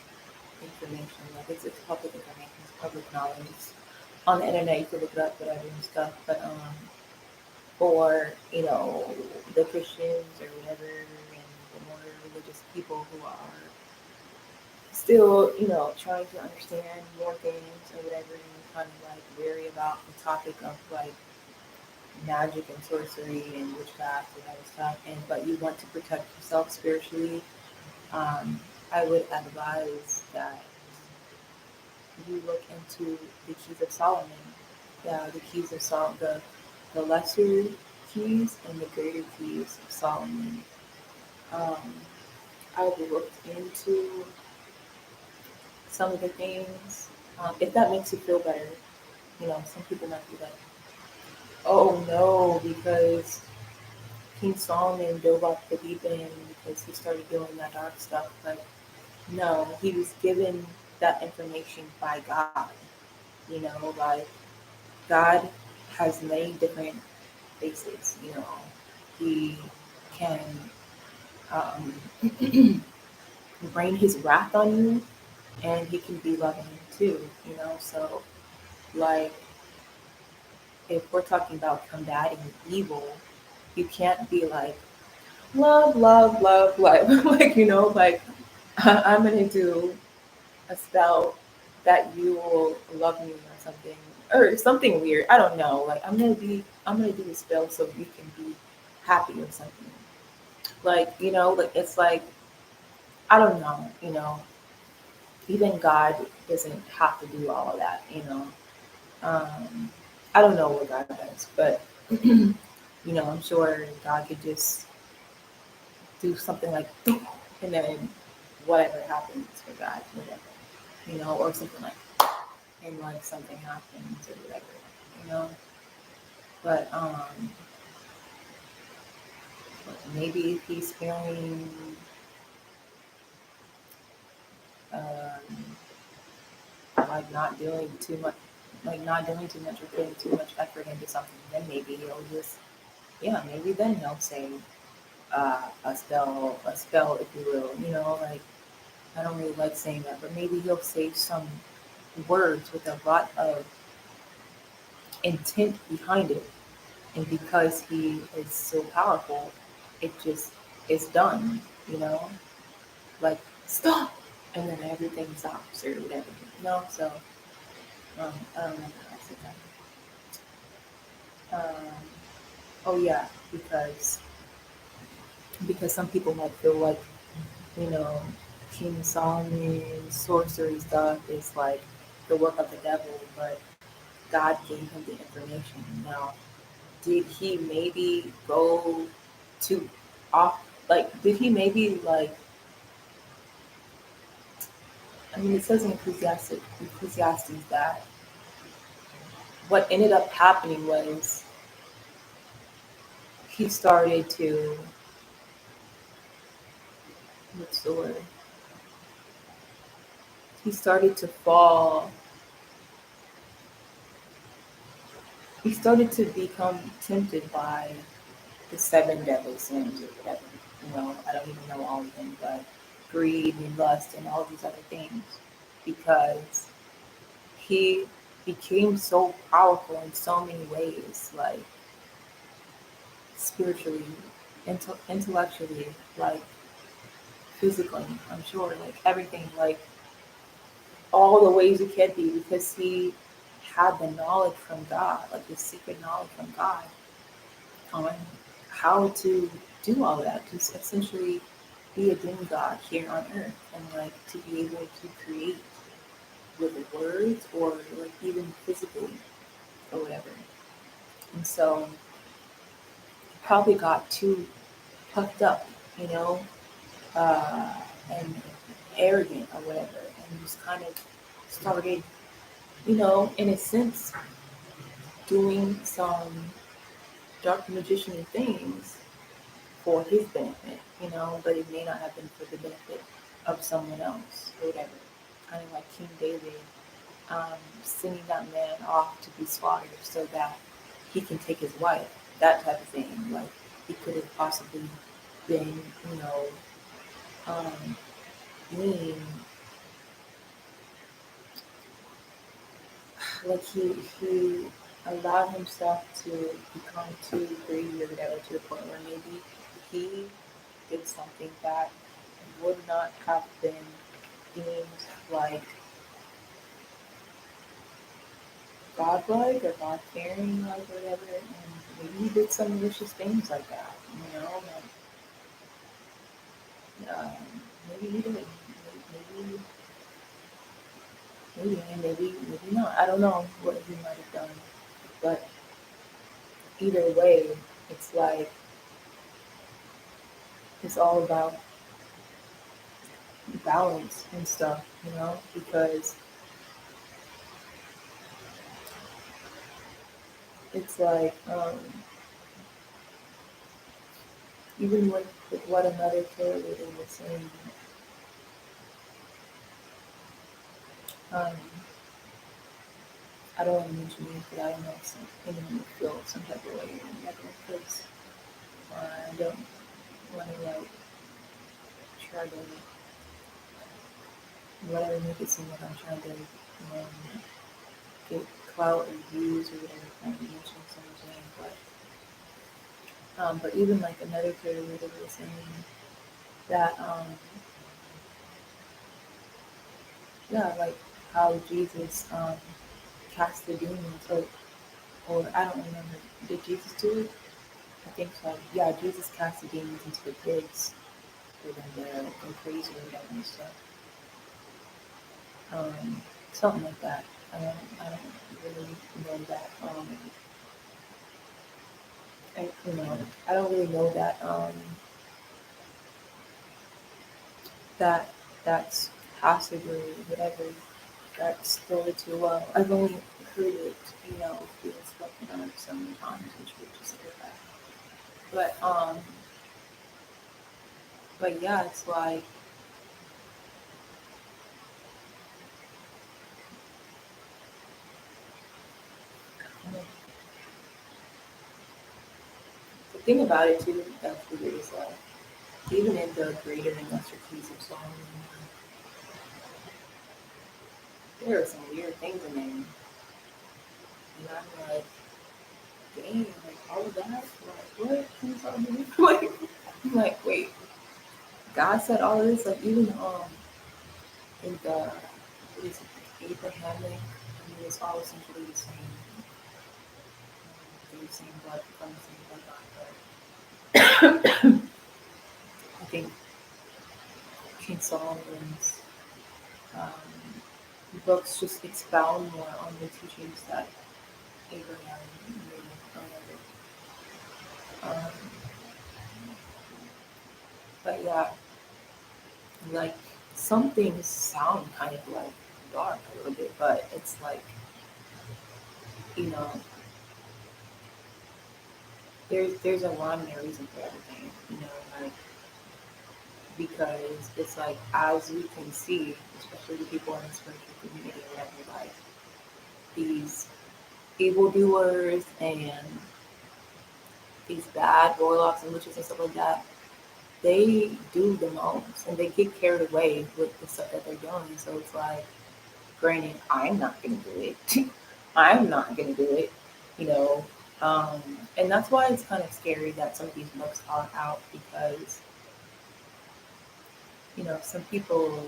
information. Like it's public information, it's public knowledge. It's on the internet, you can look it up, whatever and stuff. But for the Christians or whatever, and the more religious people who are still trying to understand more things or whatever, and kind of like wary about the topic of like magic and sorcery and witchcraft and other stuff, and but you want to protect yourself spiritually, I would advise that you look into the Keys of Solomon. Yeah, the Keys of Solomon, the lesser keys and the greater keys of Solomon. Um, I've looked into some of the things. If that makes you feel better, some people might be like, "Oh no," because King Solomon dove off the deep end because he started doing that dark stuff. But no, he was given that information by God. Like God has many different faces. He can um, rain his wrath on you, and he can be loving too. So like if we're talking about combating evil, you can't be like love, love, love, love. Like I'm gonna do a spell that you will love me or something weird. I don't know. Like I'm gonna do a spell so you can be happy or something. Like like it's like I don't know. Even God doesn't have to do all of that. Um, I don't know what God does, but I'm sure God could just do something like, and then whatever happens for God, whatever, or something like, and like something happens or whatever, you know. But maybe if he's feeling um, like not doing too much or putting too much effort into something, then maybe he'll just, yeah, maybe then he'll say a spell, if you will. Like I don't really like saying that, but maybe he'll say some words with a lot of intent behind it, and because he is so powerful, it just is done. Like stop, and then everything stops or whatever. So I don't know how to say that. Oh yeah, because some people might feel like you know, King Solomon's sorcery stuff is like the work of the devil, but God gave him the information. Now, did he maybe go to off? Like, did he maybe like? I mean, it says in Ecclesiastes that what ended up happening was he started to what's the word? He started to fall. He started to become tempted by the seven deadly sins or whatever. I don't even know all of them, but greed and lust and all these other things. Because he became so powerful in so many ways, like spiritually, intellectually, like physically, I'm sure, like everything, like all the ways it can be, because he had the knowledge from God, like the secret knowledge from God on how to do all that, to essentially be a demigod here on earth, and like to be able to create with words or like even physically or whatever. And so probably got too puffed up, you know, uh, and arrogant or whatever, and just kind of started, in a sense, doing some dark magician things for his benefit, but it may not have been for the benefit of someone else or whatever. Kind of like King David sending that man off to be slaughtered so that he can take his wife, that type of thing. Like he could have possibly been, um, mean, like he allowed himself to become too greedy or whatever to the point where maybe he did something that would not have been deemed like godlike or God fearing, like whatever, and maybe he did some malicious things like that, maybe he did, maybe, maybe not. I don't know what he might have done, but either way, it's like it's all about balance and stuff, because it's like even with what another tarot reader was saying, um, I don't want to mention names, but I don't know if anyone would feel some type of way or whatever, because I don't want to like try to whatever make it seem like I'm trying to get clout or views or whatever kind of mention someone's name, but even like another tarot reader was saying that yeah, like how Jesus cast the demons, or I don't remember. Did Jesus do it? I think so. Yeah, Jesus cast the demons into the pigs for them to go crazy or whatever and stuff. Um, Something like that. I don't really know that. I don't really know that. That that's passage or whatever that story too well. I've only heard it, being spoken on so many times, which would just say that. But but yeah, it's like the thing about it too. That's weird is like even in the greater and lesser keys of Solomon, there are some weird things in there, and I'm like, dang, like all of that, like what? Who's all doing? Like, I'm like, wait, God said all of this, like even in the what is it, Abrahamic, I mean, it's all essentially the same, the same blood from the same bloodline, but I think King Solomon's um, books just expound more on the teachings that Abraham made um, but yeah, like some things sound kind of like dark a little bit, but it's like, you know, there's a rhyme and a reason for everything, like because it's like as you can see, especially the people in the spiritual community or whatever, like these evildoers and these bad warlocks and witches and stuff like that, they do the most and they get carried away with the stuff that they're doing. So it's like, granted, I'm not gonna do it. I'm not gonna do it, you know. Um, and that's why it's kind of scary that some of these books are out because, some people,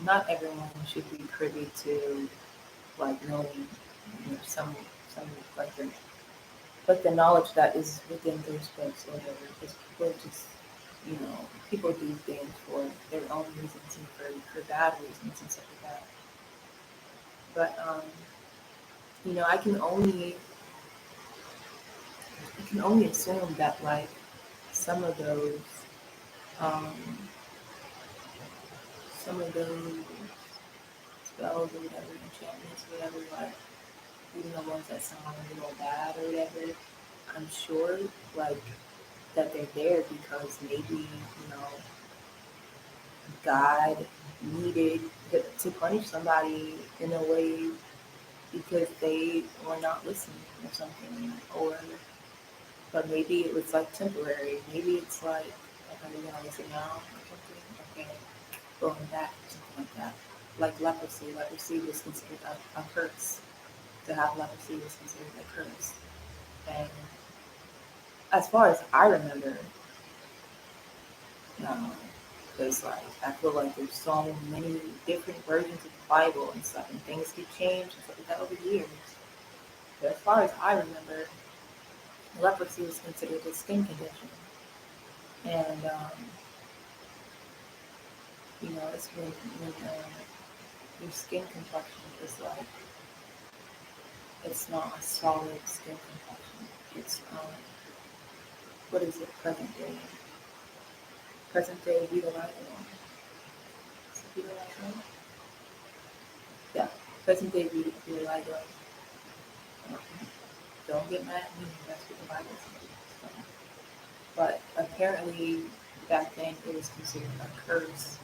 not everyone should be privy to like knowing, some like the knowledge that is within those books or whatever. Because people just, people do things for their own reasons and for bad reasons and stuff like that. But I can only assume that like some of those um, some of those spells or whatever, enchantments or whatever, like even the ones that sound a little bad or whatever, I'm sure like that they're there because maybe, God needed to punish somebody in a way because they were not listening or something, or but maybe it was like temporary. Maybe it's like, okay, you're gonna listen now or something. Okay, going back or something like that. Like leprosy. Leprosy was considered a curse. To have leprosy was considered a curse. And as far as I remember, because like I feel like there's so many different versions of the Bible and stuff, and things get changed and stuff like that over the years. But as far as I remember, leprosy was considered a skin condition, and it's when your skin complexion is like it's not a solid skin complexion. It's what is it? Present day vitiligo. Is it vitiligo? Yeah, present day vitiligo. Um, don't get mad at me. That's what the Bible says. So, But apparently back then it was considered a curse,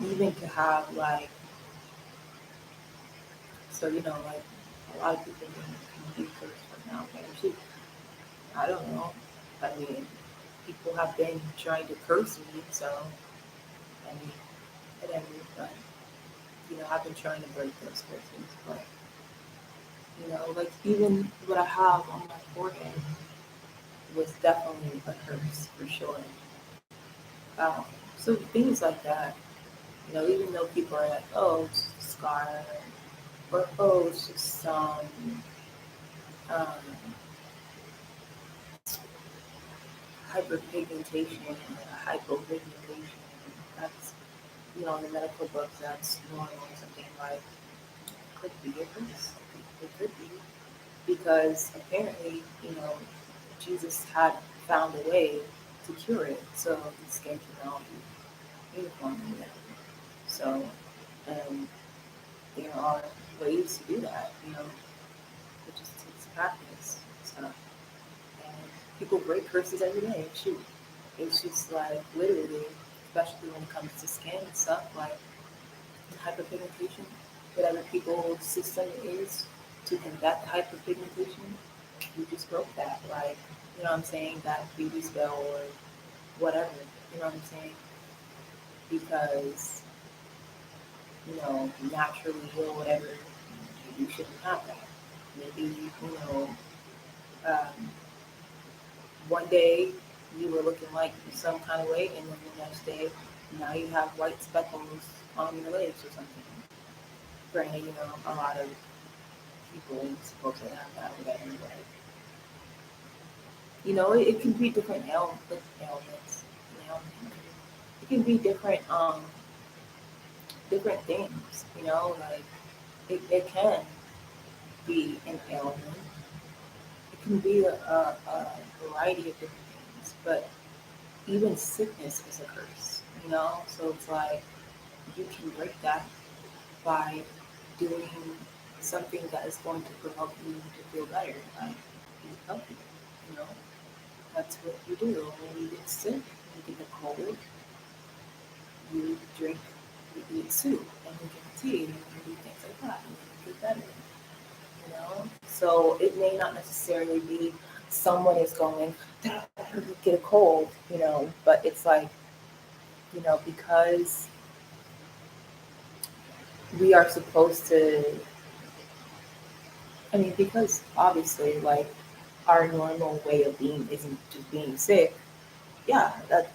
even to have like, so like a lot of people can be cursed right now. But shoot, I don't know. I mean, people have been trying to curse me, so I mean, whatever. But I've been trying to break those curses. But like even what I have on my forehead was definitely a curse for sure. Um, so things like that, even though people are like, oh, it's just a scar, or oh, it's just some um, hyperpigmentation or hypopigmentation. That's, in the medical books, that's normal, something like could be a curse. It could be because apparently, Jesus had found a way to cure it. So the skin can now be uniform and whatever. So, and there are ways to do that, it just takes practice and stuff. And people break curses every day. Shoot. It's just like literally, especially when it comes to skin and stuff, like hyperpigmentation, whatever people's system is to combat the hyperpigmentation, you just broke that. Like, what I'm saying, that beauty spell or whatever, what I'm saying? Because, naturally or whatever, you shouldn't have that. Maybe, um, one day you were looking like some kind of way, and then the next day, now you have white speckles on your legs or something. Granted, a lot of people supposed to have that or whatever, but it can be different ailments. Ailments. It can be different things. Like it can be an ailment. It can be a variety of different things, but even sickness is a curse. So it's like you can break that by doing something that is going to promote you to feel better, like be healthy. You know, that's what you do when you get sick, you get a cold, you drink, you eat soup, and you drink tea, and you do things like that, and you get better. So it may not necessarily be someone is going get a cold, but it's like, because we are supposed to, I mean, because obviously, like, our normal way of being isn't just being sick. Yeah,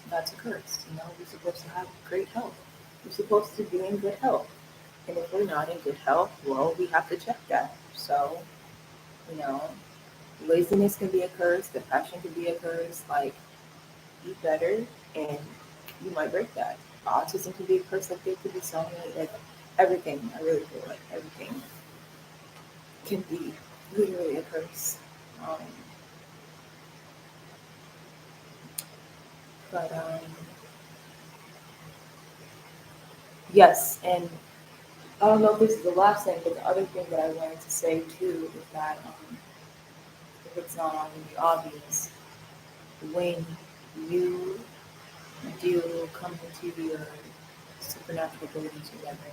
that's a curse. We're supposed to have great health. We're supposed to be in good health. And if we're not in good health, well, we have to check that. So, you know, laziness can be a curse, depression can be a curse. Like, eat better, and you might break that. Autism can be a curse. Like, there could be so many, like, everything. I really feel like everything can be literally a curse. Um, but yes, and I don't know if this is the last thing, but the other thing that I wanted to say too is that if it's not already obvious, when you do come into your supernatural abilities or whatever,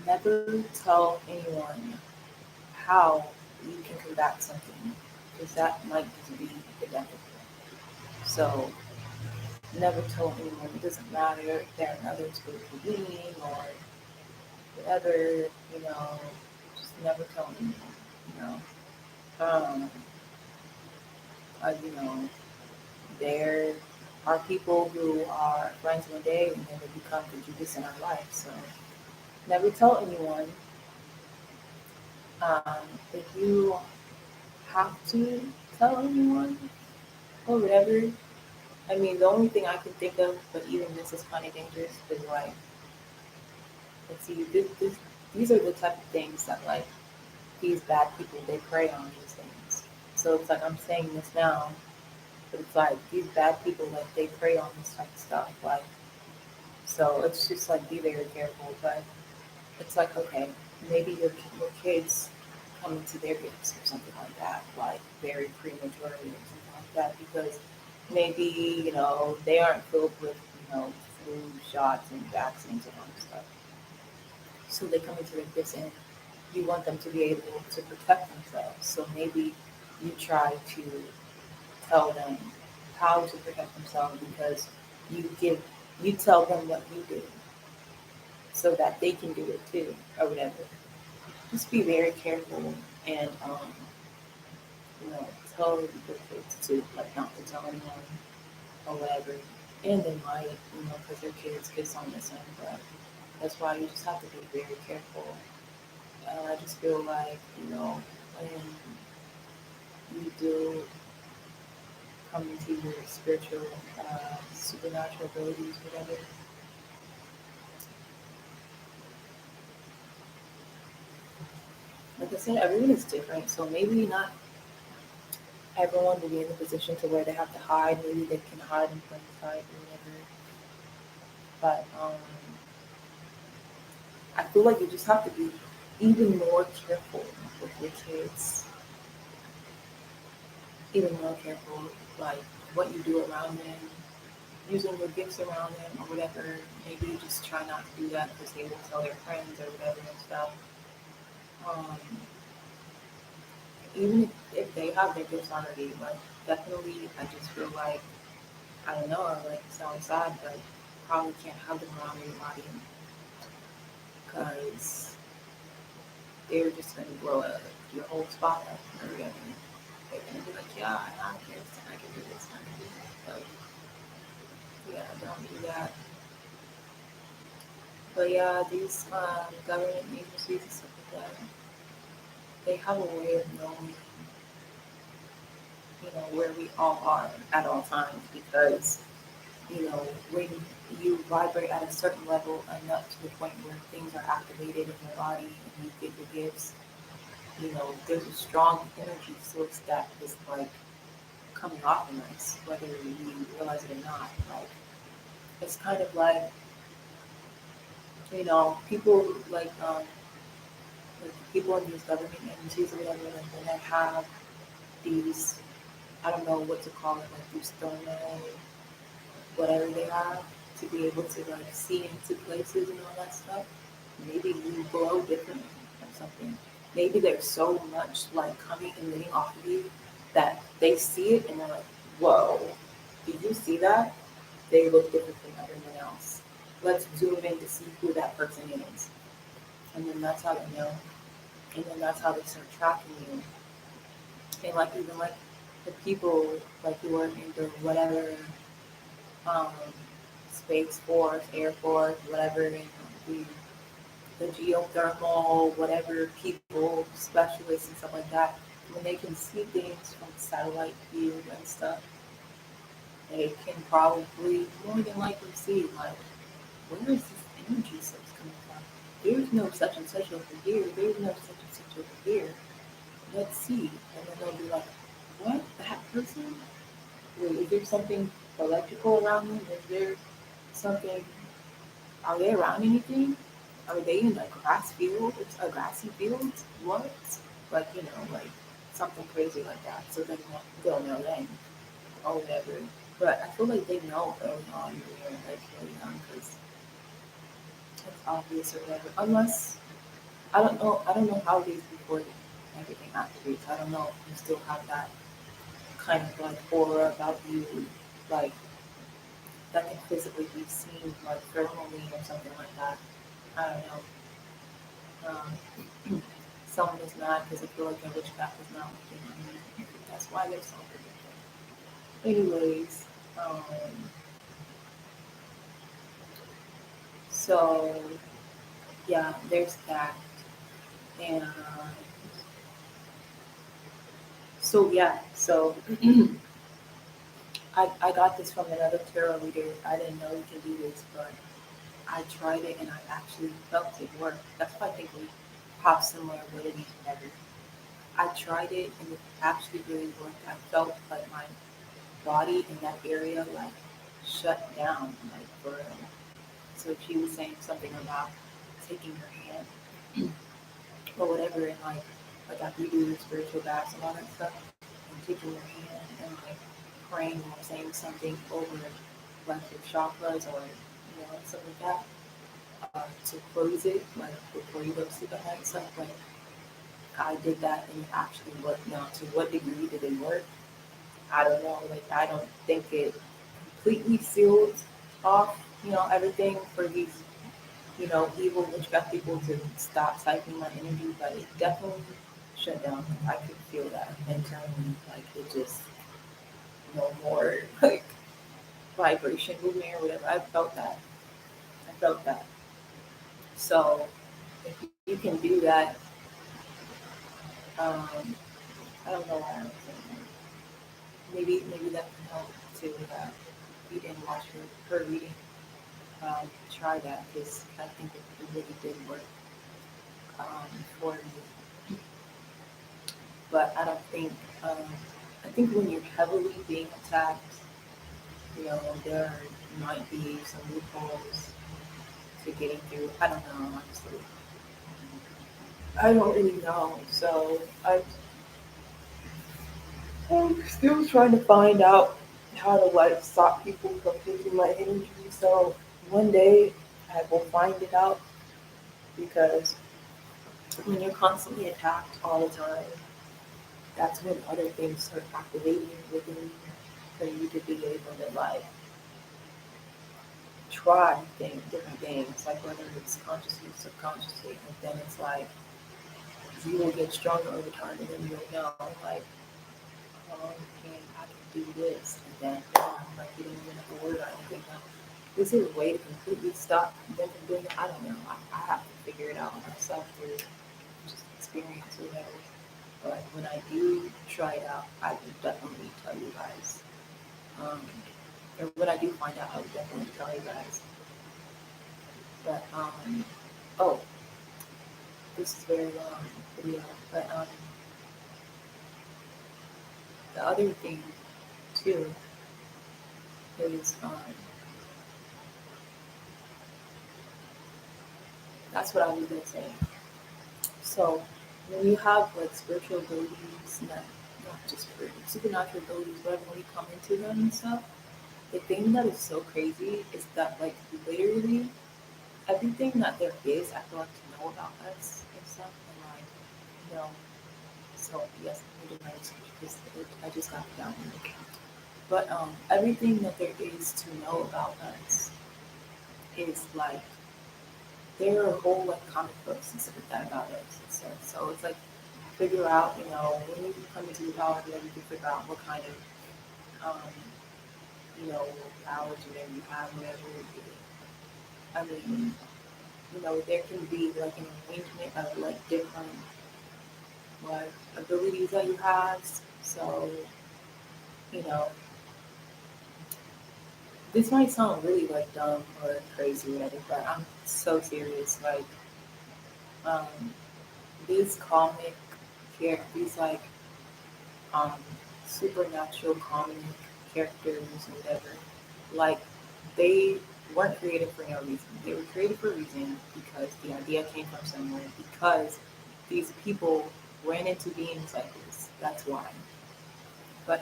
never tell anyone how you can combat something, because that might just be the death of you. So never tell anyone. It doesn't matter if they're another spiritual being or whatever. Just never tell anyone. You know. Um, there are people who are friends one day and then they become prejudice in our life. So never tell anyone. If you have to tell anyone or whatever, I mean, the only thing I can think of, but even this is kind of dangerous, is like, let's see, these are the type of things that like these bad people they prey on these things. So it's like I'm saying this now, but it's like these bad people like they prey on this type of stuff. Like, so it's just like be very careful. But it's like, okay, maybe your kids come into their gifts or something like that, like very prematurely or something like that, because maybe, they aren't filled with, flu shots and vaccines and all that stuff. So they come into their gifts and you want them to be able to protect themselves. So maybe you try to tell them how to protect themselves because you give you tell them what you do so that they can do it too or whatever. Just be very careful and you know, tell your kids to like not to tell anyone or whatever. And they might, because they're kids don't listen, but that's why you just have to be very careful. And I just feel like, when you do come into your spiritual, supernatural abilities, whatever, like I said, everyone is different. So maybe not everyone will be in the position to where they have to hide. Maybe they can hide in plain sight or whatever. But I feel like you just have to be even more careful with your kids, even more careful, like what you do around them, using your gifts around them or whatever. Maybe you just try not to do that because they will tell their friends or whatever and stuff. Um, even if they have their gifts already, like definitely, I just feel like I don't know, like it sounds sad, but probably can't have them around anybody because they're just gonna blow up your whole spot up or whatever. They're gonna be like, yeah, I have this and I can do this and I can do that. Like, yeah, don't do that. But yeah, these government agencies and stuff like that, they have a way of knowing, where we all are at all times because, when you vibrate at a certain level enough to the point where things are activated in your body and you get the gifts, there's a strong energy source that is like coming off of us, whether you realize it or not. Like it's kind of like, people like people in these government agencies or whatever, like when they have these, I don't know what to call it, like these thermal, whatever they have, to be able to like see into places and all that stuff. Maybe you glow differently or something. Maybe there's so much like coming and emitting off of you that they see it and they're like, whoa, did you see that? They look different from everyone else. Let's zoom in to see who that person is. And then that's how they know. And then that's how they start tracking you. And like even like the people like who are in the whatever um, space force, air force, whatever, and the geothermal, whatever people, specialists and stuff like that, when they can see things from satellite view and stuff, they can probably more than likely see like where is this energy source coming from? There's no such and such over here. There's no such and such over here. Let's see. And then they'll be like, what? That person? Wait, is there something electrical around them? Is there something? Are they around anything? Are they in a grass field? It's a grassy field? What? Like, like something crazy like that. So then they'll know then or whatever. But I feel like they know early on when you're like really young because it's obvious or whatever. Unless I don't know how it is before everything activates. I don't know if you still have that kind of like aura about you, like that can physically be seen, like thermally or something like that. I don't know. Someone is mad because I feel like their witchcraft is not working on me. That's why they're so predictable. Anyways, so yeah, there's that. And so yeah, so I got this from another tarot reader. I didn't know you can do this, but I tried it and I actually felt it work. That's why I think we have similar abilities whenever. I tried it and it actually really worked. I felt like my body in that area like shut down, like for real. So she was saying something about taking her hand or whatever and like after you do the spiritual baths and all that stuff and taking your hand and like praying or saying something over like your chakras or something like that to close it, like before you go to sleep at night and stuff. But I did that and it actually worked. Now, to what degree did it work? I don't know. Like, I don't think it completely sealed off, everything for these, evil witchcraft people to stop siphoning my energy, but it definitely shut down. I could feel that internally. Like, it just, no more, like, vibration movement or whatever. I felt that. I felt that. So, if you can do that, um, I don't know why I'm saying that. Maybe that can help to if you didn't watch her reading. Try that because I think it really did work for me. But I don't think I think when you're heavily being attacked, there might be some loopholes to getting through. I don't know, honestly. I don't really know. So I'm still trying to find out how to like stop people from taking my energy. So one day I will find it out because when you're constantly attacked all the time, that's when other things start activating within you for you to be able to like try different things, like whether it's consciously or subconsciously, and then it's like you will get stronger over time, and then you'll know like, oh, I can do this, and then like you don't even have to worry about anything. Now, is there a way to completely stop them from doing it? I don't know. I have to figure it out myself through just experience or whatever. But when I do try it out, I will definitely tell you guys. Um, or when I do find out, I will definitely tell you guys. But oh, this is very long video. But the other thing too is that's what I was gonna say. So when you have like spiritual abilities, not just supernatural abilities, whatever, when you come into them and stuff, the thing that is so crazy is that like literally everything that there is, I feel like to know about us and stuff, and like, you know, so yes, I'm doing my research because I just got it down here. But everything that there is to know about us is like there are whole like comic books and stuff like that about us and stuff. So it's like figure out, when you come into the power, then you can figure out what kind of powers whatever you have, whatever. I mean, there can be like an arrangement of like different like abilities that you have. So, you know, this might sound really like dumb or crazy or whatever, but I'm so serious. Like, um, these comic these like um supernatural comic characters or whatever, like they weren't created for no reason. They were created for a reason because the idea came from somewhere. Because these people ran into beings like this. That's why. But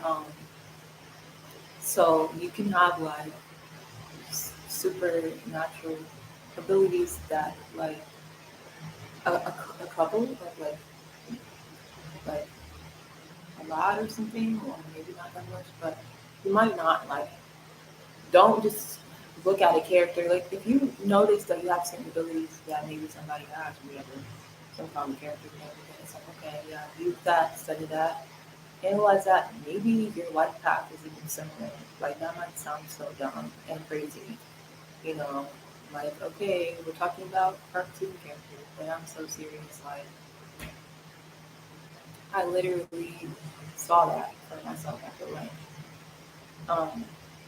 so you can have like supernatural abilities that like a couple of like a lot or something, or maybe not that much, but you might not like. Don't just look at a character. Like if you notice that you have certain abilities that maybe somebody has, or whatever, some common character, whatever, then it's like okay, yeah, use that, study that, analyze that. Maybe your life path is even similar. Like that might sound so dumb and crazy, you know. Like okay, we're talking about cartoon characters, but I'm so serious. Like I literally saw that for myself. I feel like.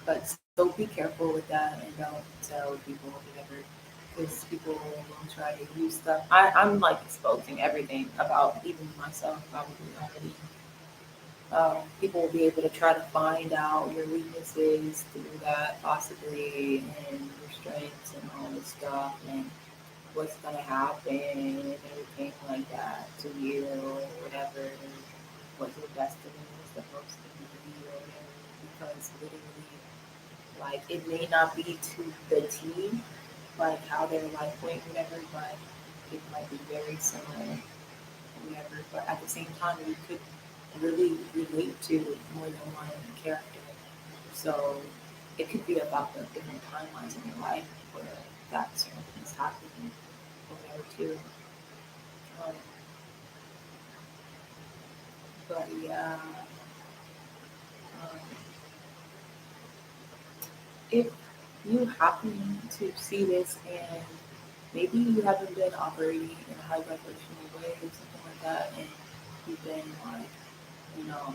But so be careful with that and don't tell people whatever, because people will try to use stuff. I'm like exposing everything about even myself probably already. People will be able to try to find out your weaknesses through that possibly and your strengths and all this stuff and what's gonna happen and everything like that to you or whatever, what your destiny is supposed to be or whatever. because literally, like, it may not be to the T, like how their life went, whatever, but it might be very similar, whatever. But at the same time, you could really relate to more than one character. So it could be about the different timelines in your life where that certain things happen or whatever too. Um, but yeah, um, if you happen to see this and maybe you haven't been operating in a high vibrational way or something like that, and you've been like, you know,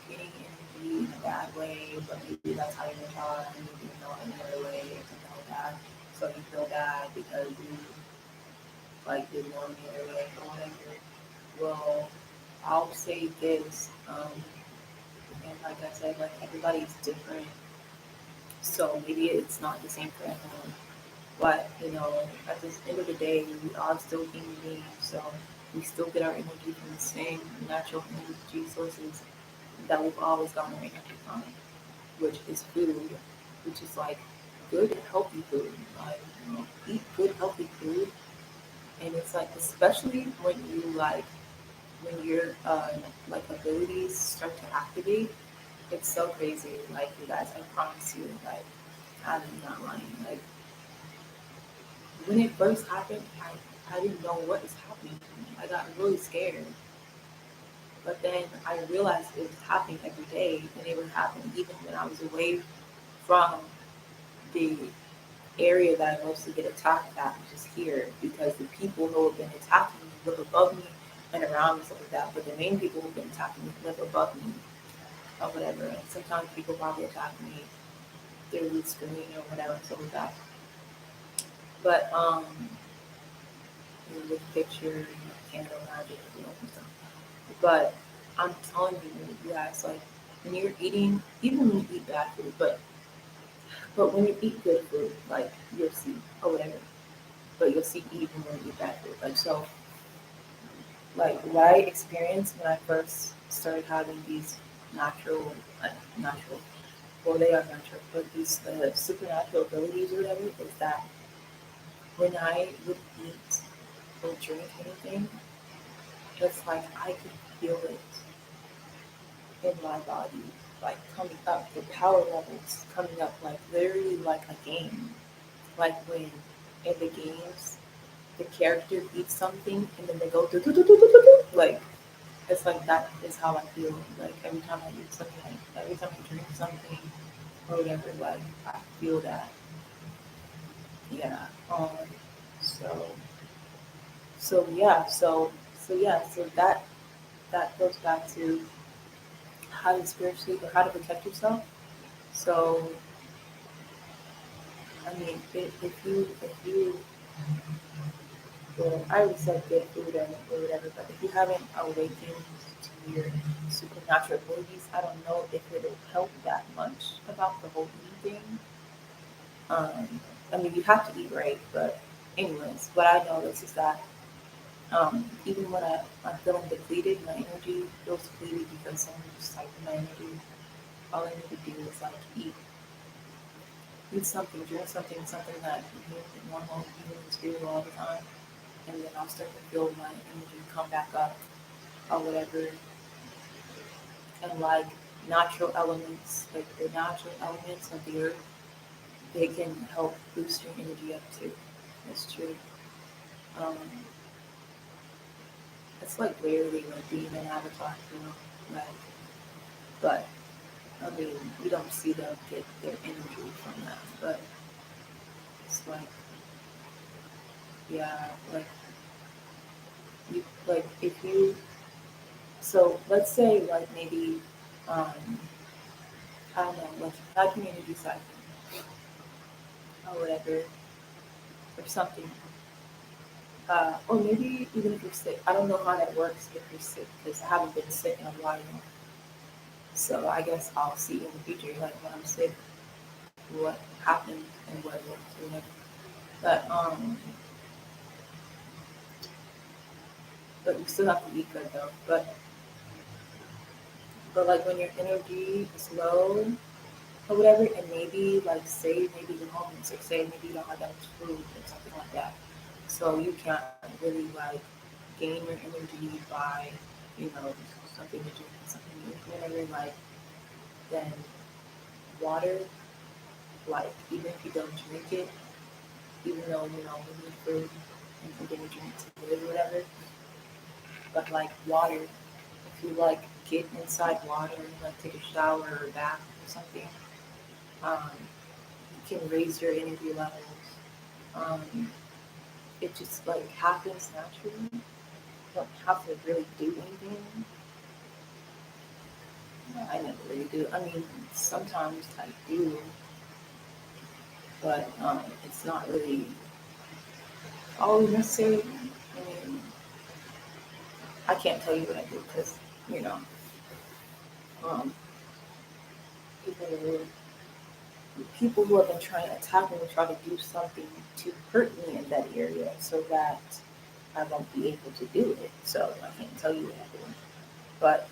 getting energy in a bad way, but maybe that's how you're taught and you didn't know any other way or something like that. So you feel bad because you like didn't know any other way or whatever. Well, I'll say this, and like I said, like everybody's different, so maybe it's not the same for everyone. But at the end of the day, we are still human beings, so we still get our energy from the same natural energy sources that we've always gotten our energy from, which is food, which is like good, healthy food. Like, eat good, healthy food, and it's like especially when you when your like abilities start to activate, it's so crazy. Like, you guys, I promise you, like, I'm not lying. Like, when it first happened, I didn't know what was happening to me. I got really scared. But then I realized it was happening every day, and it was happening even when I was away from the area that I mostly get attacked at, which is here, because the people who have been attacking me live above me and around me, stuff like that. But the main people who've been attacking me live above me or whatever. And sometimes people probably attack me through the screen or whatever, stuff like that. But with picture, candle magic, and stuff. But I'm telling you guys, like, when you're eating, even when you eat bad food, but when you eat good food, like, you'll see or whatever. But you'll see even when you eat bad food. Like, so, like, what I experienced when I first started having these natural, natural, well, they are natural, but these supernatural abilities or whatever, is that when I would eat or drink anything, it's like I could feel it in my body, like coming up, the power levels coming up, like literally like a game. Like when in the games, the character eats something and then they go do do do do do do do. Like, it's like that is how I feel. Like every time I eat something, like every time I drink something or whatever, like I feel that. Yeah. So so that goes back to how to spiritually or how to protect yourself. So I mean, if you, well, I already said good food or whatever, but if you haven't awakened to your supernatural abilities, I don't know if it'll help that much about the whole eating thing. I mean, you have to eat right, but anyways, what I noticed is that even when I'm feeling depleted, my energy feels depleted because someone just like my energy. All I need to do is like eat something, drink something, something that normal humans do all the time, and then I'll start to feel my energy come back up or whatever. And like natural elements, like the natural elements of the earth, they can help boost your energy up too. That's true. Um, it's like rarely like being an avatar, like, but I mean, you don't see them get their energy from that, but it's like, yeah, like like if you, so let's say like maybe, um, I don't know, like you had community cycle or whatever, or something. Or maybe even if you're sick. I don't know how that works if you're sick because I haven't been sick in a while. So I guess I'll see in the future, like when I'm sick, what happened and what works or whatever. But but you still have to eat good though. But like when your energy is low, or whatever, and maybe like say maybe you're homeless or say maybe you don't have that much food or something like that. So you can't really like gain your energy by, you know, something to drink, something to eat, whatever, like then water, like even if you don't drink it, even though, you know, we need food and something to drink to live or whatever, but like water, if you like get inside water, like take a shower or bath or something, you can raise your energy levels. Um, it just like happens naturally. You don't have to really do anything. I never really do. I mean, sometimes I do, but it's not really always necessary. I mean, I can't tell you what I do because, you know, um, people who have been trying to attack me try to do something to hurt me in that area so that I won't be able to do it. So I can't tell you what I do. But,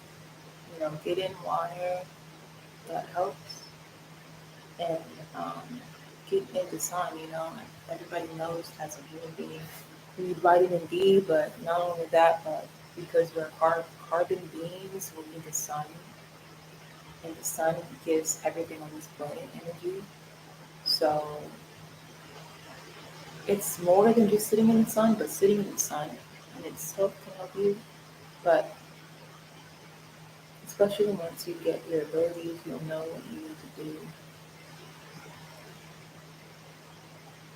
you know, get in water, that helps. And get in the sun, you know. Everybody knows as a human being, we need vitamin D, but not only that, but because we're carbon beings, we need the sun. And the sun gives everything on this planet energy. So it's more than just sitting in the sun, but sitting in the sun in itself can help you. But especially once you get your abilities, you'll know what you need to do.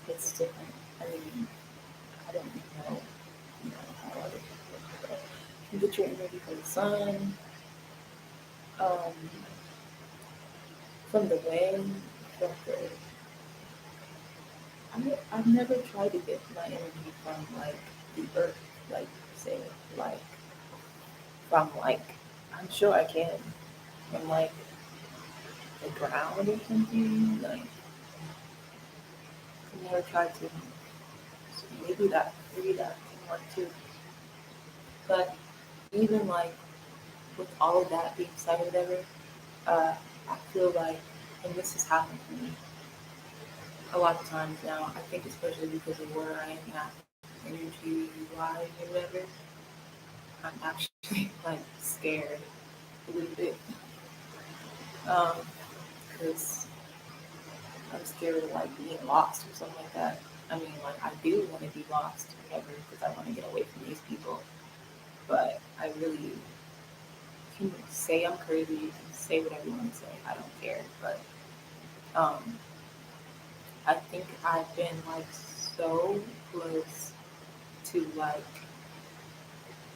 It's different. I mean, I don't know, you know how other people but you get your energy from the sun, um, from the wind, from the. I've never tried to get my energy from like the earth, like say like from like I'm sure I can from like the ground or something. Like I never tried to. So maybe that can work too. But even like with all of that being said or whatever, uh, I feel like, and this has happened to me a lot of times now. I think especially because of where I am at, energy wise or whatever, I'm actually like scared a little bit because I'm scared of like being lost or something like that. I mean, like I do want to be lost or whatever because I want to get away from these people, but I really can say I'm crazy. You can say whatever you want to say. I don't care, but um, I think I've been like so close to like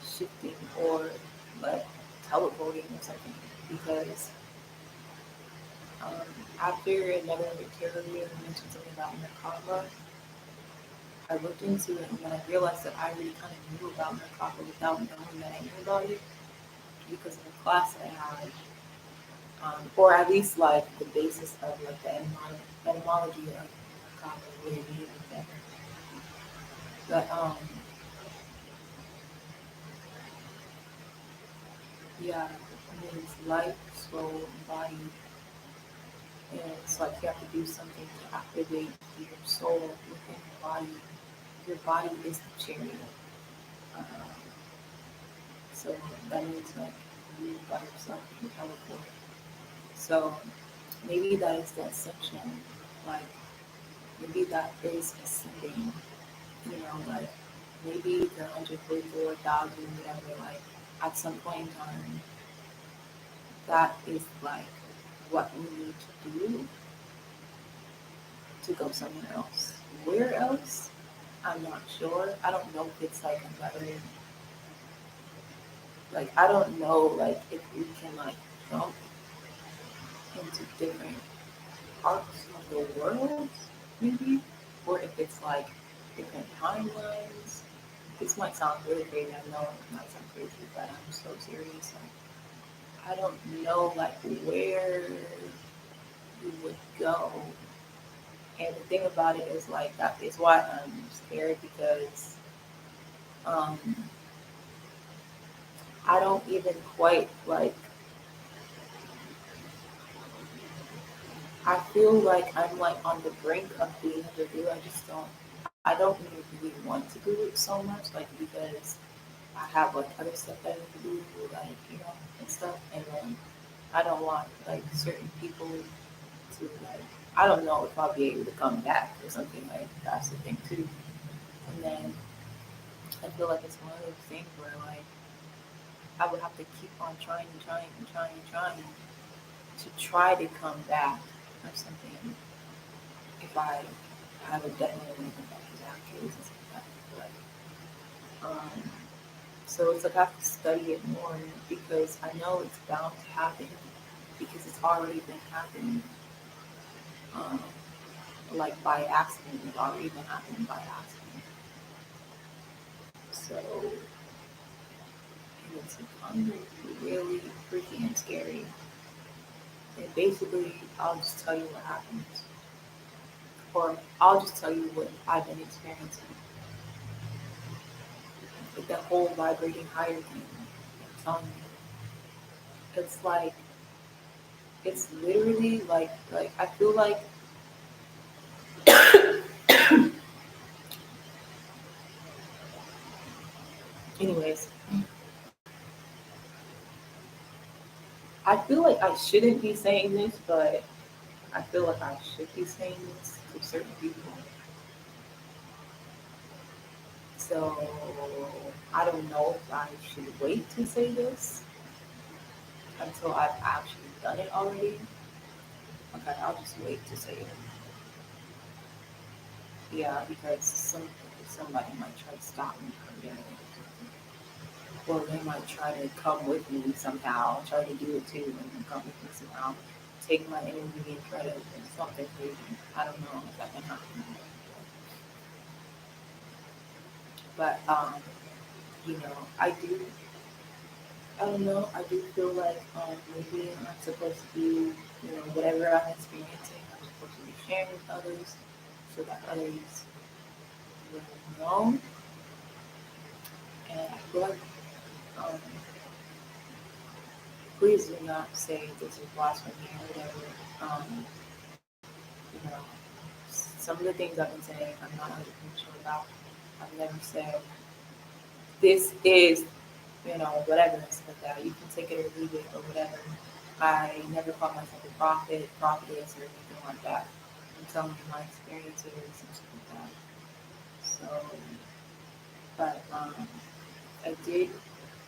shifting or like teleporting or something because um, after another carrier mentioned something about Merkaba, I looked into it and then I realized that I already kind of knew about Merkaba without knowing that I knew about it because of the class that I had, or at least like the basis of like the etymology of Merkaba, what it means, whatever. But yeah, I mean it's life, soul, and body, and it's like you have to do something to activate your soul within your body. Your body is the chariot. Uh, so that means like you by yourself can teleport. So maybe that is the ascension. Like maybe that is ascending. You know, like maybe the 144,000, whatever. Like at some point in time, that is like what we need to do to go somewhere else. Where else? I'm not sure. I don't know if it's like another, like, I don't know, like, if we can, like, jump into different parts of the world, maybe, or if it's like different timelines. This might sound really crazy. I know it might sound crazy, but I'm so serious. Like, I don't know, like, where you would go. And the thing about it is, like, that is why I'm scared because um, I don't even quite like I feel like I'm like on the brink of being able to do. I just don't. I don't really want to do it so much, like because I have like other stuff that I need to do, like and stuff, and then I don't want like certain people to like. I don't know if I'll be able to come back or something like that's the thing too. And then I feel like it's one of those things where like I would have to keep on trying and trying and trying and trying to try to come back or something if I have a definitely like disaster and stuff like that. But, so it's like I have to study it more because I know it's bound to happen because it's already been happening. Um, like by accident, it's already been happening by accident. So it's become really freaky and scary. And basically, I'll just tell you what happens, or I'll just tell you what I've been experiencing. Like that whole vibrating higher thing. I'm telling you, it's like it's literally like I feel like. Anyways, I feel like I shouldn't be saying this, but I feel like I should be saying this to certain people. So I don't know if I should wait to say this until I've actually done it already. Okay, I'll just wait to say it. Yeah, because somebody might try to stop me from doing it. Or they might try to come with me somehow, try to do it too, and then come with me somehow. Take my energy and try to do something crazy. I don't know if that can happen. But I do. I don't know. I do feel like maybe I'm supposed to be, whatever I'm experiencing, I'm supposed to be sharing with others so that others will know. And I feel like, um, please do not say this is blasphemy or whatever. You know, some of the things I've been saying, I'm not 100% sure about. I've never said this is, whatever and stuff like that. You can take it or leave it or whatever. I never called myself a prophet, prophetess, or anything like that. I'm telling you my experiences and stuff like that. So, but I did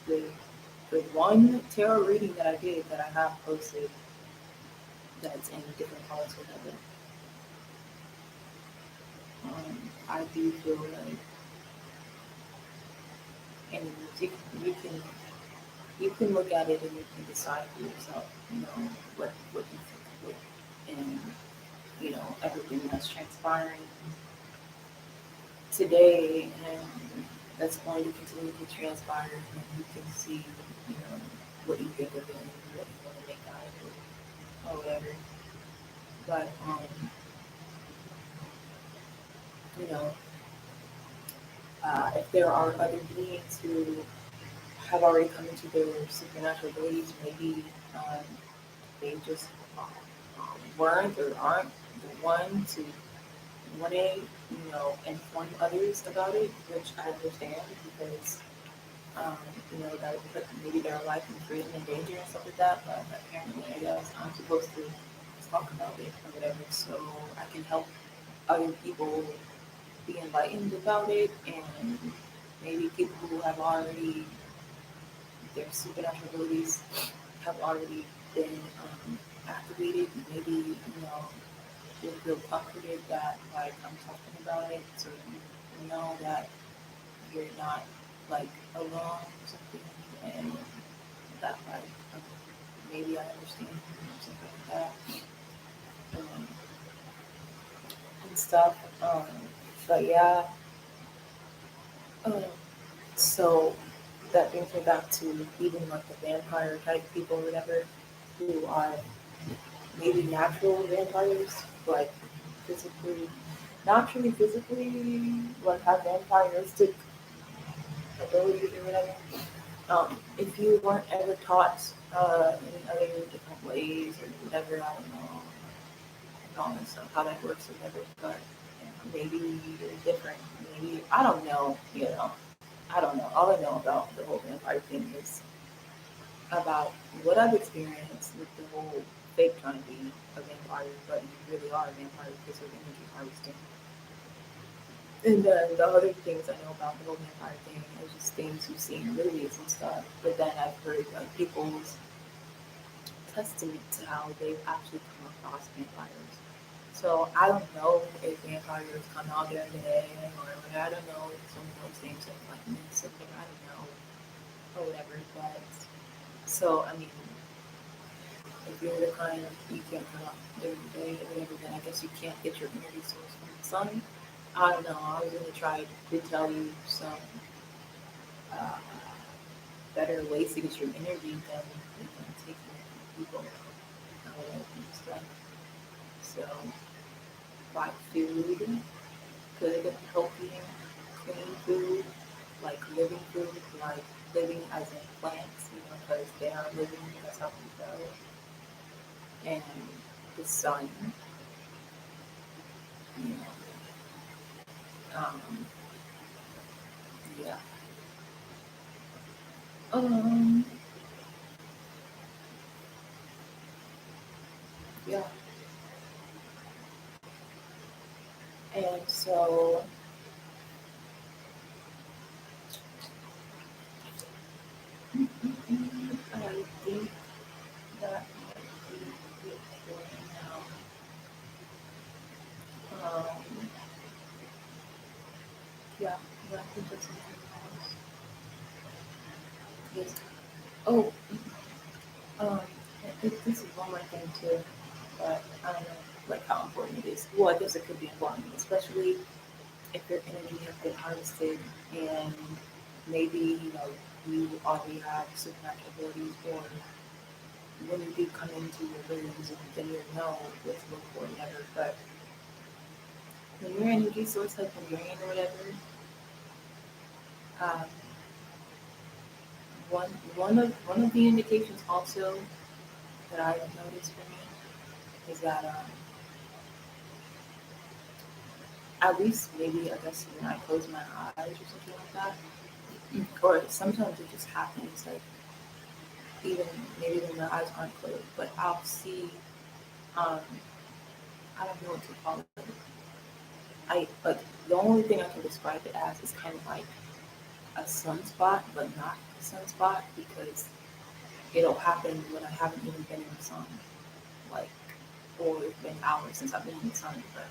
the the one tarot reading that I did that I have posted that's in different parts of it. I do feel like, and you can look at it and you can decide for yourself, what you think of it, and everything that's transpiring today, and that's going to continue to transpire, and you can see, you know, what you think of it and what you want to make out of it, or whatever. But you know, if there are other beings who have already come into their supernatural abilities, maybe um, they just weren't or aren't the one to want to, inform others about it, which I understand because um, that would put maybe their life in freedom and danger and stuff like that. But apparently, I guess I'm supposed to talk about it or whatever, so I can help other people be enlightened about it, and maybe people who have already their supernatural abilities have already been activated. Maybe you'll feel comforted that like I'm talking about it, so you know that you're not like alone or something, and that like maybe I understand or something like that, and stuff. But yeah, um, so that brings me back to even like the vampire type people, or whatever, who are maybe natural vampires, like physically, naturally physically, like have vampiristic abilities or whatever. If you weren't ever taught any other different ways or whatever, I don't know, all this stuff, how that works or whatever. But maybe you're different. Maybe I don't know. I don't know. All I know about the whole vampire thing is about what I've experienced with the whole fake trying to be a vampire, but you really are a vampire because of energy harvesting. And then the other things I know about the whole vampire thing is just things you've seen in movies and stuff. But then I've heard like people's testament to how they've actually come across vampires. So I don't know if vampires come out there today or whatever. I don't know if some of those things are like myths or whatever. I don't know or whatever. But so I mean, if you're the kind you can't come out during the day or whatever, then I guess you can't get your energy source from the sun. I don't know. I was gonna try to tell you some uh, better ways to get your energy than taking it from people and all that stuff. So, like food, good, healthy, clean food, like living food, like living as in plants, because they are living, that's how we grow. And the sun, you know, um, yeah. Um, yeah. And so I think that might be it for now. Yeah, yeah, I think that's something else. Yes. Oh, um, this is one more thing too, but I don't know like how important it is. Well, I guess it could be important, especially if your energy has been harvested and maybe you already have supernatural abilities, or when you do come into your abilities, then you know what to look for, whatever. But when your energy source has been drained or whatever, um, one of the indications also that I've noticed for me is that at least maybe I guess when I close my eyes or something like that, or sometimes it just happens like even maybe when my eyes aren't closed, but I'll see um I don't know what to call it. I like the only thing I can describe it as is kind of like a sunspot, but not a sunspot because it'll happen when I haven't even been in the sun, like or it's been hours since I've been in the sun, but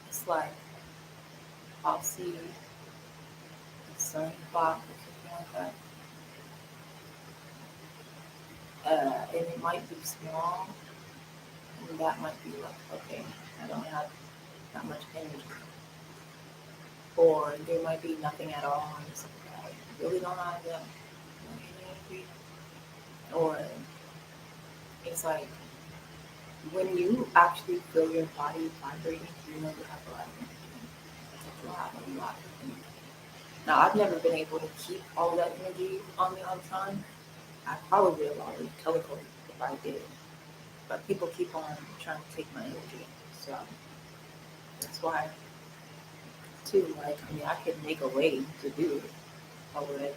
it's like I'll see a sunspot or something like that. And it might be small, and that might be like, okay, I don't have that much energy. Or there might be nothing at all, and it's like, I really don't have that much energy. Or it's like, when you actually feel your body vibrating, you know you have a lot of energy. It's like a lot of energy. Now, I've never been able to keep all that energy on me all the time. I probably would already teleport if I did. But people keep on trying to take my energy. So that's why, too, like, I mean, I could make a way to do it or whatever,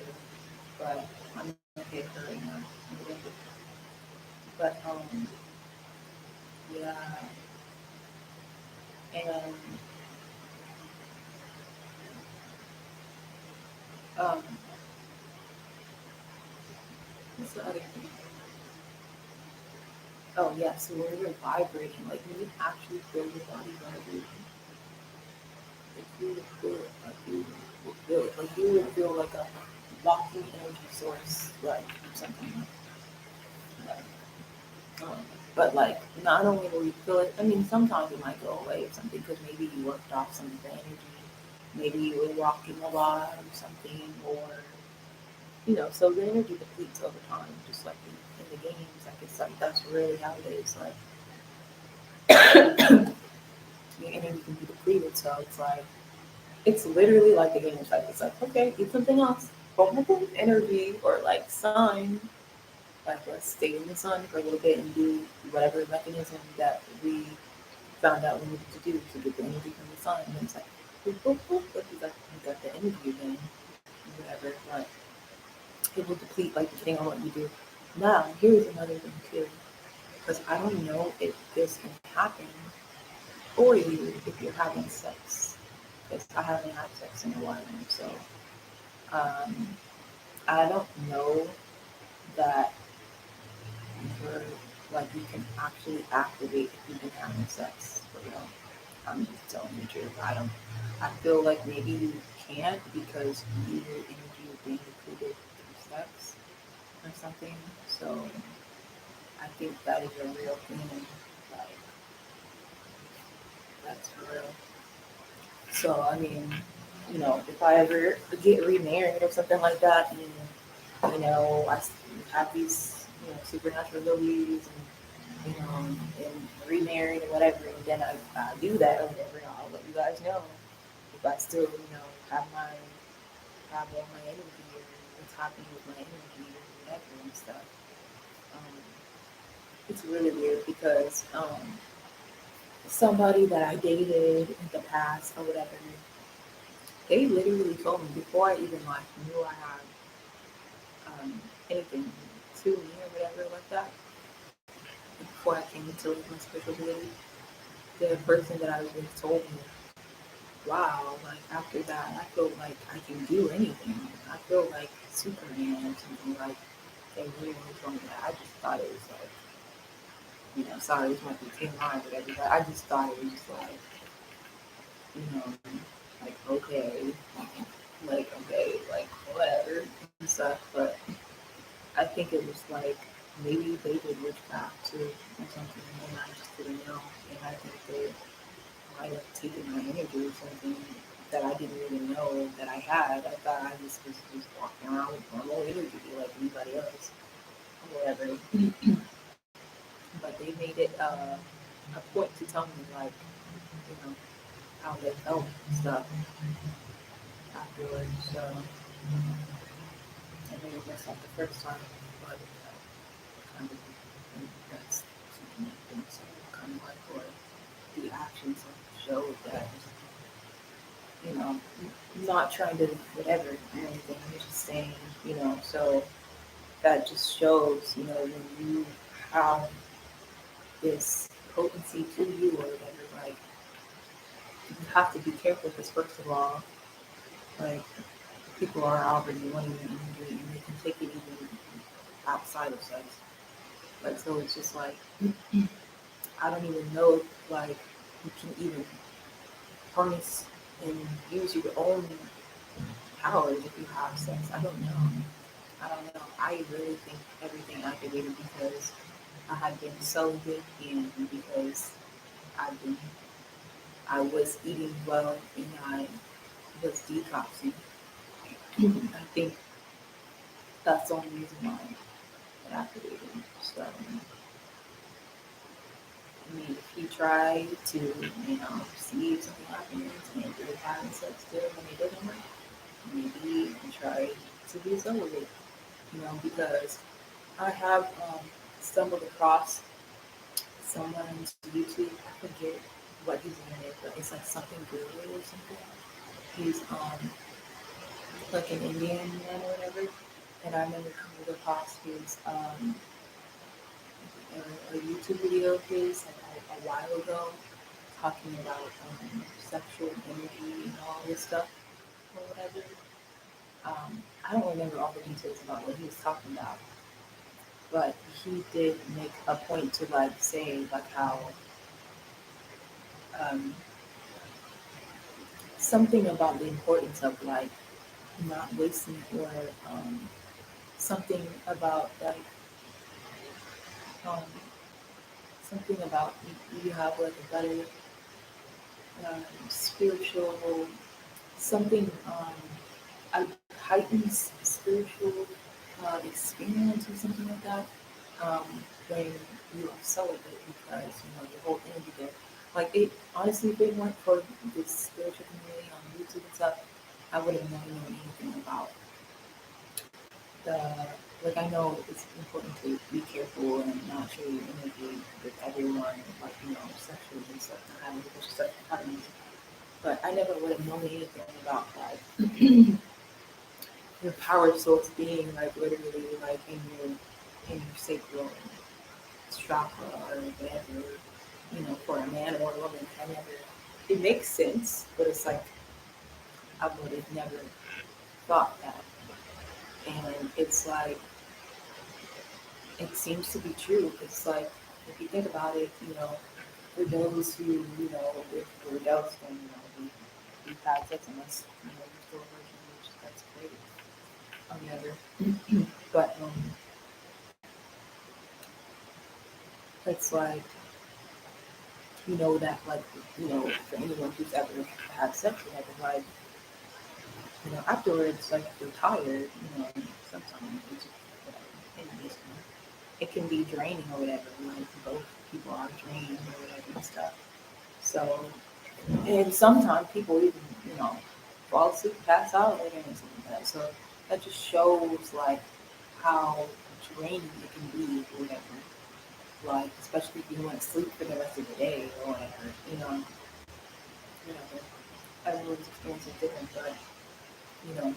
but I'm okay for right now or whatever. But, yeah, and, um, what's the other thing? Oh, yeah, so when you're vibrating, like, when you actually feel your body vibrating, like, you would feel it, like, you would feel it, like, you would feel like a walking energy source, like, something like, Um, but like, not only will you feel it, I mean, sometimes it might go away or something because maybe you worked off some of the energy, maybe you were walking a lot or something, or so the energy depletes over time, just like in the games. Like it's like that's really how it is. Like your energy can be depleted, so it's like it's literally like the game. It's like okay, eat something else. Boom, boom, boom, energy or like sun. Like let's stay in the sun for a little bit and do whatever mechanism that we found out we needed to do to get the energy from the sun. And then it's like, boop, boop, boop, look, you got the energy again, whatever. But it will deplete like depending on what you do. Now, here's another thing too, because I don't know if this can happen for you if you're having sex. Because I haven't had sex in a while, so um, I don't know that you're like you can actually activate if you've been having sex. For real. I'm just telling you the truth. I don't. I feel like maybe you can't because your energy is being depleted through sex or something. So I think that is a real thing. Like that's for real. So I mean, if I ever get remarried or something like that, and have these supernatural abilities and remarried and whatever, and then I do that or whatever, I'll let you guys know if I still have my have all my energy or what's happening with my energy or whatever and stuff. Um, it's really weird because somebody that I dated in the past or whatever, they literally told me before I even like knew I had anything to me or whatever like that. Before I came into like my spiritual ability, the person that I was with told me, "Wow, like after that, I feel like I can do anything. I feel like Superman or something." Like they really told me that. I just thought it was like, sorry, this might be TMI or whatever, but I just thought it was just like, you know, like okay, like whatever and stuff. But I think it was like maybe they did witchcraft too or something, and I just didn't know. And I think they might have taken my energy or something that I didn't even know that I had. I thought I was just walking around with normal energy like anybody else or whatever. But they made it a point to tell me like, you know, how they felt and stuff afterwards. So I think that's not the first time, but kind of that's something I've been so kind of like, or the actions have showed that, you know, not trying to whatever or anything. I'm just saying, so that just shows, when you have this potency to you or whatever, like you have to be careful because first of all, like people are already wanting your energy and they can take it even outside of sex. Like so it's just like I don't even know if like you can even harness and use your own powers if you have sex. I don't know. I don't know. I really think everything activated because I had been celibate and because I've been I was eating well and I was detoxing. I think that's the only reason why it activated. So I mean if you try to, see if something happens and you're having sex still and it doesn't work, maybe you can try to be celibate, because I have stumbled across someone's YouTube. I forget what his name is, but it's like something Guru or something. He's like an Indian man or whatever. And I remember coming across his a YouTube video of his like, a while ago talking about sexual energy and all this stuff or whatever. I don't remember all the details about what he was talking about, but he did make a point to like say like how um, something about the importance of like not wasting or something about like um, something about you have like a better spiritual something a heightened spiritual experience or something like that um, when you are celibate because your whole energy there. Like it honestly, if it weren't for this spiritual community on YouTube and stuff, I wouldn't have known anything about the like I know it's important to be careful and not share your energy with everyone, like sexually and stuff, not having a bunch of stuff happening. But I never would have known anything about like your power source being like literally like in your sacral chakra or whatever, for a man or a woman. I never. It makes sense, but it's like I would have never thought that, and it's like it seems to be true. It's like if you think about it, for those who if we're adults, then we've had sex unless you're still a virgin, which that's great. Never, but it's like that like for anyone who's ever had sex or whatever, like afterwards, like you're tired, sometimes it's just whatever. It can be draining or whatever. Like both people are drained or whatever and stuff. So, and sometimes people even, fall asleep, pass out later and something like that. So that just shows like how draining it can be or whatever. Like, especially if you want to sleep for the rest of the day or whatever, whatever. Everyone's experience is different, but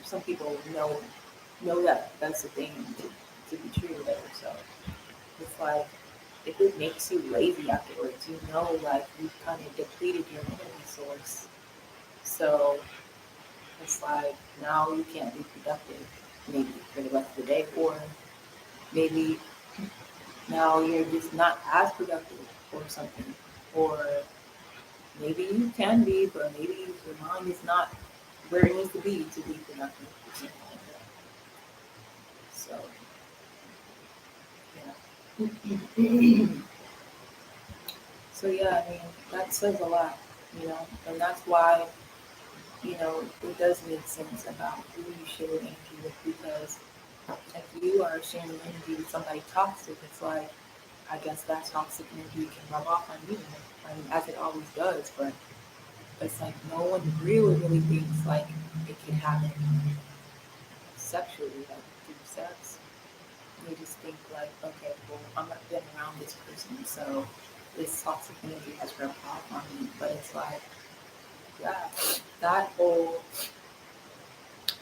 some people know that that's the thing to be true or whatever. So it's like if it makes you lazy afterwards, like you've kind of depleted your energy source. So it's like now you can't be productive maybe for the rest of the day, or maybe now you're just not as productive or something, or maybe you can be, but maybe your mind is not where it needs to be productive or something like that. So yeah. So yeah, I mean that says a lot, and that's why it does make sense about who you share energy with, because if you are sharing energy with somebody toxic, it's like I guess that toxic energy can rub off on you. I mean, as it always does, but it's like no one really thinks like it can happen sexually, like through sex. They just think like, okay, well, I'm not been around this person, so this toxic energy has rubbed off on me. But it's like, yeah, that whole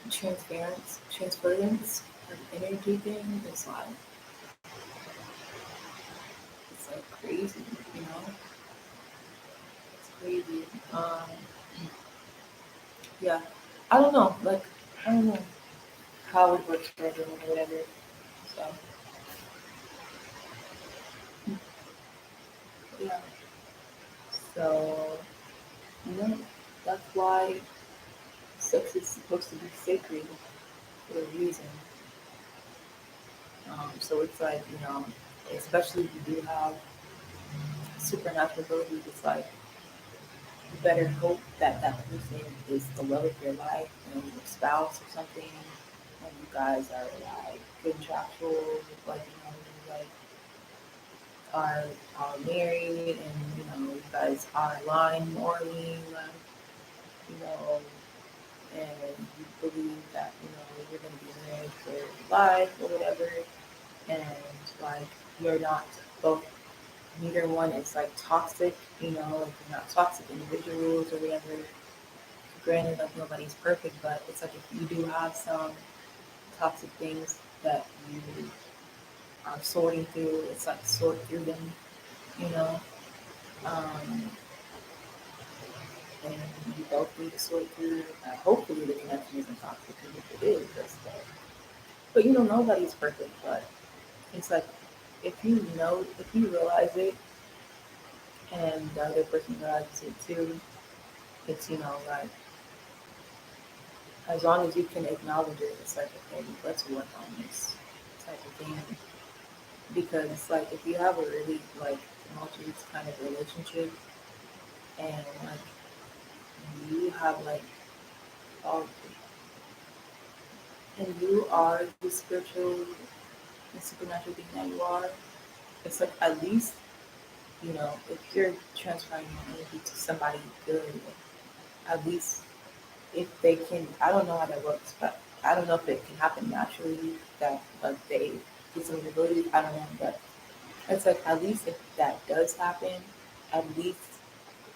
transference of energy thing is like, it's like crazy, you know? It's crazy. Yeah, I don't know, like, I don't know how it works for everyone or whatever. So, yeah. So, that's why sex is supposed to be sacred for a reason. So it's like, especially if you do have supernatural abilities, it's like you better hope that that person is the love of your life and your spouse or something, and you guys are like contractual, like like are married, and you guys are aligned morally, like you know, and you believe that you're going to be married for life or whatever, and like you're not both neither one is like toxic, like you're not toxic individuals or whatever. Granted, like nobody's perfect, but it's like if you do have some toxic things that you are sorting through, it's like sort through them, you know. Um, and you both need to sort through. Hopefully, the connection isn't toxic, because if it is, that's bad. But nobody's perfect. But it's like if you realize it, and the other person realizes it too, it's like as long as you can acknowledge it, it's like okay, let's work on this type of thing. Because like if you have a really like tumultuous kind of relationship, and like you have like all and you are the spiritual and supernatural being that you are, it's like at least if you're transferring your energy to somebody good, at least if they can, I don't know how that works, but I don't know if it can happen naturally that like they get some abilities. I don't know, but it's like at least if that does happen, at least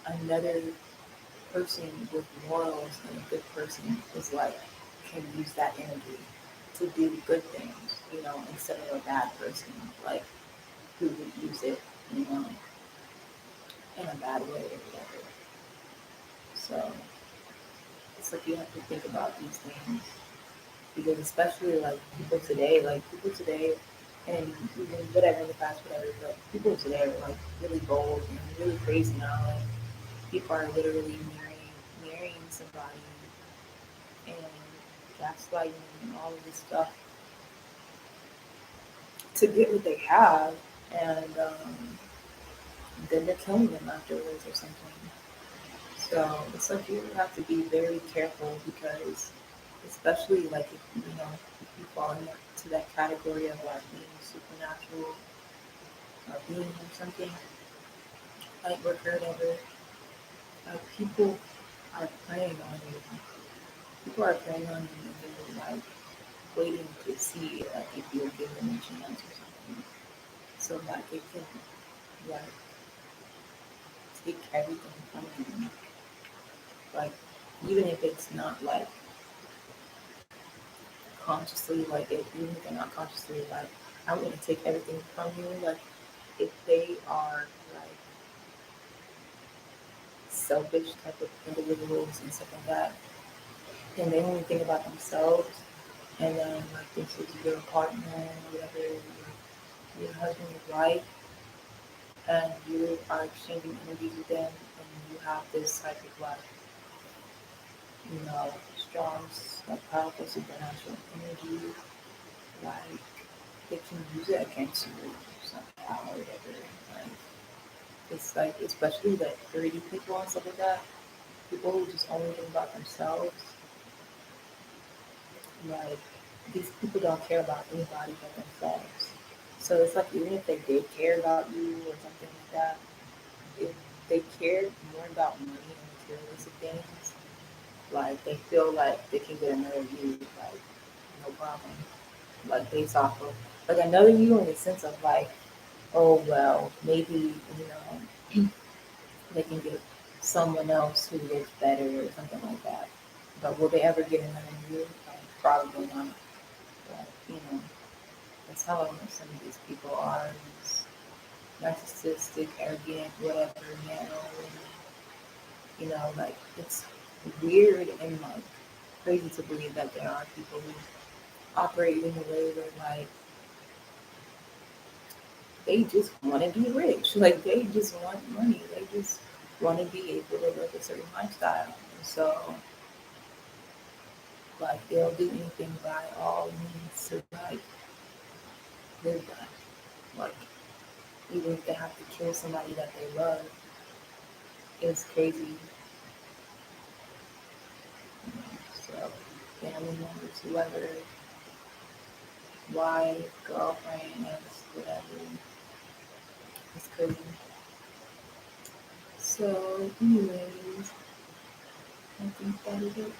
another person with morals and a good person is like can use that energy to do good things, instead of a bad person like who would use it, you know, in a bad way or whatever. So it's like you have to think about these things because especially like people today and even whatever in the past, whatever, but people today are like really bold and really crazy now. Like people are literally marrying somebody and gaslighting and all of this stuff to get what they have, and then they're killing them afterwards or something. So it's like you have to be very careful because, especially like if if you fall into that category of like being supernatural or being or something, like or whatever, people are preying on you. People are preying on you and they're like waiting to see like if you'll give them a chance or something. So like it can like take everything from you. Like even if it's not like consciously, like even if they're not consciously like I want to take everything from you, like if they are like selfish type of individuals and stuff like that, and they only think about themselves and then like this is your partner, whatever, your husband, your wife, and you are exchanging energies with them and you have this type of like, strong, like powerful supernatural energy, like they can use it against you somehow or whatever. Like it's like especially like greedy people and stuff like that, people who just only think about themselves, like these people don't care about anybody but themselves. So it's like even if they did care about you or something like that, if they cared more about money and materialistic things, like they feel like they can get another you, like no problem. Like based off of like another you in the sense of like, oh well, maybe, they can get someone else who lives better or something like that. But will they ever get another you? Like, probably not. But that's how some of these people are. These narcissistic, arrogant, whatever, like it's weird and like crazy to believe that there are people who operate in a way where like they just want to be rich. Like they just want money. They just want to be able to live a certain lifestyle. And so like they'll do anything by all means to like live that. Like even if they have to kill somebody that they love, it's crazy. So family members, whoever, wife, girlfriend, ex, whatever, it's crazy. So anyways, I think that is it.